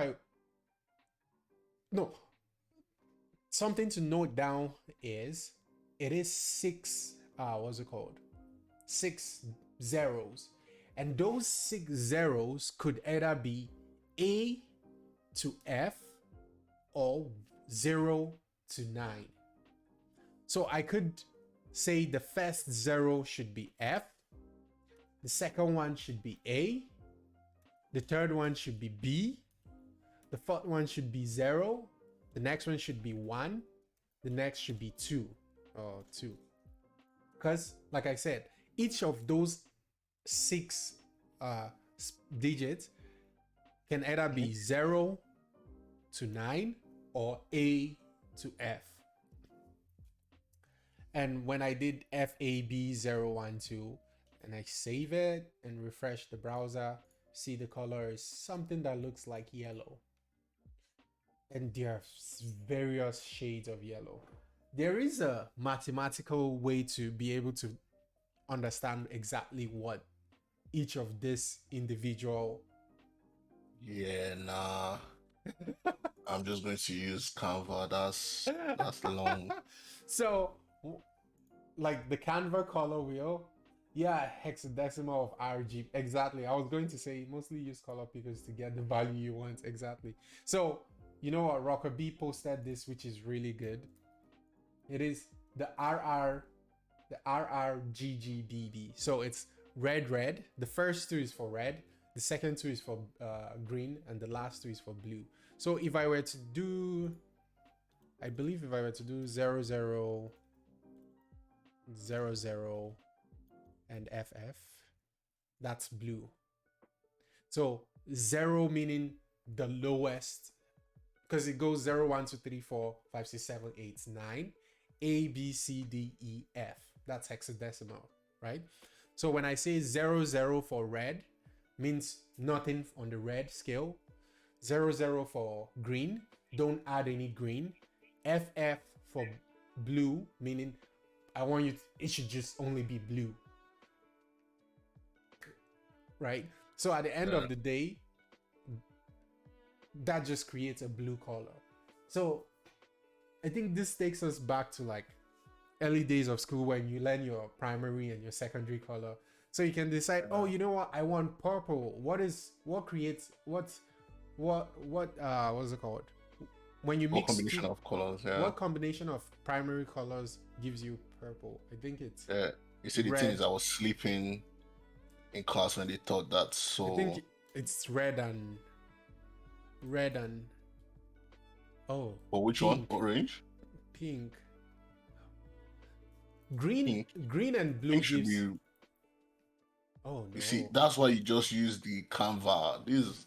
something to note down is it is 6 6 zeros, and those 6 zeros could either be A to F or 0 to 9. So I could say the first 0 should be F, the second one should be A, the third one should be B, the fourth one should be 0, the next one should be 1, the next should be 2. Because like I said, each of those 6 digits can either be 0 to 9 or A to F. And when I did FAB012 and I save it and refresh the browser, see the color is something that looks like yellow. And there are various shades of yellow. There is a mathematical way to be able to understand exactly what each of this individual. Yeah, nah. I'm just going to use Canva. That's long. So, like the Canva color wheel, yeah, hexadecimal of Rgb. Exactly. I was going to say mostly use color pickers to get the value you want. Exactly. So, you know what? Rgb posted this, which is really good. It is the RRGGBB. So it's red. The first two is for red, the second two is for green, and the last two is for blue. So if I were to do, I believe if I were to do 0, 0, 0, 0, and FF, that's blue. So 0 meaning the lowest, because it goes 0, 1, 2, 3, 4, 5, 6, 7, 8, 9. A, B, C, D, E, F. That's hexadecimal, right? So when I say 0, 0 for red, means nothing on the red scale. 0, 0 for green, don't add any green. FF for blue, meaning I want you to, it should just only be blue, right? So at the end of the day, that just creates a blue color. So I think this takes us back to like early days of school when you learn your primary and your secondary color. So you can decide, oh, you know what? I want purple. What's it called? When you What mix combination of colors? Yeah. what combination of primary colors gives you purple? I think it's You see, the red. thing is, I was sleeping in class when they taught that. So I think it's red and oh. But which pink, one? Orange? Pink. Green. Pink. Green and blue Pink should gives. be. Oh no. You see, that's why you just use the Canva. This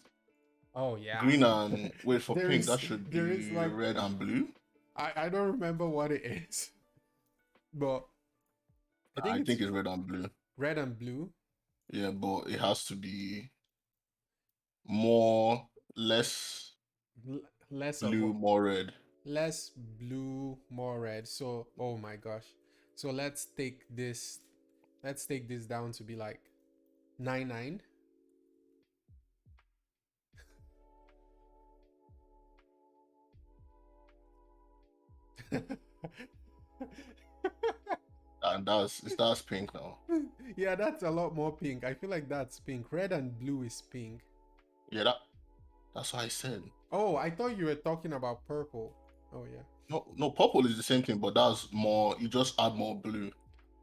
Oh yeah. green and wait for There pink. is- That should there is be like- red and blue. I don't remember what it is, but I think it's red and blue. red and blue. Yeah, but it has to be less Less blue, of more red. less blue, more red. So oh my gosh. So let's take this down to be like 9, 9. And that's pink now. Yeah, that's a lot more pink. I feel like that's pink. Red and blue is pink. Yeah, that's what I said. Oh, I thought you were talking about purple. Oh yeah. No, purple is the same thing, but that's more. You just add more blue.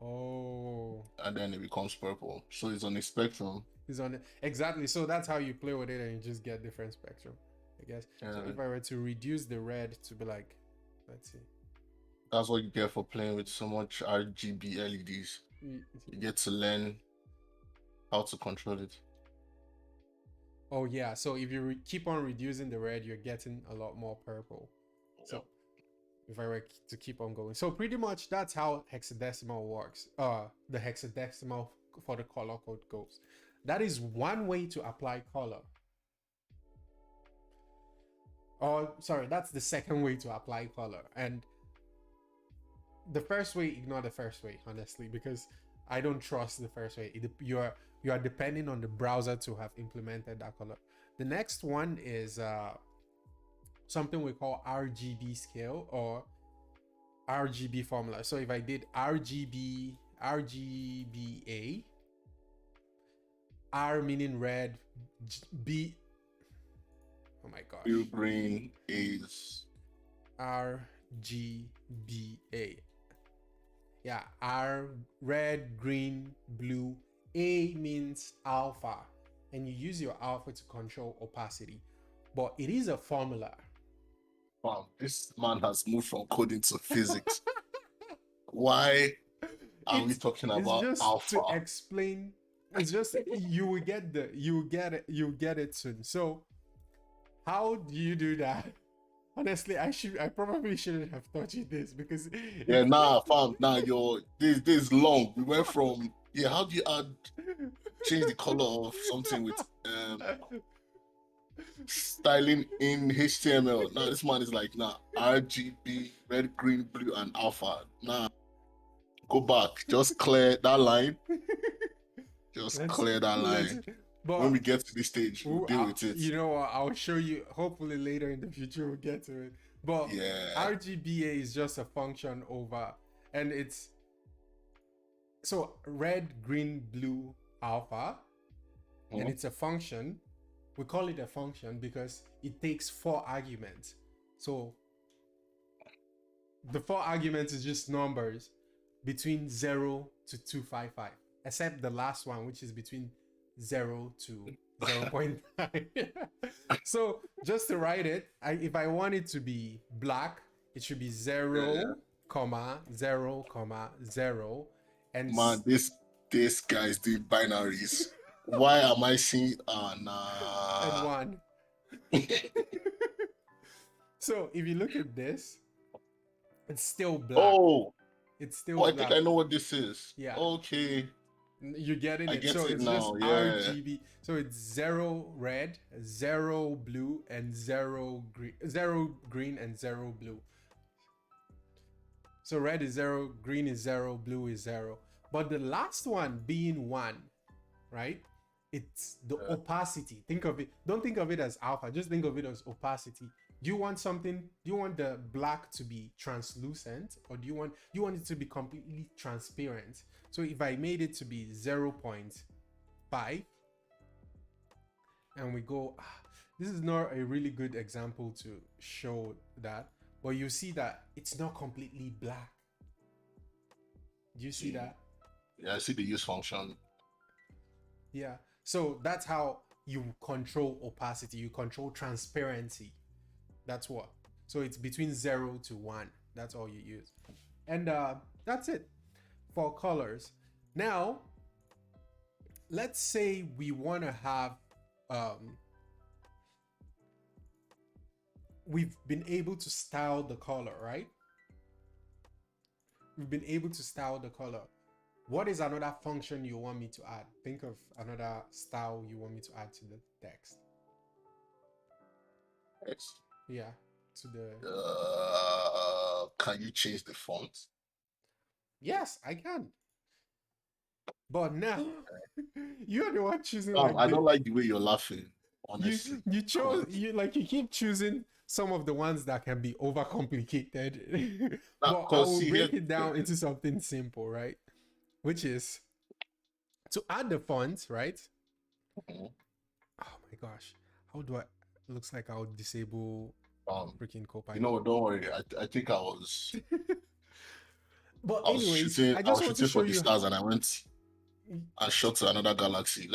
Oh. And then it becomes purple. So it's on a spectrum. It's on it. Exactly. So that's how you play with it, and you just get different spectrum, I guess. Yeah. So if I were to reduce the red to be like, let's see. That's what you get for playing with so much RGB LEDs. You get to learn how to control it. Oh yeah. So if you keep on reducing the red, you're getting a lot more purple. So if I were to keep on going, so pretty much that's how hexadecimal works. The hexadecimal for the color code goes. That is one way to apply color. Or sorry, that's the second way to apply color. And the first way, ignore the first way, honestly, because I don't trust the first way. You are depending on the browser to have implemented that color. The next one is something we call RGB scale or Rgb formula. So if I did RGBA, R meaning red, B, oh my gosh, Blue green is RGBA. Yeah, R, red, green, blue. A means alpha, and you use your alpha to control opacity, but it is a formula. Wow, this man has moved from coding to physics. Why are we talking about just alpha? To explain, it's just you will get it soon. So how do you do that? Honestly, I probably shouldn't have taught you this because Yeah, fam, this is long. We went from Yeah, how do you change the color of something with styling in HTML? Now this man is like, nah, RGB, red, green, blue, and alpha. Nah, go back. Just clear that line. Just let's clear that let's line. When but we get to this stage, we'll deal with it. you know what, I'll show you hopefully later in the future we'll get to it. But Yeah. RGBA is just a function over, and it's so red, green, blue, alpha, and it's a function. We call it a function because it takes 4 arguments. So the 4 arguments is just numbers between 0 to 255, except the last one, which is between 0 to 0.9. So just to write it, if I want it to be black, it should be 0, comma 0, comma 0, and Man, this guy's doing binaries. Why am I seeing nah? and 1. So if you look at this, it's still black. Oh, It's still I black. think I know what this is. Yeah. Okay. You're getting I it. get So it it's now, just yeah. RGB. So it's 0 red, 0 blue, and 0 green. 0 green and 0 blue. So red is 0, green is 0, blue is 0. But the last one being 1, right? It's the opacity. Think of it. Don't think of it as alpha. Just think of it as opacity. Do you want something? Do you want the black to be translucent, or do you want it to be completely transparent? So if I made it to be 0.5, and we go, this is not a really good example to show that, but you see that it's not completely black. Do you see that? Yeah, I see the use function. Yeah. So that's how you control opacity. You control transparency. That's what. So it's between 0 to 1. That's all you use. And that's it for colors. Now, let's say we want to have we've been able to style the color, right? We've been able to style the color. What is another function you want me to add? Think of another style you want me to add to the text. Yes. Yeah, to the... Can you change the font? Yes, I can. But now, you're the one choosing I don't like the way you're laughing, honestly. you chose, you keep choosing some of the ones that can be overcomplicated. But I will break it down into something simple, right? Which is to add the font, right? Oh my gosh, how do I? Looks like I'll disable freaking Copilot. You know what? Don't worry. I think I was. But anyways, I was just want to shooting show for the you. stars, and I went and shot to another galaxy.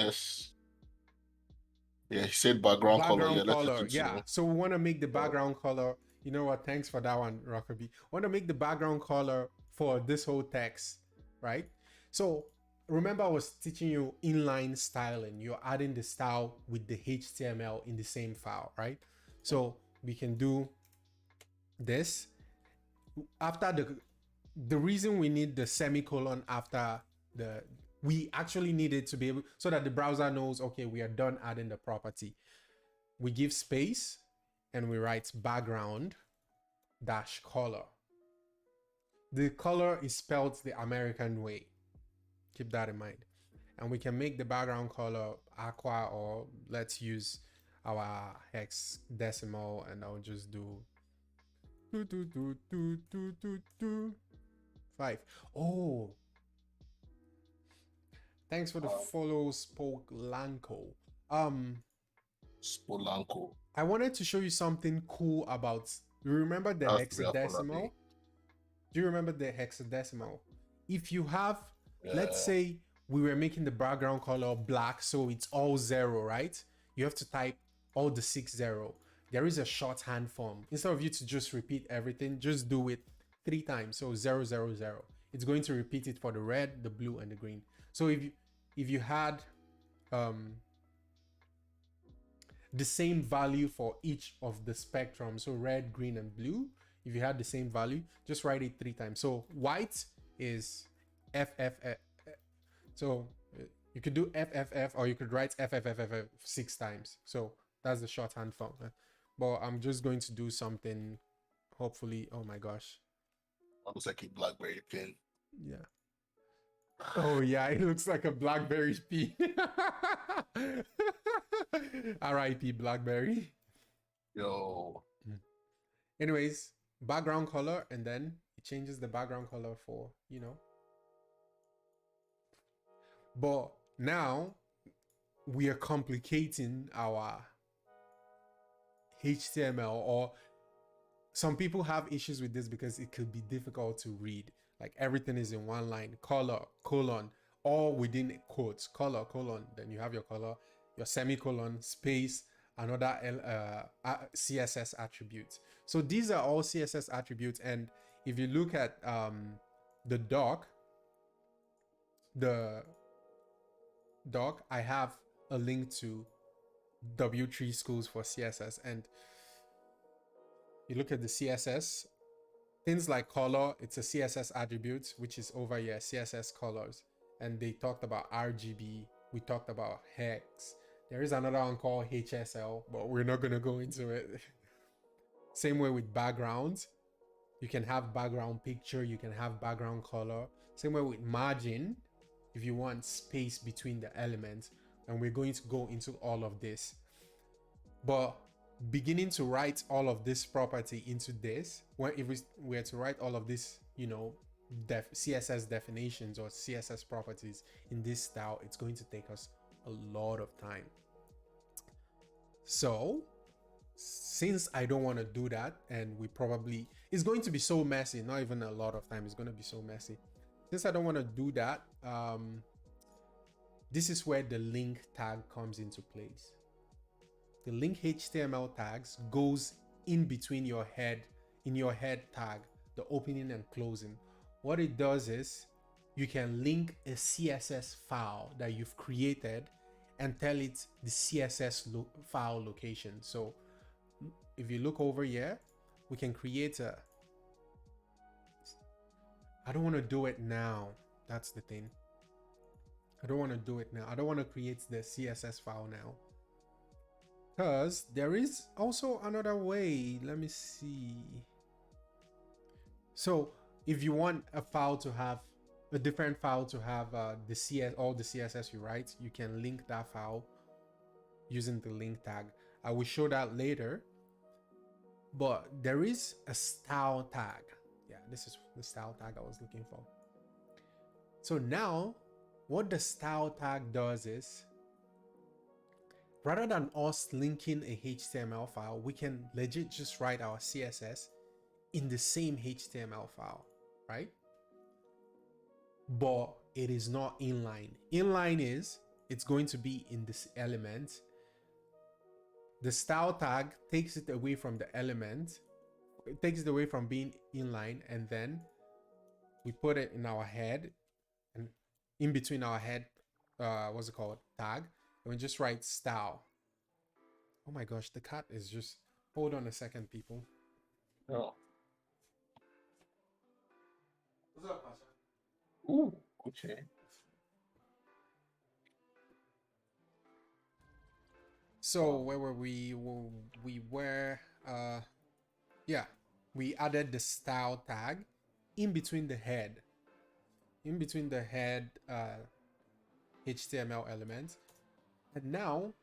Yeah, he said background color. Yeah, let's color. Yeah. So we want to make the background color. You know what? Thanks for that one, Rgb. Want to make the background color for this whole text, right? So remember, I was teaching you inline styling. You're adding the style with the HTML in the same file, right? So we can do this. After the reason we need the semicolon after we actually need it to be able, so that the browser knows, okay, we are done adding the property. We give space and we write background dash color. The color is spelled the American way. Keep that in mind. And we can make the background color aqua, or let's use our hexadecimal, and I'll just do 5. Oh, thanks for the follow, Spolanco. Spolanco. I wanted to show you something cool about. You remember the hexadecimal? Do you remember the hexadecimal? If you have, let's say we were making the background color black, so it's all 0, right? You have to type all the 60. There is a shorthand form. Instead of you to just repeat everything, just do it 3 times. So 0, 0, 0. It's going to repeat it for the red, the blue, and the green. So if you had the same value for each of the spectrum, so red, green, and blue, if you had the same value, just write it 3 times. So white is FFF. So you could do FFF, or you could write FFFFF 6 times. So that's the shorthand form. But I'm just going to do something, hopefully. Oh my gosh. Looks like a BlackBerry pin. Yeah. Oh yeah, it looks like a BlackBerry P. R.I.P. BlackBerry. Yo. Anyways, background color, and then it changes the background color for, you know. But now we are complicating our HTML, or some people have issues with this because it could be difficult to read. Like everything is in one line, color, colon, all within quotes, color, colon. Then you have your color, your semicolon, space, another CSS attributes. So these are all CSS attributes. And if you look at the doc, I have a link to W3 schools for CSS, and you look at the CSS, things like color, it's a CSS attribute, which is over here, CSS colors. And they talked about RGB, we talked about hex. There is another one called HSL, but we're not going to go into it. Same way with backgrounds. You can have background picture, you can have background color. Same way with margin, if you want space between the elements. And we're going to go into all of this. But beginning to write all of this property into this, if we were to write all of this, you know, CSS definitions or CSS properties in this style, it's going to take us a lot of time. So since I don't want to do that, and it's going to be so messy, not even a lot of time, it's going to be so messy. Since I don't want to do that, this is where the link tag comes into place. The link HTML tags goes in between your head, in your head tag, the opening and closing. What it does is you can link a CSS file that you've created and tell it the CSS file location. So if you look over here, we can create I don't want to do it now. That's the thing. I don't want to do it now. I don't want to create the CSS file now, because there is also another way. Let me see. So if you want a file to have a different file to have all the CSS you write, you can link that file using the link tag. I will show that later. But there is a style tag. Yeah, this is the style tag I was looking for. So now what the style tag does is, rather than us linking a HTML file, we can legit just write our CSS in the same HTML file, right? But it is not inline. Inline is, it's going to be in this element. The style tag takes it away from the element, it takes it away from being inline, and then we put it in our head, and in between our head, what's it called, tag, and we just write style. Oh my gosh, the cat is just, hold on a second, people. Oh. What's up, Pasha? Ooh, okay. So where were we? We were, yeah, we added the style tag in between the head, HTML element. And now,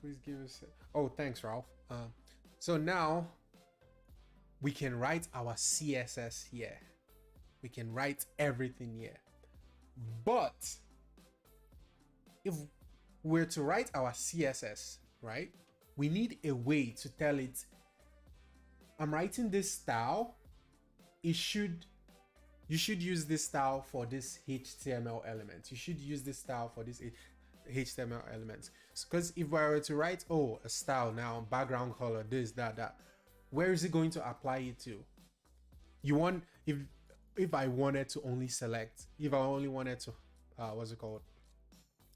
please give us, oh, thanks, Ralph. So now we can write our CSS here. We can write everything here. But if we're to write our CSS, right, we need a way to tell it, I'm writing this style. You should use this style for this HTML element. You should use this style for this HTML elements. Because if I were to write, oh, a style now, background color, this, that, where is it going to apply it to? You want, if I wanted to only select, if I only wanted to, what's it called?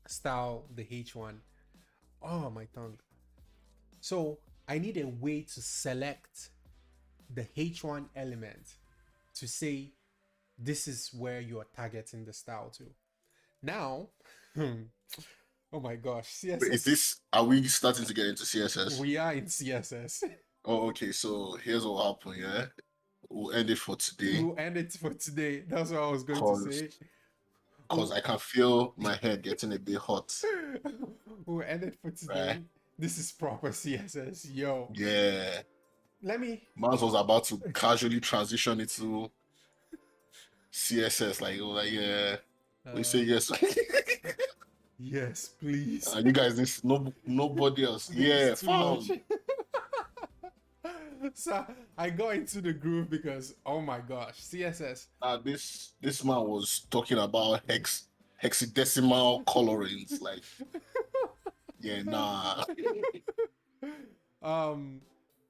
Style the H1. Oh, my tongue. So I need a way to select the H1 element to say, this is where you are targeting the style to. Now, oh my gosh, Wait, is CSS. this, are we starting to get into CSS? We are in CSS. Oh, okay. So here's what happened. Yeah, we'll end it for today. We'll end it for today. That's what I was going to Cause, say. cause I can feel my head getting a bit hot. We'll end it for Right? today. This is proper CSS. Yo, Yeah. let me. Mans was about to casually transition into CSS. Like, oh, like yeah. We say yes. Yes, please. You guys, this nobody else. This is Yeah, too much. fam. So I got into the groove because oh my gosh, CSS. This man was talking about hexadecimal colorings. Like, yeah, nah. um,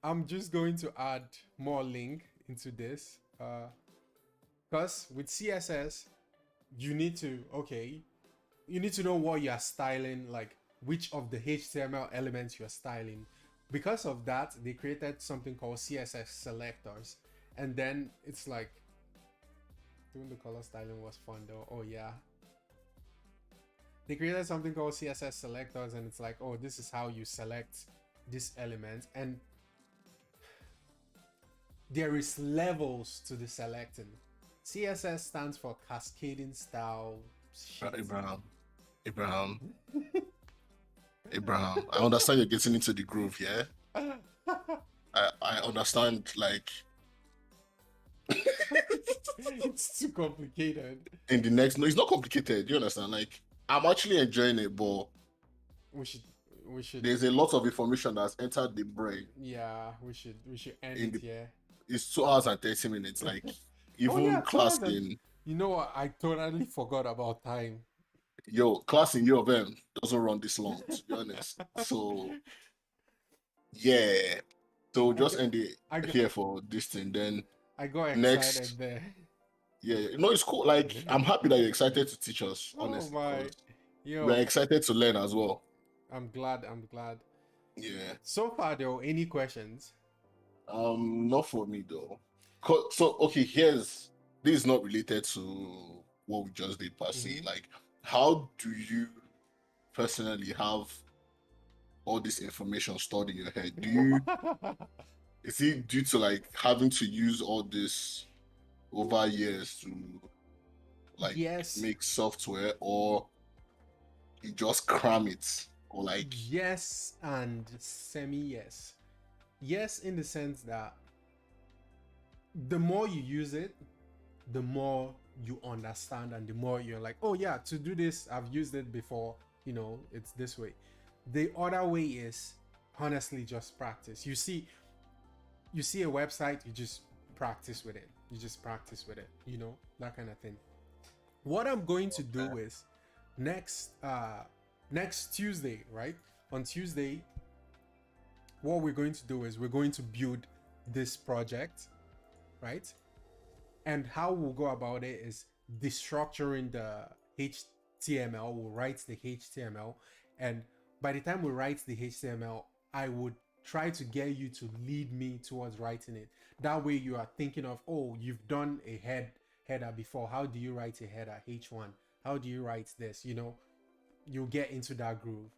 I'm just going to add more link into this. Because with CSS, you need to you need to know what you are styling, like which of the HTML elements you're styling. Because of that, they created something called Css Selectors, and then it's like doing the color styling was fun though. Oh yeah, they created something called Css Selectors, and it's like, oh, this is how you select this element, and there is levels to the selecting. CSS stands for cascading style shit. Abraham, Abraham. I understand you're getting into the groove, yeah. I understand, like It's too complicated. in the next. No, it's not complicated. You understand? Like I'm actually enjoying it, but We should we should there's a lot of information that's entered the brain. yeah, we should end In it the here. It's 2 hours and 30 minutes. Like Oh even yeah, class in you know what? I totally forgot about time. class in U of M doesn't run this long, to be honest. So yeah. So we'll I just got, end it I got, here for this thing. Then I got next, excited there. yeah, no, it's cool. Like I'm happy that you're excited to teach us, Oh honestly, my, because we're yo, excited to learn as well. I'm glad. I'm glad. Yeah. So far, though, any questions? Not for me though. So okay, this is not related to what we just did per se. Mm-hmm. Like, how do you personally have all this information stored in your head? Is it due to like having to use all this over years to like Yes, make software, or you just cram it, or like yes, and semi yes. Yes, in the sense that the more you use it, the more you understand, and the more you're like, oh yeah, to do this, I've used it before. It's this way. The other way is honestly just practice. You see a website, you just practice with it. You just practice with it. That kind of thing. What I'm going to do is next Tuesday, right? On Tuesday, what we're going to do is we're going to build this project, right? And how we'll go about it is destructuring the HTML. We'll write the HTML, and by the time we write the HTML, I would try to get you to lead me towards writing it. That way you are thinking of, oh, you've done a header before. How do you write a header? H1. How do you write this? You'll get into that groove.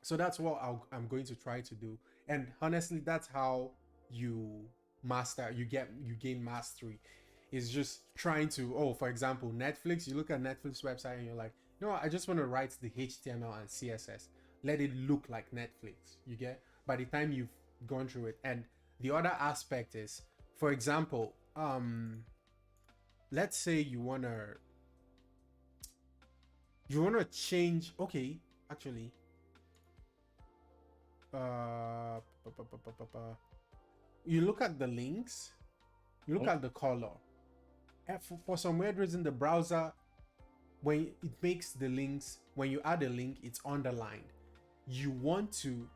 So that's what I'm going to try to do. And honestly, that's how you gain mastery. Is just trying to, for example, Netflix. You look at Netflix website and you're like, I just want to write the HTML and CSS. Let it look like Netflix. You get? By the time you've gone through it. And the other aspect is, for example, let's say you wanna change. Okay, actually, you look at the links, you look at the color. And for some weird reason, the browser, when it makes the links, when you add a link, it's underlined. You want to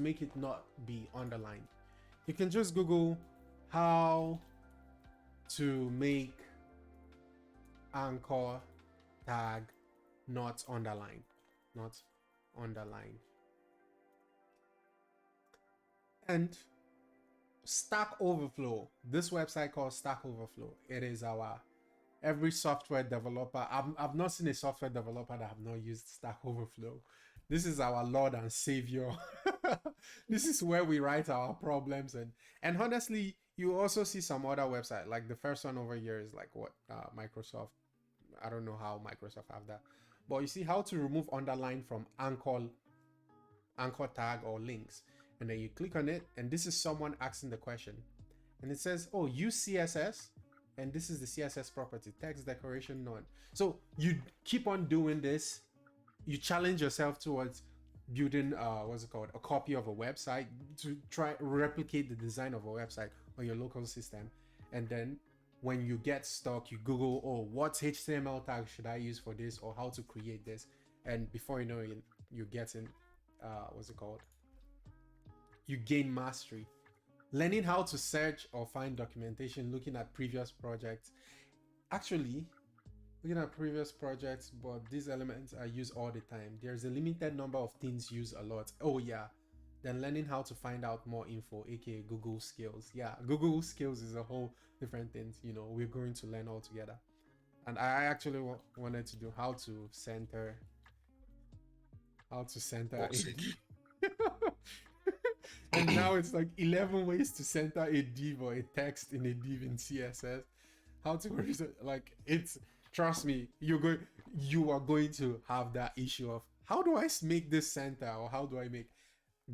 make it not be underlined. You can just Google how to make anchor tag not underlined. And Stack Overflow. This website called Stack Overflow. It is our every software developer. I've not seen a software developer that have not used Stack Overflow. This is our Lord and Savior. This is where we write our problems, and honestly, you also see some other website. Like the first one over here is like what Microsoft. I don't know how Microsoft have that, but you see how to remove underline from anchor tag or links, and then you click on it, and this is someone asking the question, and it says, oh, use CSS, and this is the CSS property, text decoration none. So you keep on doing this, you challenge yourself towards building what's it called, a copy of a website, to try replicate the design of a website on your local system, and then when you get stuck, you Google, oh, what HTML tag should I use for this, or how to create this, and before you know it, you're getting what's it called, you gain mastery. Learning how to search or find documentation, looking at previous projects. Actually, looking at previous projects, but these elements are used all the time. There's a limited number of things used a lot. Oh yeah. Then learning how to find out more info, aka Google skills. Yeah, Google skills is a whole different thing. You know, we're going to learn all together. And I actually wanted to do how to center a and now it's like 11 ways to center a div or a text in a div in CSS. How to like, it's, trust me, you are going to have that issue of how do I make this center, or how do I make.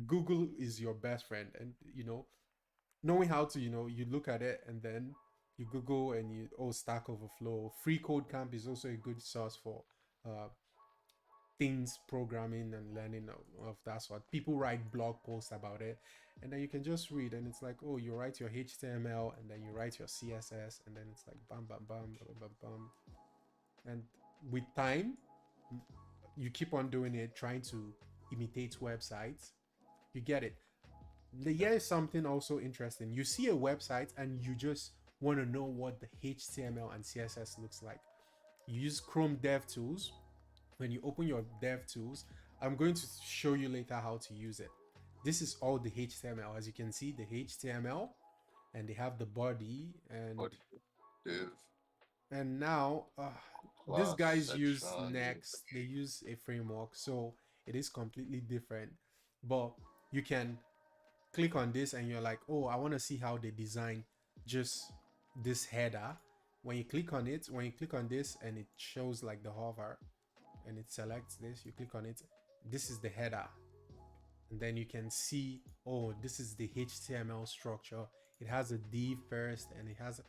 Google is your best friend, and you know, knowing how to, you know, you look at it and then you Google and you, oh, Stack Overflow. Free Code Camp is also a good source for uh, things, programming and learning of that sort. People write blog posts about it, and then you can just read, and it's like, oh, you write your HTML and then you write your CSS, and then it's like bam bam bam bam bam bam. And with time, you keep on doing it, trying to imitate websites, you get it. Here is something also interesting. You see a website and you just want to know what the HTML and CSS looks like. You use Chrome DevTools. When you open your DevTools, I'm going to show you later how to use it. This is all the HTML. As you can see, the HTML, and they have the body, and now these guys use Next. They use a framework, so it is completely different. But you can click on this and you're like, oh, I want to see how they design just this header. When you click on it, when you click on this and it shows like the hover and it selects this, you click on it, this is the header, and then you can see, oh, this is the HTML structure. It has a div first, and it has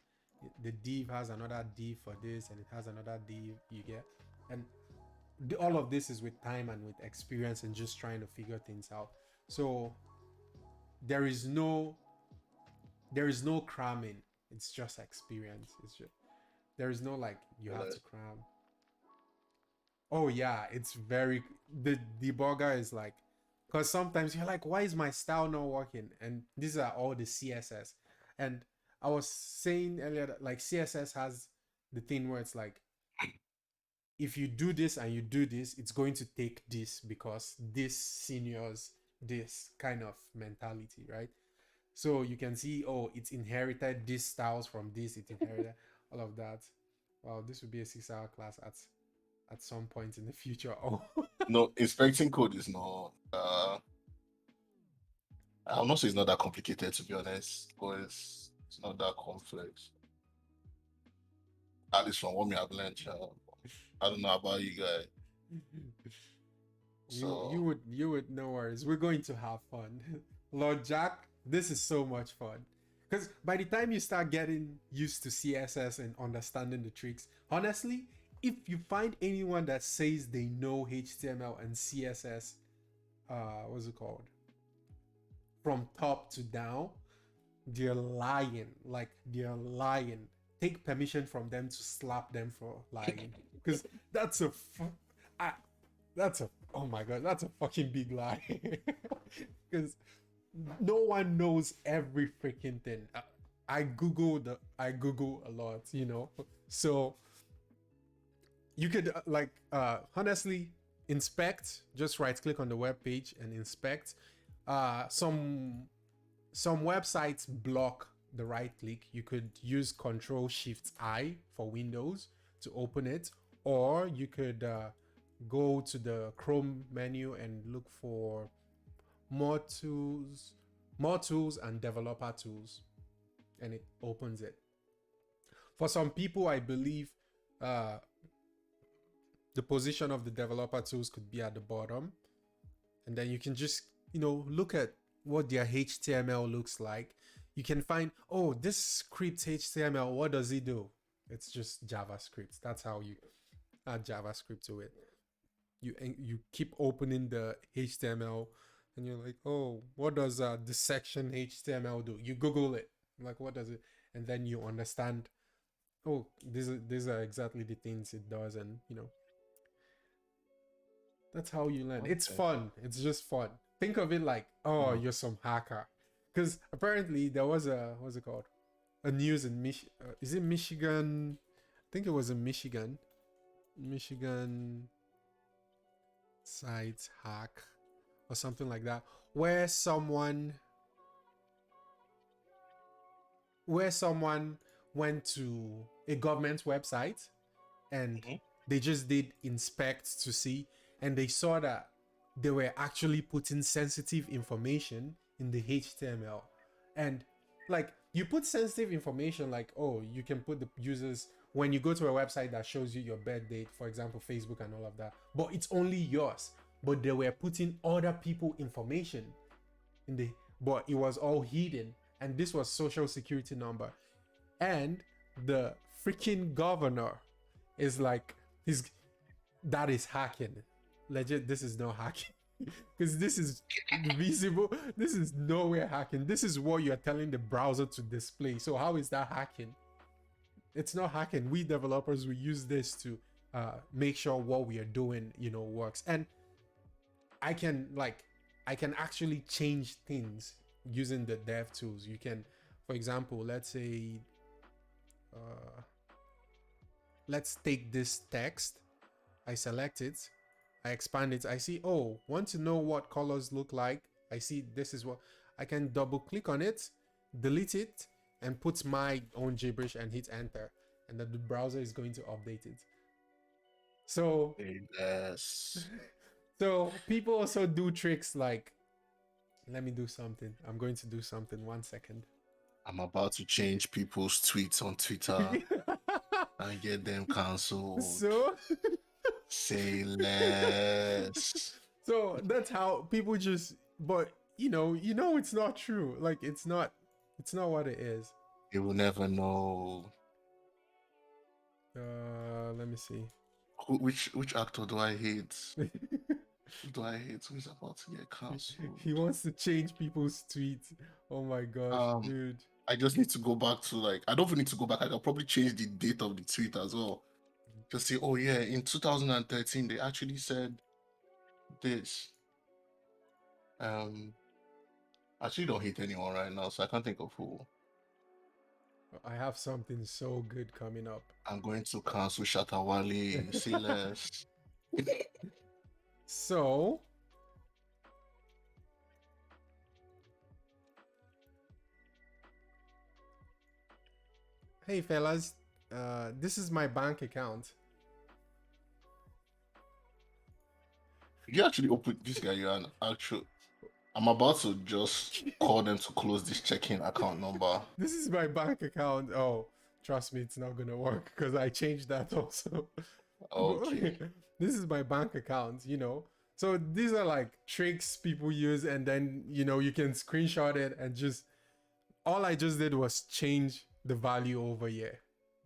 the div has another div for this, and it has another div, you get. And all of this is with time and with experience and just trying to figure things out. So there is no cramming. It's just experience. It's just, there is no like you have to cram. Oh yeah, it's very, the debugger is like, because sometimes you're like, why is my style not working? And these are all the CSS. And I was saying earlier that like CSS has the thing where it's like, if you do this and you do this, it's going to take this because this seniors this kind of mentality, right? So you can see, oh, it's inherited these styles from this, it inherited all of that. Wow, this would be a 6-hour class at some point in the future. Oh, no, inspecting code is not. I'm not saying it's not that complicated, to be honest, but it's not that complex. At least from what me have learned. I don't know about you guys. So you would, no worries. We're going to have fun. Lord Jack, this is so much fun. Because by the time you start getting used to CSS and understanding the tricks, honestly, if you find anyone that says they know HTML and CSS, what's it called, from top to down, they're lying. Like, they're lying. Take permission from them to slap them for lying. Because that's a oh my god, that's a fucking big lie. Because no one knows every freaking thing. I Google a lot, you know. So you could honestly inspect, just right click on the web page and inspect. Some some websites block the right click. You could use Control-Shift-I for Windows to open it, or you could go to the Chrome menu and look for more tools and developer tools, and it opens it. For some people, I believe the position of the developer tools could be at the bottom, and then you can just look at what their HTML looks like. You can find, oh, this script HTML, what does it do? It's just JavaScript. That's how you add JavaScript to it. You keep opening the HTML and you're like, oh, what does the section HTML do? You Google it, like, what does it? And then you understand, oh, these are exactly the things it does, and that's how you learn. It's fun. It's just fun. Think of it like, oh, you're some hacker. Because apparently there was what's it called? A news in is it Michigan? I think it was in Michigan. Michigan site hack or something like that, where someone went to a government website and they just did inspect to see, and they saw that they were actually putting sensitive information in the HTML. And like, you put sensitive information, like, oh, you can put the users, when you go to a website that shows you your birth date, for example, Facebook and all of that, but it's only yours. But they were putting other people information in the, but it was all hidden. And this was social security number. And the freaking governor is like, that is hacking. Legit, this is not hacking. Because this is visible. This is nowhere hacking. This is what you're telling the browser to display. So how is that hacking? It's not hacking. We developers, we use this to make sure what we are doing, works. And I can actually change things using the dev tools. You can, for example, let's say, let's take this text. I select it. I expand it. I see, oh, want to know what colors look like? I see this is what I can double click on it, delete it, and put my own gibberish and hit enter. And then the browser is going to update it. So, yes. So people also do tricks like, let me do something. I'm going to do something. 1 second. I'm about to change people's tweets on Twitter and get them cancelled. So say less. So that's how people just, but it's not true. Like, it's not what it is. You will never know. Let me see. Which actor do I hate? Who do I hate? Who's about to get cancelled? He wants to change people's tweets. Oh my gosh, dude. I just need to go back to, like, I don't even need to go back. I can probably change the date of the tweet as well. Just say, oh yeah, in 2013 they actually said this. I actually don't hate anyone right now, so I can't think of who. I have something so good coming up. I'm going to cancel Shatawale. Say less. So, hey fellas, this is my bank account. You actually open this guy, you're an actual. I'm about to just call them to close this checking account number. This is my bank account. Oh, trust me, it's not gonna work because I changed that also. Okay. This is my bank account, So these are like tricks people use, and then you can screenshot it and just. All I just did was change the value over here.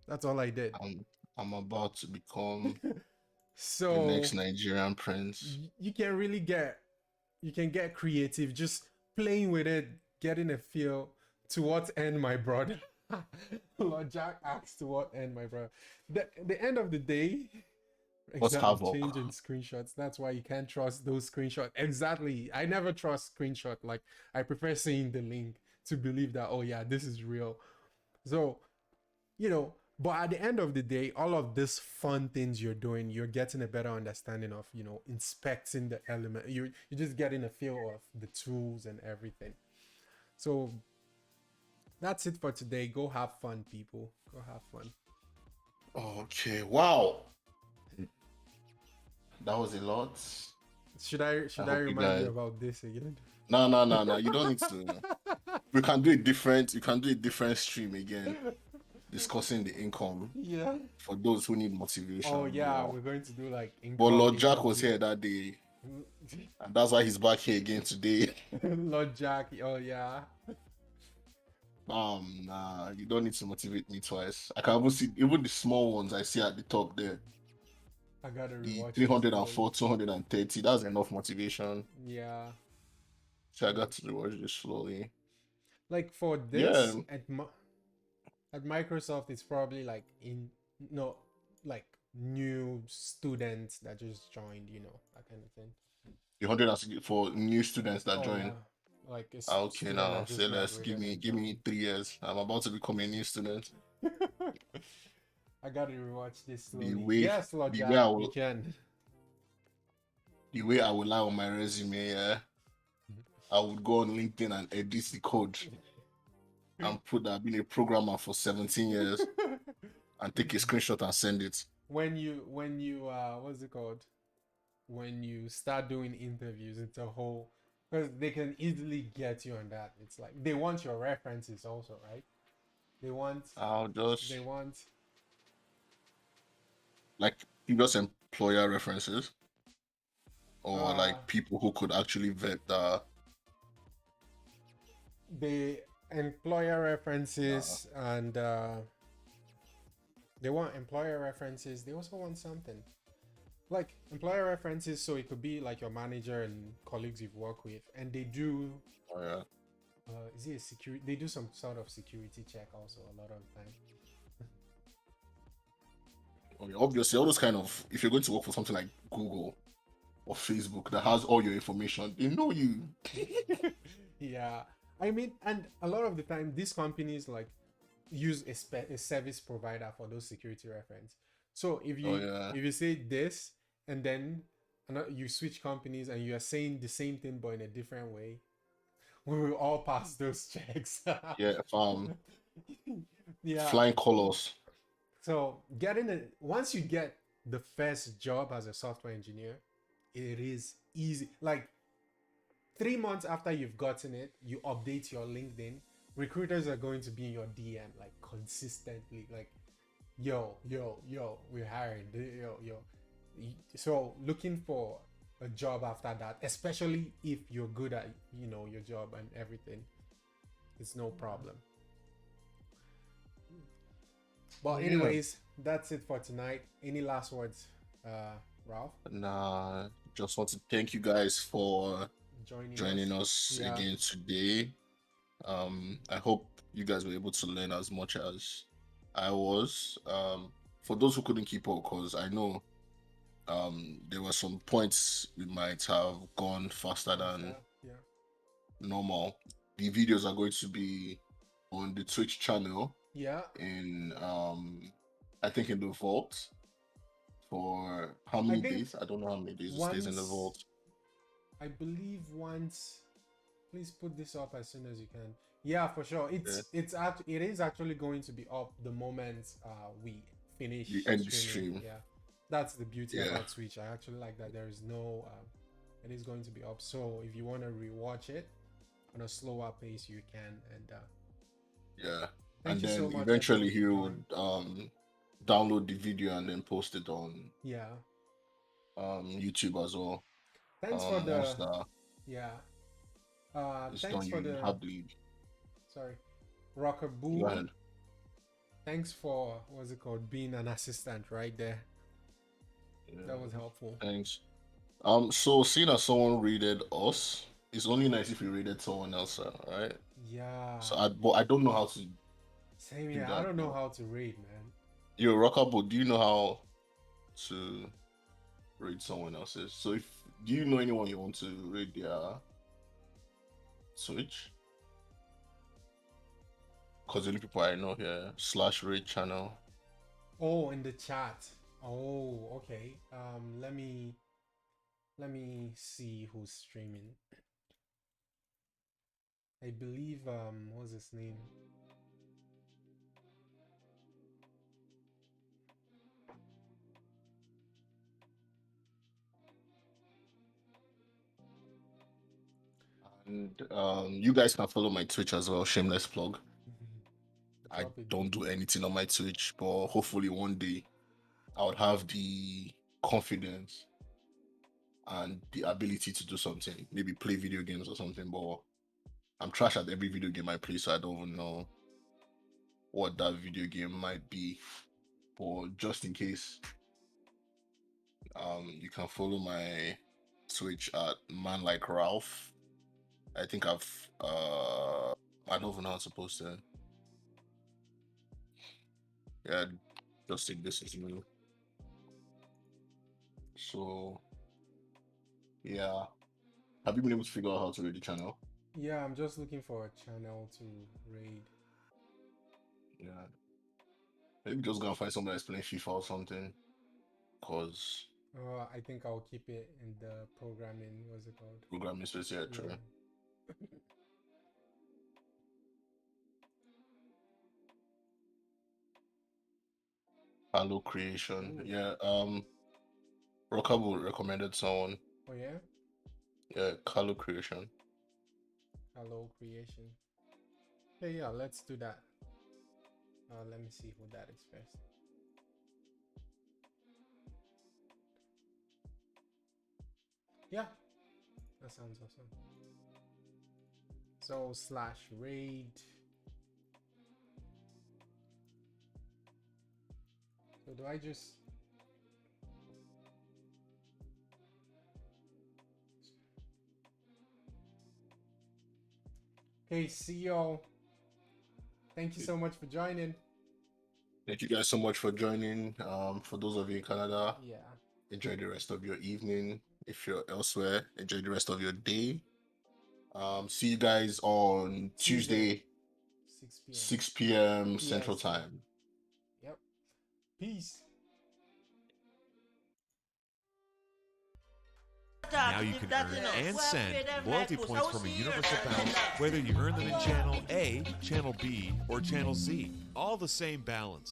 That's all I did. I'm about to become so the next Nigerian prince. You can get creative, just playing with it, getting a feel. To what end, my brother? Lord Jack asks, to what end, my brother? The end of the day, exactly, changing screenshots. That's why you can't trust those screenshots. Exactly. I never trust screenshot. Like, I prefer seeing the link to believe that, oh yeah, this is real. So, but at the end of the day, all of these fun things you're doing, you're getting a better understanding of, inspecting the element. You're just getting a feel of the tools and everything. So that's it for today. Go have fun, people. Go have fun. Okay. Wow. That was a lot. Should I I hope you remind you guys. about this again? No, no, no, no. You don't need to. We can do it different. You can do a different stream again, discussing the income Yeah. for those who need Oh motivation. yeah, we're going to do like But income Lord Jack was interview. here that day, and that's why he's back here again today. Lord Jack. Oh yeah. Nah, you don't need to motivate me twice. I can even see even the small ones I see at the top there. I gotta The rewatch this slowly. 304, 230, that's enough motivation. Yeah. So I got to rewatch this slowly. Like for Yeah, this at Microsoft, it's probably like in no like new students that just joined, that kind of thing. the 100 for new students that Oh yeah, join. like a Okay, student now that say just let's give graduated me and give me joined. 3 years. I'm about to become a new student. I gotta rewatch this The slowly. way Yes, Lord the way Jack, I you will can. the way I will lie on my resume, yeah, I would go on LinkedIn and edit the code and put that I've been a programmer for 17 years and take a screenshot and send it. When you what's it called? When you start doing interviews, it's a whole because they can easily get you on that. It's like they want your references also, right? They want I'll they just want like previous employer references or uh like people who could actually vet the the employer uh, references and they want employer references. They also want something like employer references, so it could be like your manager and colleagues you've worked with, and they do uh, is it a security? They do some sort of security check also a lot of the time. obviously all those kind of if you're going to work for something like Google or Facebook that has all your information, they know you. Yeah, I mean, and a lot of the time these companies like use a service provider for those security reference. So if Oh you yeah. if you say this and then you switch companies and you are saying the same thing but in a different way, we will all pass those checks. Yeah, if Yeah. flying colors. So once you get the first job as a software engineer, it is easy. Like 3 months after you've gotten it, you update your LinkedIn. Recruiters are going to be in your DM like consistently, like, yo, yo, yo, we're hiring, yo, yo. So looking for a job after that, especially if you're good at your job and everything, it's no problem. But Oh yeah. anyways, that's it for tonight. Any last words, Ralph? Nah, just want to thank you guys for Joining joining us? us Yeah, again today. I hope you guys were able to learn as much as I was. For those who couldn't keep up, because I know there were some points we might have gone faster than yeah. normal. The videos are going to be on the Twitch channel Yeah, in I think in the vault for how I many think days? I don't know how many days it stays in the once, vault. I believe once, please put this up as soon as you can. Yeah, for sure. Yeah. It is actually going to be up the moment we The finish end streaming. stream. Yeah, that's the beauty Yeah. about Switch. I actually like that there is no. It is going to be up. So if you want to rewatch it on a slower pace, you can. And Yeah. thank And you so then much, eventually everyone, he for would joining. download the video and then post it on Yeah, YouTube as well. thanks for Once the that yeah. is Thanks done, for you the have the sorry, Rocker go Boo. ahead. Thanks for what's it called being an assistant right there. That was Yeah. helpful. Thanks. So seeing as someone rated us, it's only nice if you rated someone else, right? Yeah. But I don't know how to Same do here. I that don't know though. how to read, man. Yo, Rockable, do you know how to rate someone else's? So if do you know anyone you want to rate their Switch? Because the only people I know here slash rate channel. Oh, in the chat. Oh, okay. Let me see who's streaming. I believe what was his name? And you guys can follow my Twitch as well. Shameless plug. I Drop it. don't do anything on my Twitch, but hopefully one day I would have the confidence and the ability to do something, maybe play video games or something. But I'm trash at every video game I play, so I don't even know what that video game might be. But just in case, you can follow my Twitch at Man Like Ralph. I think I don't even know how to post it. Yeah, just take this as me. So yeah. Have you been able to figure out how to read the channel? Yeah, I'm just looking for a channel to raid. Yeah. Maybe just go and find somebody that's playing FIFA or something. Cause I think I'll keep it in the programming. What's it called? programming space, yeah, true. Yeah. Hello creation. Ooh. Yeah, Rockable recommended someone. Oh yeah. Yeah, Hello creation. Hello creation. Yeah, let's do that. Let me see who that is first. Yeah, that sounds awesome. So /raid. So do I just Okay, see y'all. Thank you so much for joining. Thank you guys so much for joining. For those of you in Canada, Yeah. enjoy the rest of your evening. If you're elsewhere, enjoy the rest of your day. See you guys on Tuesday 6 p.m. 6 p.m. Central PST. Time. Yep. Peace. Now you can earn and send loyalty points from a universal balance, whether you earn them in Channel A, Channel B, or Channel Z. All the same balance.